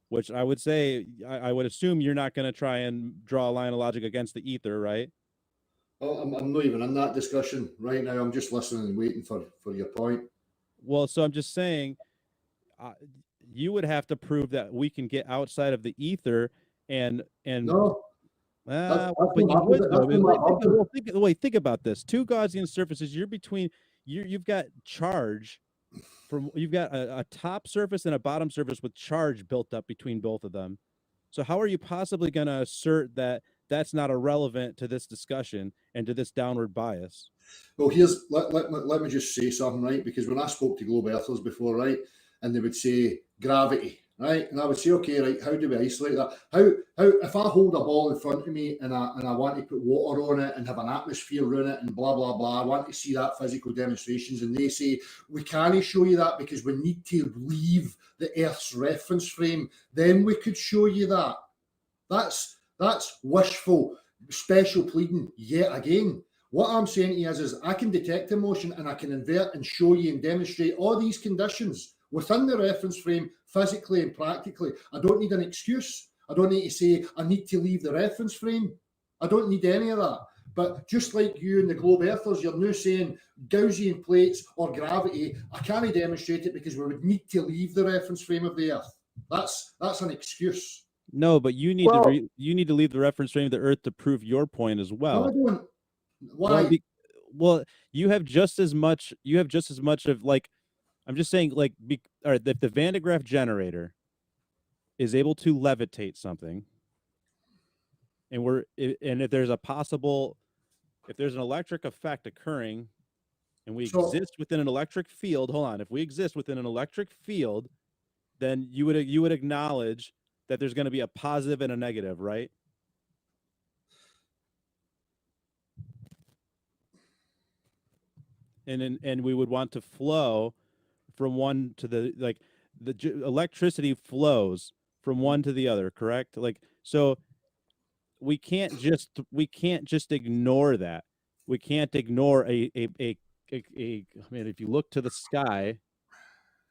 which I would say, I would assume you're not going to try and draw a line of logic against the ether, right? Oh, I'm not even in that discussion right now. I'm just listening and waiting for your point. Well, so I'm just saying, you would have to prove that we can get outside of the ether, and no. But you would though. Think about this. Two Gaussian surfaces, you're between. You've got charge. You've got a top surface and a bottom surface with charge built up between both of them. So how are you possibly going to assert that that's not irrelevant to this discussion and to this downward bias? Well, let me just say something, right? Because when I spoke to globe earthers before, right, and they would say gravity, right, and I would say, okay, right, how do we isolate that? How if I hold a ball in front of me and I want to put water on it and have an atmosphere around it and blah blah blah, I want to see that physical demonstrations, and they say we can't show you that because we need to leave the Earth's reference frame. Then we could show you that. That's wishful, special pleading yet again. What I'm saying to you is I can detect emotion and I can invert and show you and demonstrate all these conditions within the reference frame, physically and practically. I don't need an excuse. I don't need to say I need to leave the reference frame. I don't need any of that. But just like you and the globe earthers, you're now saying Gaussian plates or gravity, I can't demonstrate it because we would need to leave the reference frame of the Earth. That's an excuse. No, but you need to leave the reference frame of the Earth to prove your point as well. No, I don't. Why? Well, you have just as much. You have just as much of like. I'm just saying, like, all right. If the Van de Graaff generator is able to levitate something, and if there's an electric effect occurring, and we exist within an electric field. Hold on. If we exist within an electric field, then you would acknowledge that there's going to be a positive and a negative, right? and we would want to flow from one to the electricity flows from one to the other, correct? Like, so we can't just ignore that. We can't ignore I mean, if you look to the sky,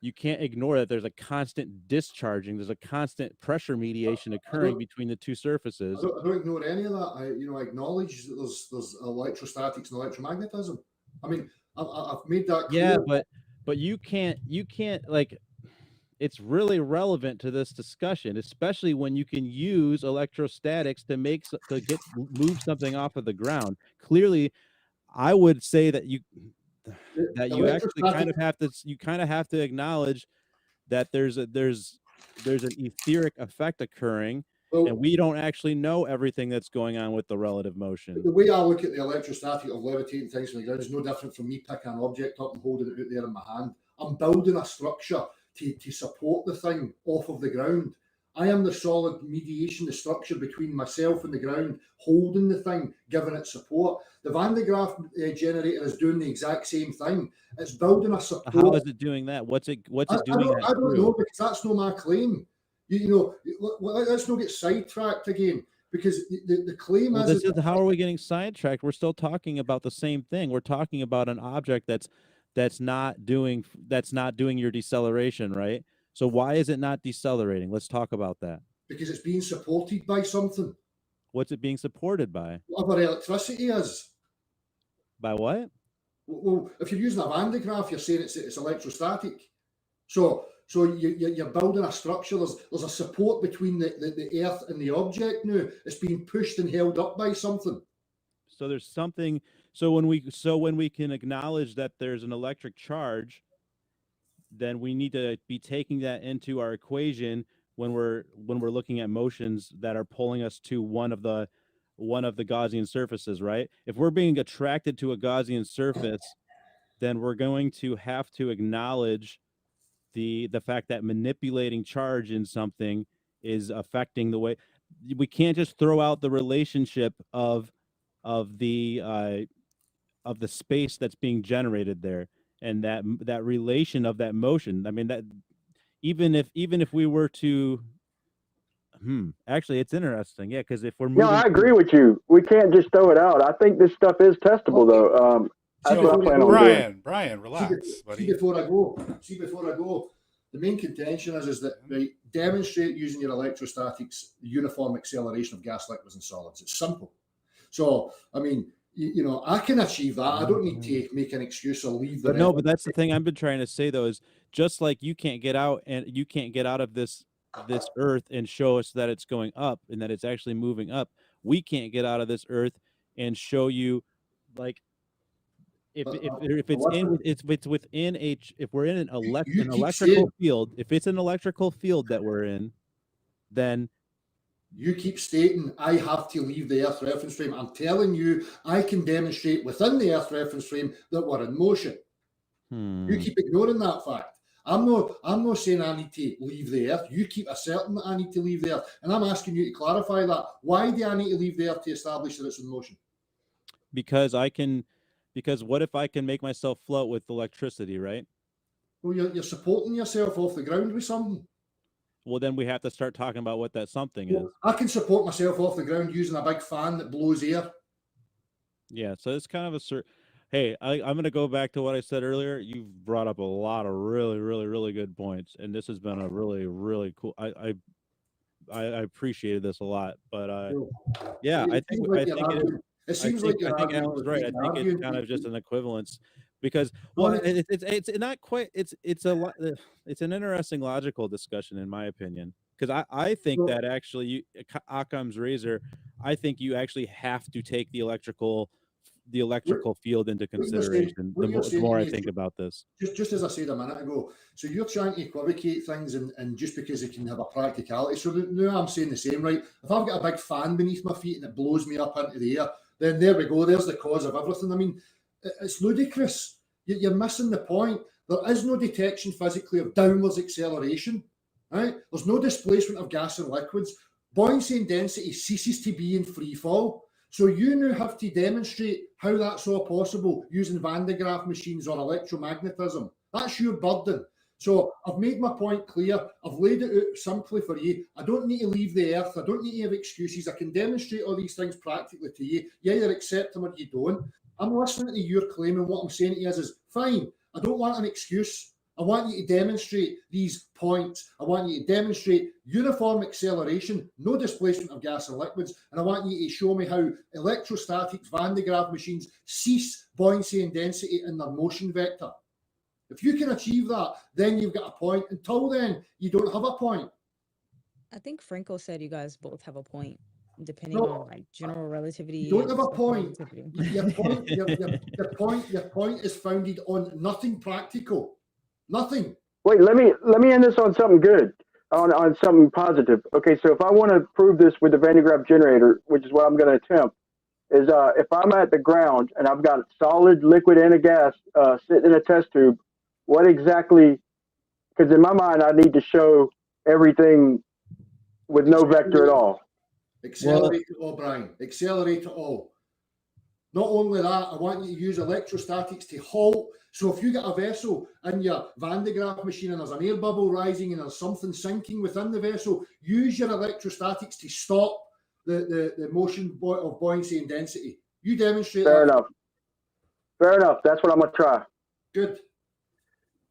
you can't ignore that there's a constant discharging, there's a constant pressure mediation occurring between the two surfaces. I don't ignore any of that. I acknowledge that there's electrostatics and electromagnetism. I mean, I've made that clear. Yeah, but you can't like, it's really relevant to this discussion, especially when you can use electrostatics to move something off of the ground. Clearly, I would say that you actually kind of have to acknowledge that there's an etheric effect occurring, and we don't actually know everything that's going on with the relative motion. The way I look at the electrostatic of levitating things from the ground is no different from me picking an object up and holding it out there in my hand. I'm building a structure to support the thing off of the ground. I am the solid mediation, the structure between myself and the ground, holding the thing, giving it support. The Van de Graaff generator is doing the exact same thing. It's building a support. How is it doing that? What's it doing? I don't know, because that's not my claim. Let's not get sidetracked again, because the claim is how are we getting sidetracked? We're still talking about the same thing. We're talking about an object that's not doing your deceleration, right? So why is it not decelerating? Let's talk about that. Because it's being supported by something. What's it being supported by? Whatever electricity is. By what? Well, if you're using a Van de Graaff, you're saying it's electrostatic. So you're building a structure. There's a support between the earth and the object now. It's being pushed and held up by something. So there's something. So when we can acknowledge that there's an electric charge, then we need to be taking that into our equation when we're looking at motions that are pulling us to one of the Gaussian surfaces, right? If we're being attracted to a Gaussian surface, then we're going to have to acknowledge the fact that manipulating charge in something is affecting the way. We can't just throw out the relationship of the space that's being generated there, and that relation of that motion. I mean, that even if we were to actually, it's interesting, yeah, because if we're moving, I agree with you. We can't just throw it out. I think this stuff is testable, though. That's what I plan on doing. Brian, relax, buddy. Before I go, the main contention is that demonstrate using your electrostatics uniform acceleration of gas, liquids, and solids. It's simple. So, I mean, I can achieve that. I don't need to make an excuse or leave the. But that's the thing I've been trying to say, though, is just like you can't get out of this earth and show us that it's going up and that it's actually moving up. We can't get out of this earth and show you, like, if we're in an electrical field, if it's an electrical field that we're in, then you keep stating I have to leave the Earth reference frame. I'm telling you, I can demonstrate within the Earth reference frame that we're in motion. You keep ignoring that fact. I'm not saying I need to leave the Earth. You keep asserting that I need to leave the Earth, and I'm asking you to clarify that. Why do I need to leave the Earth to establish that it's in motion? Because what if I can make myself float with electricity, right? Well, you're supporting yourself off the ground with something. Well, then we have to start talking about what that something is. I can support myself off the ground using a big fan that blows air. Yeah, so it's kind of hey, I'm going to go back to what I said earlier. You've brought up a lot of really, really, really good points, and this has been a really, really cool. I appreciated this a lot, but yeah, I think Alan's right. I think it's kind of just an equivalence, because it's not quite. It's an interesting logical discussion, in my opinion, because I think that actually Occam's razor. I think you actually have to take the electrical field into consideration. The more I think about this, just as I said a minute ago, so you're trying to equivocate things, and just because it can have a practicality. So now I'm saying the same, right? If I've got a big fan beneath my feet and it blows me up into the air, then there we go. There's the cause of everything. I mean, it's ludicrous. You're missing the point. There is no detection physically of downwards acceleration, right? There's no displacement of gas and liquids. Buoyancy and density ceases to be in free fall. So you now have to demonstrate how that's all possible using Van de Graaff machines or electromagnetism. That's your burden. So I've made my point clear. I've laid it out simply for you. I don't need to leave the earth. I don't need to have excuses. I can demonstrate all these things practically to you. You either accept them or you don't. I'm listening to your claim, and what I'm saying to you is fine. I don't want an excuse. I want you to demonstrate these points. I want you to demonstrate uniform acceleration, no displacement of gas and liquids, and I want you to show me how electrostatics, Van de Graaff machines cease buoyancy and density in their motion vector. If you can achieve that, then you've got a point. Until then, you don't have a point. I think Franco said you guys both have a point, depending on like general relativity. You don't have a special point. relativity. Your point is founded on nothing practical. Nothing. Wait, let me end this on something good, on something positive. Okay, so if I want to prove this with the Van de Graaff generator, which is what I'm going to attempt, is if I'm at the ground and I've got solid, liquid, and a gas sitting in a test tube, what exactly? Because in my mind, I need to show everything with no vector at all. Accelerate it all, Brian. Accelerate it all. Not only that, I want you to use electrostatics to halt. So if you get a vessel in your Van de Graaff machine and there's an air bubble rising and there's something sinking within the vessel, use your electrostatics to stop the motion of buoyancy and density. You demonstrate Fair that. enough. Fair enough. That's what I'm going to try. Good.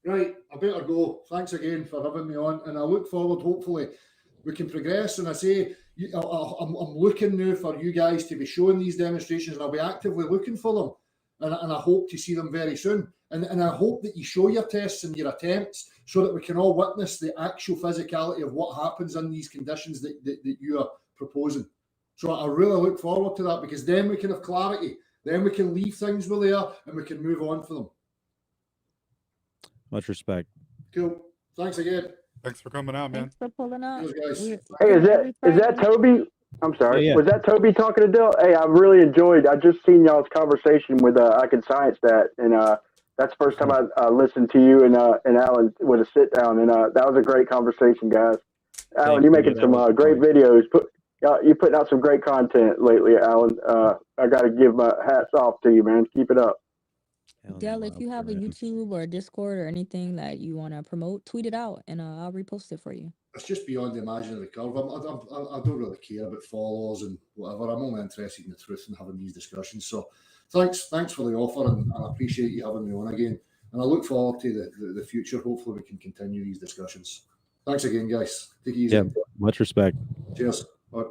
Right, I better go. Thanks again for having me on, and I look forward, hopefully, we can progress. And I say, I'm looking now for you guys to be showing these demonstrations, and I'll be actively looking for them, and I hope to see them very soon. And I hope that you show your tests and your attempts so that we can all witness the actual physicality of what happens in these conditions that you are proposing. So I really look forward to that, because then we can have clarity. Then we can leave things where they are and we can move on for them. Much respect. Cool. Thanks again. Thanks for coming out, man. Thanks for pulling up. Cheers, guys. Hey, is that Toby? I'm sorry. Yeah. Was that Toby talking to Dill? Hey, I really enjoyed. I just seen y'all's conversation with I Can Science That, and that's the first time I listened to you and Alan with a sit down, and that was a great conversation, guys. Alan, you're making some great videos. You're putting out some great content lately, Alan. I got to give my hats off to you, man. Keep it up. Del, if you have a YouTube or a Discord or anything that you want to promote, tweet it out and I'll repost it for you. It's just beyond the imaginary curve. I don't really care about followers and whatever. I'm only interested in the truth and having these discussions. So thanks for the offer, and I appreciate you having me on again. And I look forward to the future. Hopefully we can continue these discussions. Thanks again, guys. Take it easy. Yeah, much respect. Cheers. Bye.